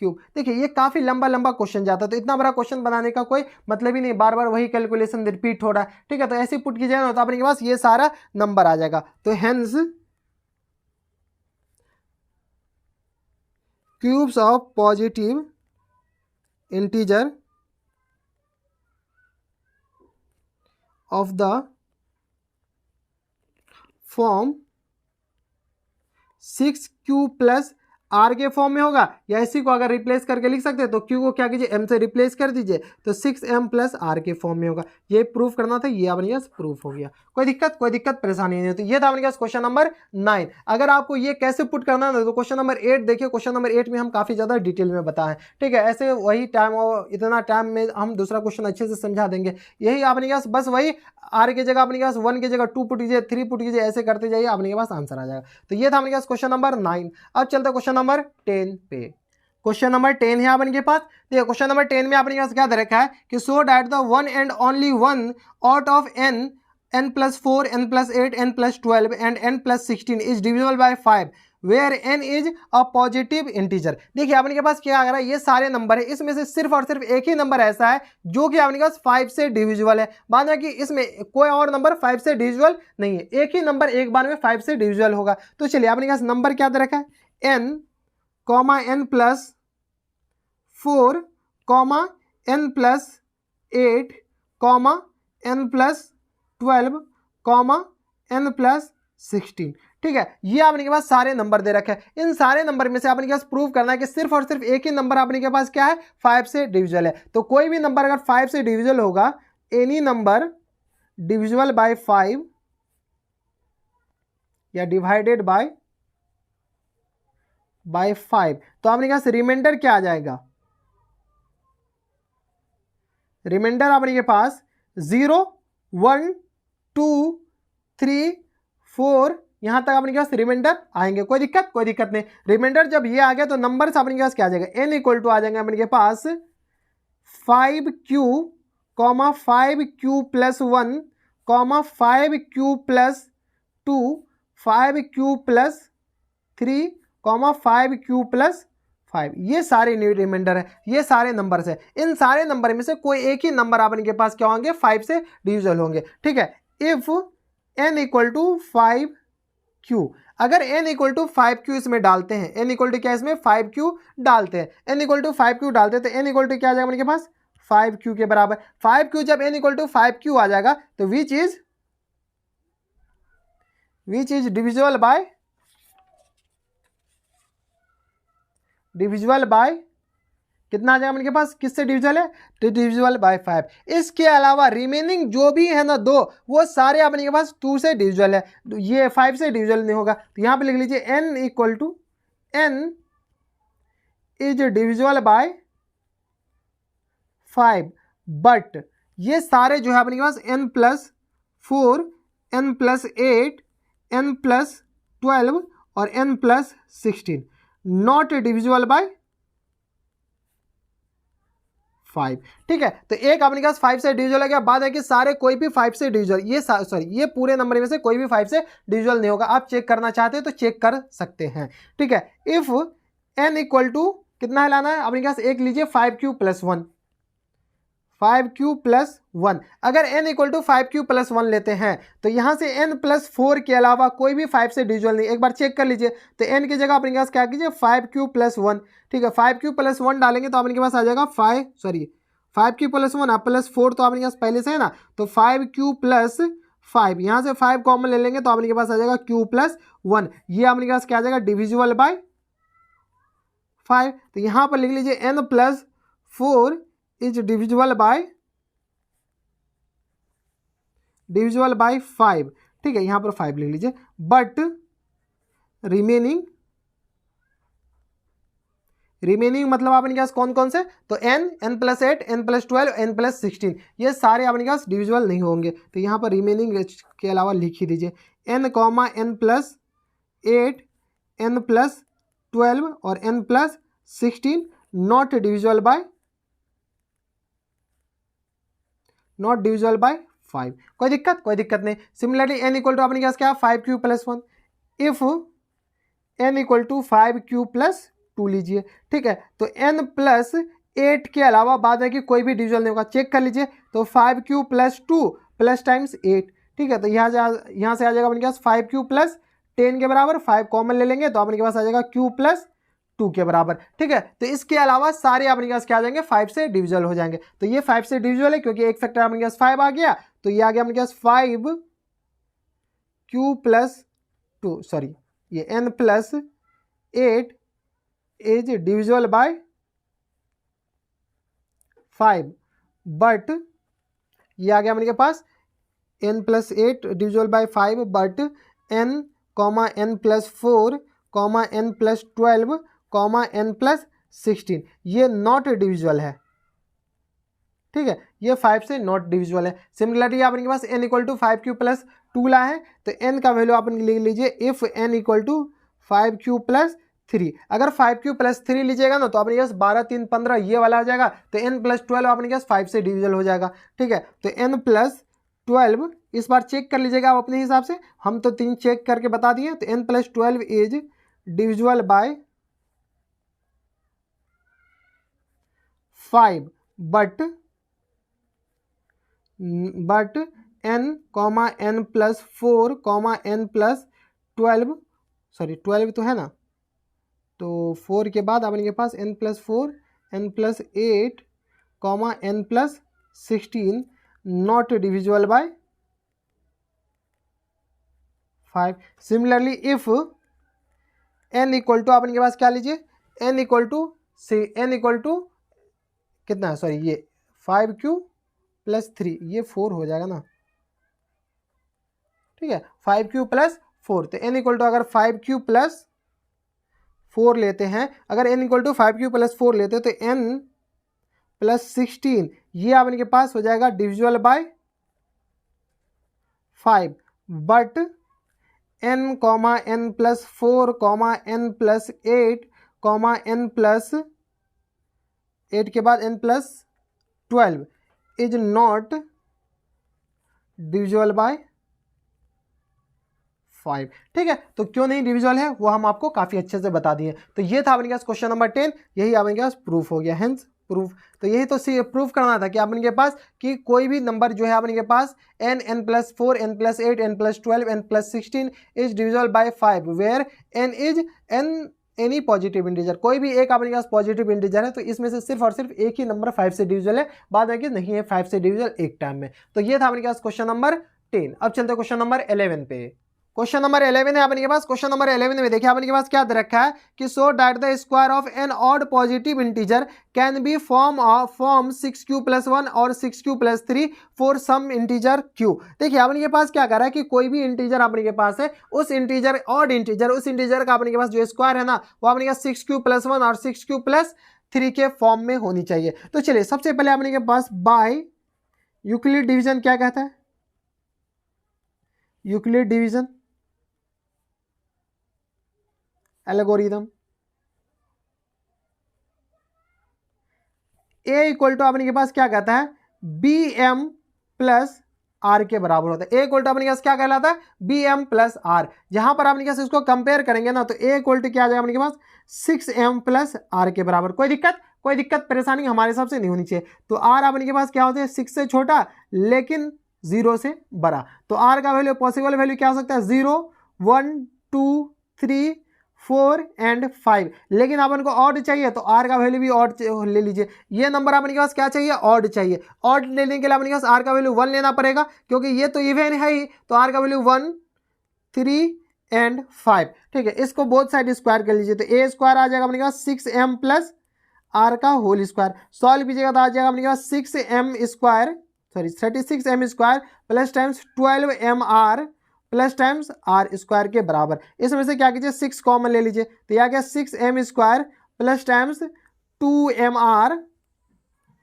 क्यूब। देखिए ये काफी लंबा क्वेश्चन जाता है, तो इतना बड़ा क्वेश्चन बनाने का कोई मतलब ही नहीं, बार बार वही कैलकुलेशन रिपीट हो रहा है। ठीक है, तो ऐसे पुट कीजिएगा ना तो अपने के पास ये सारा नंबर आ जाएगा। तो hence cubes of positive integer of the form 6q plus r के फॉर्म में होगा, या इसी को अगर रिप्लेस करके लिख सकते हैं तो क्यू को क्या कीजिए m से रिप्लेस कर दीजिए तो 6m प्लस आर के फॉर्म में होगा। ये प्रूफ करना था, ये अपने पास प्रूफ हो गया। कोई दिक्कत परेशानी नहीं होती। ये था अपने पास क्वेश्चन नंबर 9। अगर आपको ये कैसे पुट करना है तो क्वेश्चन नंबर 8 देखिए, क्वेश्चन नंबर 8 में हम काफी ज्यादा डिटेल में बताएं। ठीक है, ऐसे वही टाइम और इतना टाइम में हम दूसरा क्वेश्चन अच्छे से समझा देंगे। यही अपने पास बस वही आर की जगह अपने पास 1 की जगह 2 पुट कीजिए, 3 पुट कीजिए, ऐसे करते जाइए, अपने के पास आंसर आ जाएगा। तो ये था अपने पास क्वेश्चन नंबर 9। अब चलते क्वेश्चन नंबर 10 पे। क्वेश्चन नंबर 10 है अपने के पास। देखिए क्वेश्चन नंबर 10 में अपने के पास क्या दे रखा है कि so that the one and only one out of n plus 4 n plus 8 n plus 12 and n plus 16 is divisible by 5 where n is a positive integer. देखिए अपने के पास क्या आ रहा है, ये सारे नंबर है, इसमें से सिर्फ और सिर्फ एक ही नंबर ऐसा है जो कि अपने पास 5 से डिविजिबल है, बाद में कि इसमें कोई और नंबर 5 से डिविजिबल नहीं है, एक ही नंबर एक बार में 5 से डिविजिबल होगा। तो चलिए अपने पास नंबर क्या दे रखा है, n comma n plus 4 comma n plus 8 comma n plus 12 comma n plus 16। ठीक है, ये आपने के पास सारे नंबर दे रखे हैं। इन सारे नंबर में से आपने के पास प्रूव करना है कि सिर्फ और सिर्फ एक ही नंबर आपने के पास क्या है, 5 से डिविजिबल है। तो कोई भी नंबर अगर 5 से डिविजिबल होगा, एनी नंबर डिविजिबल बाय 5 या डिवाइडेड बाय 5, तो आपने के पास रिमाइंडर क्या आ जाएगा, रिमाइंडर आपने के पास 0 1 2 3 4 यहां तक अपने के पास रिमाइंडर आएंगे। कोई दिक्कत नहीं। रिमाइंडर जब ये आ गया तो नंबर से अपने के पास क्या आ जाएगा, n इक्वल टू आ जाएंगे अपने के पास 5q comma 5q plus 1 comma 5q plus 2 5q plus 3 comma 5q plus 5। ये सारे रिमाइंडर है, ये सारे नंबर्स है। इन सारे नंबर में से कोई एक ही नंबर आपने के पास क्या होंगे, 5 से डिविजिबल होंगे। ठीक है, if n equal to 5q q. अगर n इक्वल टू 5q इसमें डालते हैं, n इक्वल टू क्या इसमें 5q डालते हैं, n इक्वल टू 5q डालते हैं तो n इक्वल टू क्या आ जाएगा अपने पास 5q के बराबर। 5q जब n इक्वल टू 5q आ जाएगा तो विच इज डिविजिबल बाय कितना आ जाएगा अपने पास, किससे डिविजिबल है, तो डिविजिबल बाय 5। इसके अलावा रिमेनिंग जो भी है ना दो, वो सारे अपने के पास 2 से डिविजिबल है, ये 5 से डिविजिबल नहीं होगा। तो यहाँ पे लिख लीजिए n equal to n is divisible by 5, but ये सारे जो है अपने के पास n plus 4, n plus 8, n plus 12 और n plus 16 not divisible by 5। ठीक है, तो एक अपने पास 5 से डिविजिबल है, क्या बात है कि सारे कोई भी 5 से डिविजिबल, ये पूरे नंबर में से कोई भी 5 से डिविजिबल नहीं होगा। आप चेक करना चाहते हैं तो चेक कर सकते हैं। ठीक है, इफ n इक्वल टू कितना है लाना है अपने पास, एक लीजिए 5q प्लस 1, 5q प्लस 1। अगर n equal to 5q plus 1 लेते हैं तो यहां से n प्लस 4 के अलावा कोई भी 5 से डिविजिबल नहीं। एक बार चेक कर लीजिए, तो n की जगह अपने पास क्या कीजिए 5q प्लस 1। ठीक है, 5q प्लस 1 डालेंगे तो अपने पास आ जाएगा 5q प्लस 1 आप प्लस 4 तो अपने पास पहले से है ना, तो 5q प्लस 5, यहाँ से 5 कॉमन ले लेंगे तो अपने पास आ जाएगा q प्लस 1। ये अपने पास क्या आ जाएगा डिविजिबल बाय 5। तो यहाँ पर लिख लीजिए n plus 4 is divisible by 5। ठीक है, यहां पर 5 लिख लीजिए, बट रिमेनिंग मतलब अपने पास कौन कौन से, तो n plus 8, n plus 12, n plus 16 ये सारे अपने पास डिविजिबल नहीं होंगे। तो यहाँ पर रिमेनिंग के अलावा लिख ही दीजिए n comma n plus 8, n plus 12 और n plus 16 not divisible by 5। कोई दिक्कत नहीं। सिमिलरली n इक्वल टू अपने पास क्या 5q plus 1, if n equal to 5q plus 2 लीजिए। ठीक है, तो n प्लस 8 के अलावा बाद में कि कोई भी डिविजन नहीं होगा, चेक कर लीजिए, तो 5q प्लस 2 प्लस टाइम्स 8। ठीक है, तो यहाँ से आ जाएगा अपने पास 5q प्लस 10 के बराबर, 5 कॉमन ले लेंगे तो अपने के पास आ जाएगा q प्लस 2 के बराबर। ठीक है, तो इसके अलावा सारे अपने पास क्या आ जाएंगे 5 से डिविजिबल हो जाएंगे। तो ये 5 से डिविजिबल है क्योंकि एक फैक्टर अपने पास 5 आ गया, तो ये आ गया अपने पास 5q प्लस 2, सॉरी ये n plus 8 is divisible by 5, but ये आ गया अपने के पास n plus 8 divisible by 5, but n comma n plus 4 comma n plus 12 comma n plus 16 ये नॉट डिविजिबल है। ठीक है, ये 5 से नॉट डिविजिबल है। सिमिलरली अपने के पास n equal to 5q plus 2 ला है, तो n का वैल्यू आप लिख लीजिए if n equal to 5q plus 3। अगर 5q प्लस 3 लीजिएगा ना तो अपने पास 12 3 15 ये वाला आ जाएगा, तो n प्लस 12 अपने पास 5 से डिविजिबल हो जाएगा। ठीक है, तो n प्लस 12 इस बार चेक कर लीजिएगा आप अपने हिसाब से, हम तो 3 चेक करके बता दिए। तो n plus 12 is divisible by 5, but n comma n plus 4 comma n plus 12, sorry 12 तो है ना, तो 4 के बाद अपने के पास n plus 4 n plus 8 comma n plus 16 not divisible by 5। Similarly if n equal to अपने के पास क्या लीजिए n इक्वल टू कितना है, सॉरी ये 5q प्लस 3 ये 4 हो जाएगा ना। ठीक है, 5q प्लस 4, तो n इक्वल टू अगर 5q प्लस 4 लेते हैं, अगर n equal to 5q plus 4 लेते हैं तो n प्लस 16 ये आपके पास हो जाएगा divisible by 5, but n comma n plus 4 comma n plus 8 comma n plus 8 के बाद n plus 12 is not divisible by 5। ठीक है, तो क्यों नहीं डिविजिबल है वो हम आपको काफी अच्छे से बता दिए। तो ये था अपने पास क्वेश्चन नंबर 10, यही अपने पास प्रूफ हो गया। Hence proof. तो यही तो प्रूफ करना था कि अपन के पास कि कोई भी नंबर जो है अपन के पास n, n+4, n+8, n+12, n+16 is divisible by 5 where n is any positive integer. कोई भी एक अपने पास पॉजिटिव इंटीजर है तो इसमें से सिर्फ और सिर्फ एक ही नंबर 5 से डिविजिबल है, बाद में कि नहीं है 5 से डिविजिबल एक टाइम में। तो ये था अपने पास क्वेश्चन नंबर 10। अब चलते हैं क्वेश्चन नंबर 11 पे। क्वेश्चन नंबर 11 है अपने के पास। क्वेश्चन नंबर 11 में देखिए अपने के पास क्या दे रखा है कि so that the square of an odd positive integer can be form 6q + 1 और 6q + 3 for some integer q। देखिए अपने के पास क्या कर रहा है कि कोई भी इंटीजर अपने के पास है, उस इंटीजर ऑड इंटीजर उस इंटीजर का अपने के पास जो स्क्वायर है ना वो अपने के पास 6q + 1 और 6q + 3 के फॉर्म में होनी चाहिए। तो चलिए सबसे पहले अपने के पास बाय यूक्लिड डिवीजन क्या कहता है, Euclid division algorithm a equal to अपने के पास क्या कहता है bm + r के बराबर होता है। a इक्वल टू अपने के पास क्या कहलाता है bm + r। जहां पर अपने के पास इसको कंपेयर करेंगे ना तो a इक्वल टू क्या आ जाएगा अपने के पास 6m + r के बराबर। कोई दिक्कत परेशानी हमारे हिसाब से नहीं होनी चाहिए। तो r अपने के पास क्या होता है 6 से छोटा लेकिन 0 से बड़ा। तो r का वैल्यू पॉसिबल वैल्यू क्या हो सकता है 0, 1, 2, 3, 4 एंड 5। लेकिन अपन को ऑड चाहिए तो r का वैल्यू भी ऑड ले लीजिए। ये नंबर अपने के पास क्या चाहिए ऑड चाहिए। ऑड लेने के लिए अपने के पास r का वैल्यू 1 लेना पड़ेगा क्योंकि ये तो इवन है ही। तो r का वैल्यू 1, 3 एंड 5। ठीक है, इसको बोथ साइड स्क्वायर कर लीजिए। तो a स्क्वायर आ जाएगा अपने के पास 6m + r का होल स्क्वायर। सॉल्व कीजिएगा तो आ जाएगा अपने के पास 36m² plus times 12mr plus times r square के बराबर। इसमें से क्या कीजिए 6 कॉमन ले लीजिए तो यह आ गया 6m² plus times 2mr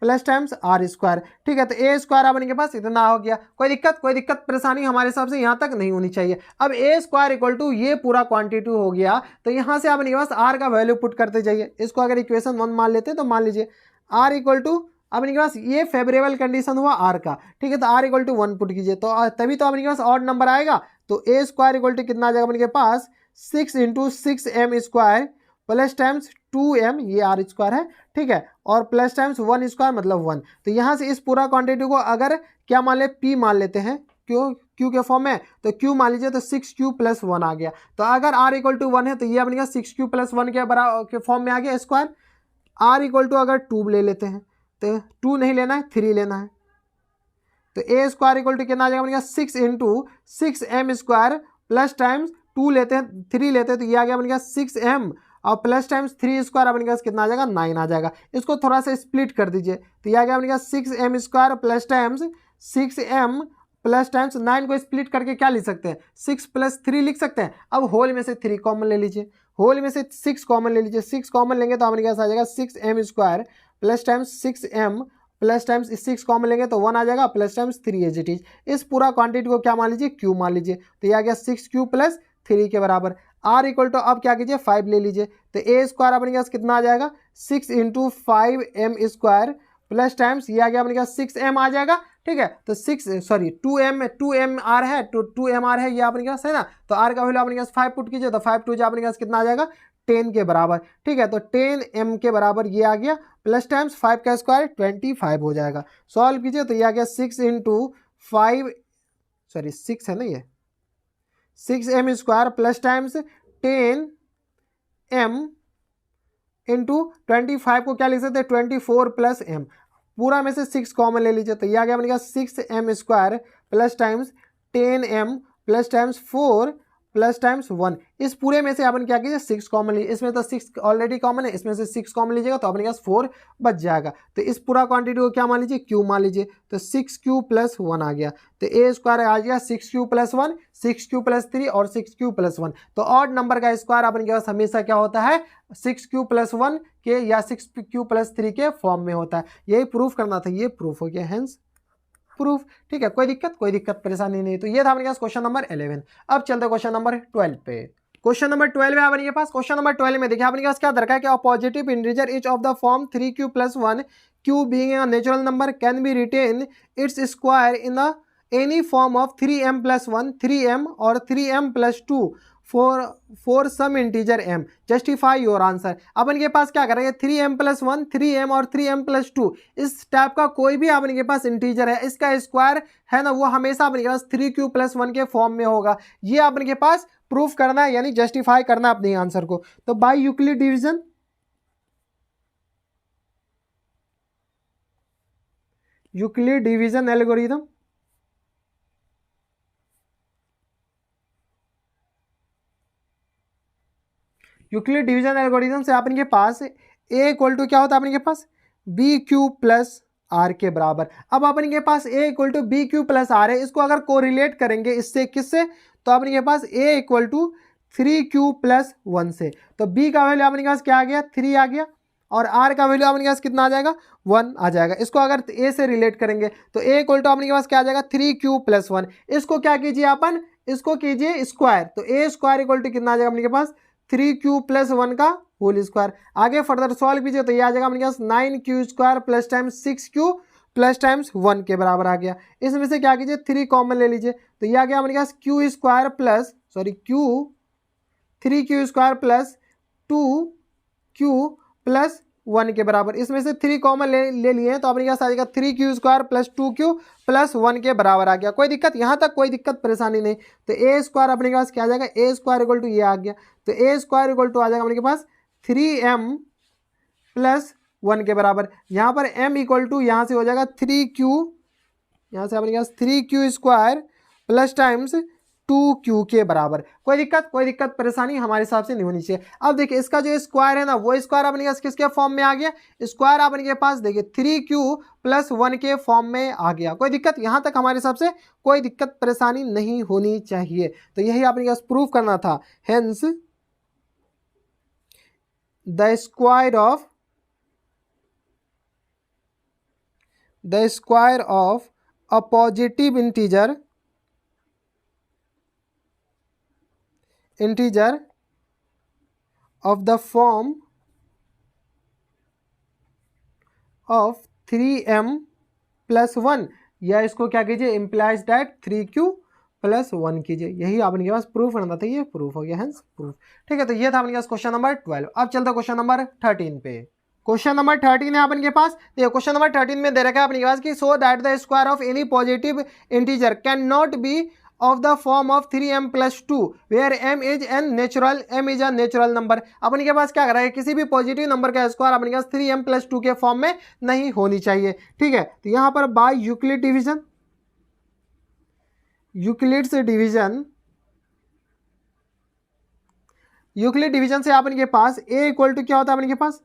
plus times r square. ठीक है, तो a स्क्वायर अपने के पास इतना हो गया। कोई दिक्कत परेशानी हमारे हिसाब से यहाँ तक नहीं होनी चाहिए। अब a स्क्वायर इक्वल टू ये पूरा क्वांटिटी हो गया तो यहाँ से अपने के पास r का वैल्यू पुट करते जाइए। इसको अगर इक्वेशन 1 मान लेते हैं तो मान लीजिए r इक्वल टू अपने के पास ये फेवरेबल कंडीशन हुआ r का। ठीक है, तो r इक्वल टू 1 पुट कीजिए तो तभी तो अपने के पास ऑड नंबर आएगा। तो a स्क्वायर इक्वल टू कितना आ जाएगा अपने के पास 6 × 6m² प्लस टाइम्स 2m ये r स्क्वायर है। ठीक है, और प्लस टाइम्स 1 स्क्वायर मतलब 1। तो यहाँ से इस पूरा क्वांटिटी को अगर क्या मान ले p मान लेते हैं क्यू के फॉर्म में तो q मान लीजिए तो 6q + 1 आ गया। तो अगर r इक्वल टू 1 है तो ये अपने का 6q + 1 के बराबर के फॉर्म में आ गया स्क्वायर। r इक्वल टू अगर 2 ले लेते हैं तो 2 नहीं लेना है 3 लेना है। तो a स्क्वायर इक्वल टू कितना आ जाएगा अपने 6 × 6m² प्लस टाइम्स 2 लेते हैं 3 लेते हैं तो ये आ गया अपने 6m और प्लस टाइम्स 3 स्क्वायर अपने पास कितना आ जाएगा 9 आ जाएगा। इसको थोड़ा सा स्प्लिट कर दीजिए तो ये आ गया अपने 6m² plus times 6m plus times 9 को स्प्लिट करके क्या लिख सकते हैं 6 + 3 लिख सकते हैं। अब होल में से 3 कॉमन ले लीजिए, होल में से 6 कॉमन ले लीजिए। 6 कॉमन लेंगे तो अपने पास आ जाएगा 6m² plus times 6m plus times 6 common लेंगे तो 1 आ जाएगा plus times 3 as it is. इस पूरा क्वांटिटी को क्या मान लीजिए q मान लीजिए तो ये आ गया 6q + 3 के बराबर। r इक्वल टू अब क्या कीजिए 5 ले लीजिए तो a स्क्वायर अपने पास कितना आ जाएगा 6 × 5m² प्लस टाइम्स ये आ गया अपने पास 6m आ जाएगा। ठीक है, तो 2mr है तो 2mr है ये अपने पास है ना। तो r का वैल्यू अपने पास 5 पुट कीजिए तो 5 2 अपने पास कितना आ जाएगा 10 के बराबर। ठीक है, तो 10m के बराबर ये आ गया प्लस टाइम्स 5 का स्क्वायर 25 हो जाएगा। सॉल्व कीजिए तो ये आ गया 6 है ना ये 6m² plus times 10m into 25 को क्या लिख सकते हैं 24 + m। पूरा में से 6 कॉमन ले लीजिए तो ये आ गया अपने पास 6m² plus times 10m plus times 4 plus times 1। इस पूरे में से अपन क्या कीजिए 6 कॉमन लीजिए। इसमें तो 6 ऑलरेडी कॉमन है, इसमें से 6 कॉमन लीजिएगा तो अपने पास 4 बच जाएगा। तो इस पूरा क्वांटिटी को क्या मान लीजिए q मान लीजिए तो 6q + 1 आ गया। तो a स्क्वायर आ गया 6q + 1, 6q + 3 और 6q + 1। तो ऑड नंबर का स्क्वायर अपन के पास हमेशा क्या होता है 6q + 1 के या 6q + 3 के फॉर्म में होता है। यही प्रूफ करना था, ये प्रूफ हो गया हेंस प्रूफ। ठीक है, कोई दिक्कत परेशानी नहीं। तो ये था अपने पास क्वेश्चन नंबर 11। अब चलते क्वेश्चन नंबर 12 पे। क्वेश्चन नंबर 12 है अपने पास। क्वेश्चन नंबर 12 में देखिए अपने पास क्या दरकार है कि positive integer each of the form 3q + 1 q being a natural number can be written its square in the any form of 3m + 1, 3m और 3m + 2 for some integer m, justify your answer. अपन के पास क्या करेंगे, 3m + 1, 3m और 3m + 2, इस type का कोई भी अपन के पास इंटीजर है, इसका स्क्वायर है ना, वो हमेशा अपन के पास 3q + 1 के फॉर्म में होगा। ये अपन के पास प्रूफ करना है, यानी जस्टिफाई करना है अपने आंसर को। तो by Euclid division, Euclid division algorithm, Euclid division algorithm से अपन के पास a = क्या होता है अपन के पास, BQ + R के बराबर। अब अपन के पास a = BQ + R है, इसको अगर कोरिलेट करेंगे इससे किससे, तो अपन के पास a = 3q + 1 से। तो b का वैल्यू अपन के पास क्या आ गया, 3 आ गया, और r का वैल्यू अपन के पास कितना आ जाएगा, 1 आ जाएगा। इसको अगर a से रिलेट करेंगे तो a = अपन के पास क्या आ जाएगा, 3q + 1। इसको क्या कीजिए अपन, इसको कीजिए स्क्वायर, तो a² = कितना आ जाएगा अपने के पास, 3q + 1 का होल स्क्वायर। आगे फर्दर सॉल्व कीजिए तो ये आ जाएगा अपने पास 9q² + टाइम्स 6q + टाइम्स 1 के बराबर आ गया। इसमें से क्या कीजिए, 3 कॉमन ले लीजिए, तो ये आ गया अपने पास q² + 3q² + 2q + 1 के बराबर। इसमें से 3 कॉमन ले लिए हैं, तो अपने पास आ जाएगा 3q² + 2q + 1 के बराबर आ गया। कोई दिक्कत, यहाँ तक कोई दिक्कत परेशानी नहीं। तो a² अपने के पास क्या आ जाएगा, a² = ये आ गया, तो a² = आ जाएगा अपने के पास 3m + 1 के बराबर। यहाँ पर m = यहाँ से हो जाएगा 3q, यहाँ से अपने पास 3q² + टाइम्स 2q के बराबर। कोई दिक्कत परेशानी हमारे हिसाब से नहीं होनी चाहिए। अब देखिए इसका जो स्क्वायर है ना, वो स्क्वायर अपने पास किसके फॉर्म में आ गया, स्क्वायर अपने के पास देखिए 3q + 1 के फॉर्म में आ गया। कोई दिक्कत, यहाँ तक हमारे हिसाब से कोई दिक्कत परेशानी नहीं होनी चाहिए। तो यही अपने पास प्रूफ करना था। Hence the square of a positive integer of the form of 3m + 1, या इसको क्या कीजिए, इम्प्लाइज दैट 3q + 1 कीजिए। यही आपके पास प्रूफ करना था, ये प्रूफ हो गया, हेंस प्रूफ। ठीक है, तो ये था अपने पास क्वेश्चन नंबर 12। अब चलता क्वेश्चन नंबर 13 पे। क्वेश्चन नंबर 13 है अपन के पास, देखिए क्वेश्चन नंबर 13 में दे रखा है अपने पास कि so that the square of any positive integer can not be of the form of 3m + 2 where m is a natural number। अपने के पास क्या कर रहा है, किसी भी पॉजिटिव नंबर का स्क्वायर अपने के पास 3m + 2 के फॉर्म में नहीं होनी चाहिए। ठीक है, तो यहां पर by Euclid division, Euclid division से अपन के पास a = क्या होता है अपने के पास,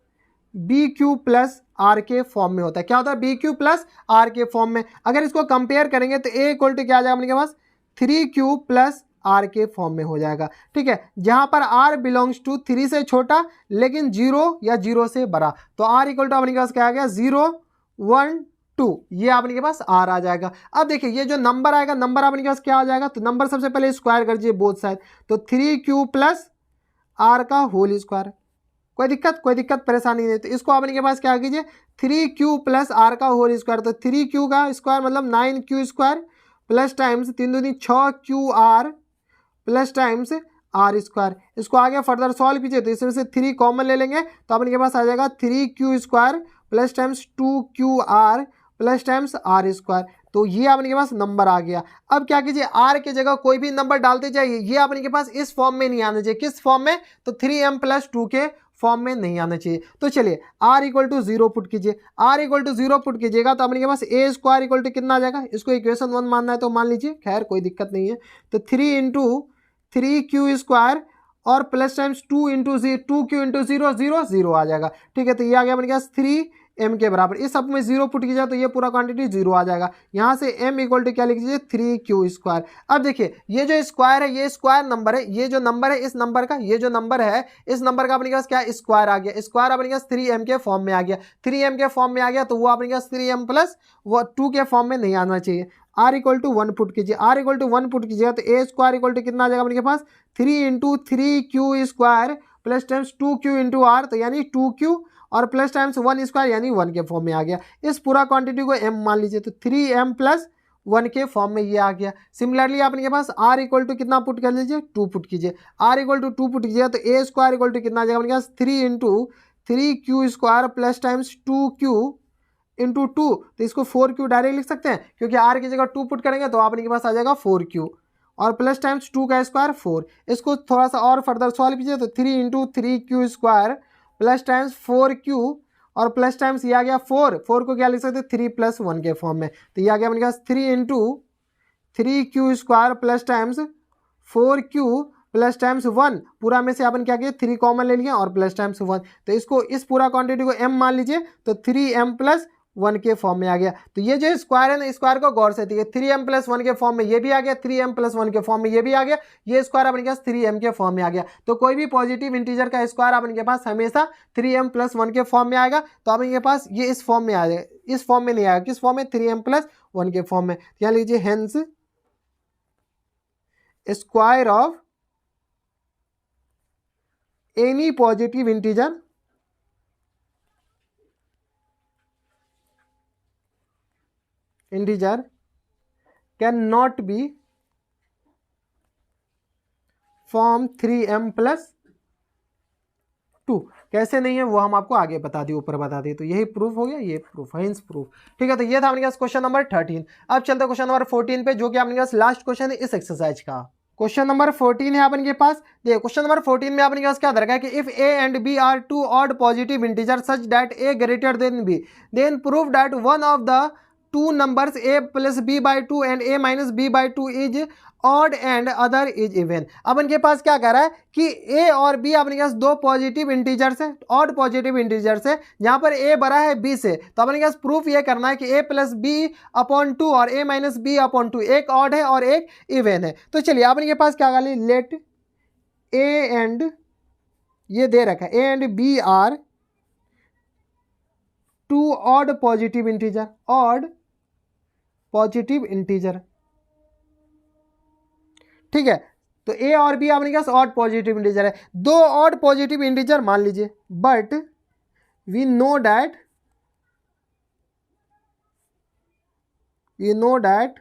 BQ + R के फॉर्म में होता है। क्या होता है, BQ + R के फॉर्म में। अगर इसको कंपेयर करेंगे तो a = क्या आ जाएगा अपने के पास, 3q + R के फॉर्म में हो जाएगा। ठीक है, जहां पर R बिलोंग्स टू 3 से छोटा लेकिन 0 या 0 से बड़ा, तो R = अपने के पास क्या आ गया, 0 1 2, ये अपने के पास R आ जाएगा। अब देखिए ये जो नंबर आएगा, नंबर अपने के पास क्या आ जाएगा, तो नंबर सबसे पहले स्क्वायर कर दीजिए बोथ साइड, तो 3q + R का होल स्क्वायर। कोई दिक्कत परेशानी नहीं। तो इसको अपने के पास क्या कीजिए, 3q + R का होल स्क्वायर, तो 3q का स्क्वायर मतलब 9q² + टाइम्स 3 दूनी 6qr + टाइम्स R²। इसको आगे फर्दर सॉल्व कीजिए तो इसमें से 3 कॉमन ले लेंगे, तो अपने के पास आ जाएगा 3q² + times 2qr + times R²। तो ये अपने के पास नंबर आ गया। अब क्या कीजिए, R की जगह कोई भी नंबर डालते जाइए, ये अपने के पास इस फॉर्म में नहीं आना चाहिए। किस फॉर्म में, तो 3m + 2 के फॉर्म में नहीं आना चाहिए। तो चलिए R = 0 पुट कीजिए, R = 0 पुट कीजिएगा तो अपने के पास a² = कितना आ जाएगा, इसको इक्वेशन 1 मानना है तो मान लीजिए, खैर कोई दिक्कत नहीं है। तो 3 × 3q² और + टाइम्स 2 × 2q × 0 0 0 आ जाएगा। ठीक है, तो ये आ गया अपने पास 3m के बराबर। इस सब में 0 पुट किया तो ये पूरा क्वांटिटी 0 आ जाएगा। यहाँ से m = क्या लिख दीजिए, 3q²। अब देखिए ये जो स्क्वायर है, ये स्क्वायर नंबर है, ये जो नंबर है इस नंबर का, ये जो नंबर है इस नंबर का अपने पास क्या स्क्वायर आ गया, स्क्वायर अपने पास 3m के फॉर्म में आ गया। 3m के फॉर्म में आ गया तो वो अपने पास 3m + 2 के फॉर्म में नहीं आना चाहिए। R = 1 पुट कीजिए, R = 1 पुट कीजिएगा तो a² = कितना आ जाएगा अपने के पास, 3 × 3q² + टाइम्स 2q × R, तो यानी 2q और + टाइम्स 1² यानी 1 के फॉर्म में आ गया। इस पूरा क्वांटिटी को m मान लीजिए, तो 3m + 1 के फॉर्म में ये आ गया। सिमिलरली आपके पास r इक्वल टू कितना पुट कर लीजिए, 2 पुट कीजिए। r इक्वल टू 2 पुट कीजिए तो a स्क्वायर इक्वल टू कितना आ जाएगा अपने पास 3 into 3q square plus times 2q into 2, तो इसको 4q डायरेक्ट लिख सकते हैं क्योंकि r की जगह 2 पुट करेंगे तो आपके पास आ जाएगा 4q और प्लस टाइम्स 2 का स्क्वायर 4। इसको थोड़ा सा और फर्दर सॉल्व कीजिए तो 3 into 3q square plus times 4q और प्लस टाइम्स ये आ गया 4 को क्या लिख सकते हैं 3 प्लस 1 के फॉर्म में, तो ये आ गया अपने पास 3 into 3q square plus times 4q plus times 1, पूरा में से अपन क्या किया 3 कॉमन ले लिया और प्लस टाइम्स 1, तो इसको इस पूरा क्वांटिटी को m मान लीजिए तो 3m प्लस 1 के फॉर्म में आ गया। तो ये जो स्क्वायर है ना, स्क्वायर को गौर से देखिए 3m प्लस 1 के फॉर्म में ये भी आ गया, 3m प्लस 1 के फॉर्म में ये भी आ गया, ये स्क्वायर अपने पास 3m के फॉर्म में आ गया। तो कोई भी पॉजिटिव इंटीजर का स्क्वायर अपने पास हमेशा 3m प्लस 1 के फॉर्म में आएगा। तो आपके पास ये इस फॉर्म में आ जाएगा, इस फॉर्म में नहीं आएगा, किस फॉर्म में 3m प्लस 1 के फॉर्म में। यहाँ लीजिए hence square of any positive integer can not be form 3m plus 2। कैसे नहीं है वो हम आपको आगे बता दिए, ऊपर बता दिए। तो यही प्रूफ हो गया, ये प्रूफ हेंस प्रूफ। ठीक है, तो ये था अपने पास क्वेश्चन नंबर 13। अब चलते क्वेश्चन नंबर 14 पे, जो कि अपने पास लास्ट क्वेश्चन है इस एक्सरसाइज का। क्वेश्चन नंबर 14 है अपन के पास। देखिए क्वेश्चन नंबर 14 में अपने पास क्या दरकार है कि if a and b are two odd positive integer such that a greater than b, then prove that one of the two numbers a plus b by 2 and a minus b by 2 is odd and other is even. अपन के पास क्या कह रहा है कि a और b अपने पास दो पॉजिटिव इंटीजर्स है, ऑड पॉजिटिव इंटीजर्स है, जहां पर a बड़ा है b से। तो अपन के पास प्रूफ ये करना है कि a प्लस b अपॉन 2 और a माइनस b अपॉन 2 एक ऑड है और एक इवन है। तो चलिए अपन के पास क्या कर लेट a एंड ये दे रखा है a and b are two odd positive integer, odd positive integer. ठीक है, तो a और b अपने पास ऑड पॉजिटिव इंटीजर है, दो ऑड पॉजिटिव इंटीजर मान लीजिए। But we know that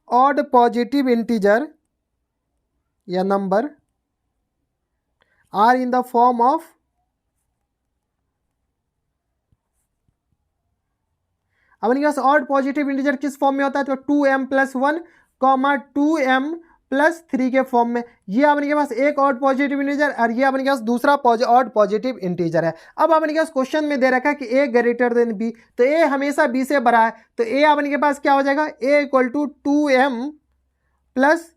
odd positive integer या number are in the form of अपने पास ऑड पॉजिटिव इंटीजर किस फॉर्म में होता है, तो 2m plus 1 comma 2m plus 3 के फॉर्म में। ये अपने के पास एक ऑड पॉजिटिव इंटीजर और ये अपने के पास दूसरा ऑड पॉजिटिव इंटीजर है। अब अपने के पास क्वेश्चन में दे रखा है कि a ग्रेटर देन b, तो a हमेशा b से बड़ा है, तो a अपने के पास क्या हो जाएगा a equal to 2m plus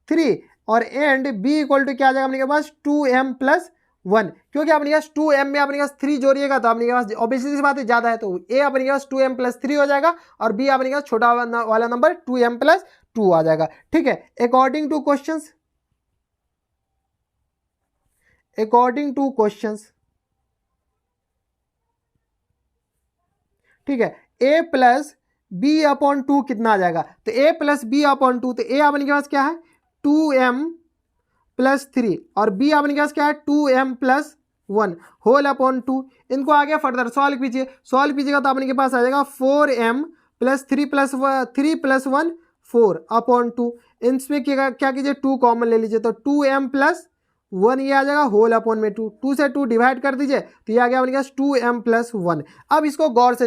3 और एंड b इक्वल टू क्या आ जाएगा अपने के पास 2m प्लस 1, क्योंकि अपने पास 2m में अपने पास 3 जोड़िएगा तो अपने पास ऑब्वियसली सी बात है ज़्यादा है, तो a अपने पास 2m प्लस 3 हो जाएगा और b अपने पास छोटा वाला नंबर 2m प्लस 2 आ जाएगा। ठीक है, अकॉर्डिंग टू क्वेश्चंस ठीक है, a प्लस b अपॉन 2 कितना आ जाएगा, तो a प्लस b अपॉन 2, तो a अपने के पास क्या है 2m प्लस 3 और b अपने पास क्या है 2m प्लस 1 होल अपॉन 2। इनको आगे फर्दर सॉल्व कीजिएगा तो अपने के पास आ जाएगा 4m प्लस 3 प्लस 1 4 अपॉन 2। इसमें क्या कीजिए 2 कॉमन ले लीजिए, तो 2m प्लस 1 ये आ जाएगा होल अपॉन में 2 से 2 डिवाइड कर दीजिए तो ये आ गया अपने पास 2m प्लस 1। अब इसको गौर से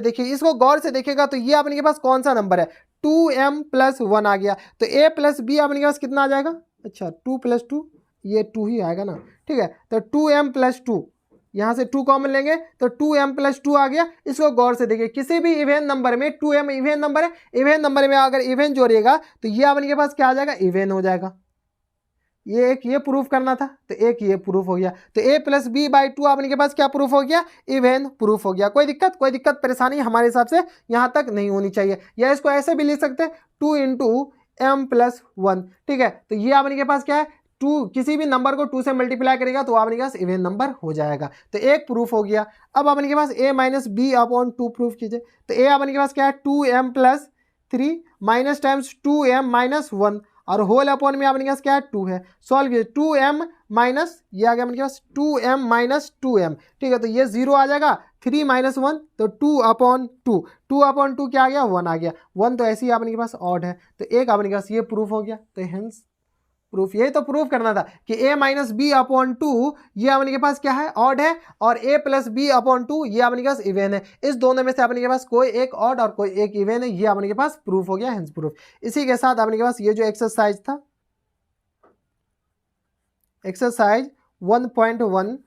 देखिएगा तो ये अपने के पास कौन सा नंबर है 2m प्लस 1 आ गया, तो a प्लस b अपने के पास कितना आ जाएगा, अच्छा 2 प्लस 2 ये 2 ही आएगा ना। ठीक है, तो 2m प्लस 2 यहाँ से 2 कॉमन लेंगे तो 2m प्लस 2 आ गया। इसको गौर से देखिए, किसी भी इवन नंबर में 2m इवन नंबर है, इवन नंबर में अगर इवन जोड़िएगा तो ये अपने के पास क्या आ जाएगा इवन हो जाएगा। ये प्रूफ करना था तो एक ये प्रूफ हो गया, तो a प्लस बी बाई 2 अपने के पास क्या प्रूफ हो गया इवन प्रूफ हो गया। कोई दिक्कत परेशानी हमारे हिसाब से यहाँ तक नहीं होनी चाहिए, या इसको ऐसे भी लिख सकते हैं 2 इंटू m प्लस 1। ठीक है, तो ये अपने के पास क्या है 2, किसी भी नंबर को 2 से मल्टीप्लाई करेगा तो अपने पास इवन नंबर हो जाएगा, तो एक प्रूफ हो गया। अब अपने के पास a minus b upon 2 proof कीजिए, तो a अपने के पास क्या है 2m plus 3 minus times 2m minus 1 और होल अपॉन में अपने पास क्या है 2 है। सॉल्व कीजिए 2m माइनस ये आ गया अपने पास 2m माइनस 2m। ठीक है, तो ये 0 आ जाएगा, 3 माइनस 1 तो 2/2, 2/2 क्या आ गया, 1 आ गया, 1 तो ऐसे ही आपके पास ऑड है, तो एक आपके पास ये प्रूफ हो गया। तो हेंस प्रूफ, यही तो प्रूफ करना था कि a माइनस बी अपॉन 2 ये आपके पास क्या है, ऑड है, और a प्लस बी अपॉन 2 ये आपके पास इवन है। इस दोनों में से आपके पास कोई एक ऑड और कोई एक इवन है, ये आपके पास प्रूफ हो गया, हेंस प्रूफ। इसी के साथ आपके पास ये जो एक्सरसाइज था, एक्सरसाइज 1.1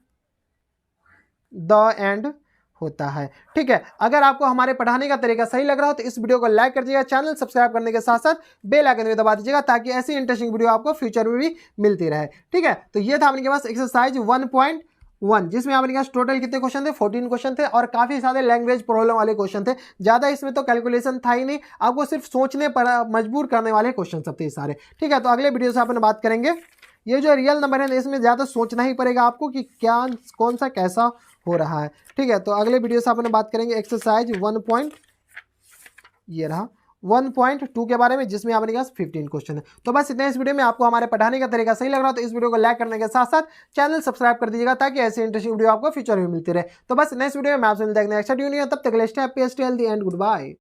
द एंड होता है। ठीक है, अगर आपको हमारे पढ़ाने का तरीका सही लग रहा हो तो इस वीडियो को लाइक कर दीजिएगा, चैनल सब्सक्राइब करने के साथ साथ बेल आइकन भी दबा दीजिएगा ताकि ऐसी इंटरेस्टिंग वीडियो आपको फ्यूचर में भी मिलती रहे। ठीक है, तो ये था आपके पास एक्सरसाइज 1.1 जिसमें आपके पास टोटल कितने क्वेश्चन थे, 14 क्वेश्चन थे और काफी सारे लैंग्वेज प्रॉब्लम वाले क्वेश्चन थे। ज्यादा इसमें तो कैलकुलेशन था ही नहीं, आपको सिर्फ सोचने पर मजबूर करने वाले क्वेश्चन सब थे सारे। ठीक है, तो अगले वीडियो से अपन बात करेंगे, ये जो रियल नंबर है इसमें ज़्यादा सोचना ही पड़ेगा आपको कि क्या कौन सा कैसा हो रहा है। ठीक है, तो अगले वीडियो से अपन बात करेंगे एक्सरसाइज 1.2 के बारे में जिसमें आपके पास 15 क्वेश्चन है। तो बस इतने इस वीडियो में। आपको हमारे पढ़ाने का तरीका सही लग रहा हो तो इस वीडियो को लाइक करने के साथ साथ चैनल सब्सक्राइब कर दीजिएगा ताकि ऐसे इंटरेस्टिंग वीडियो आपको फ्यूचर में मिलती रहे। तो बस नेक्स्ट वीडियो में आपसे मिलते हैं नेक्स्ट वीडियो, तब तक के लिए stay happy, stay healthy and good bye.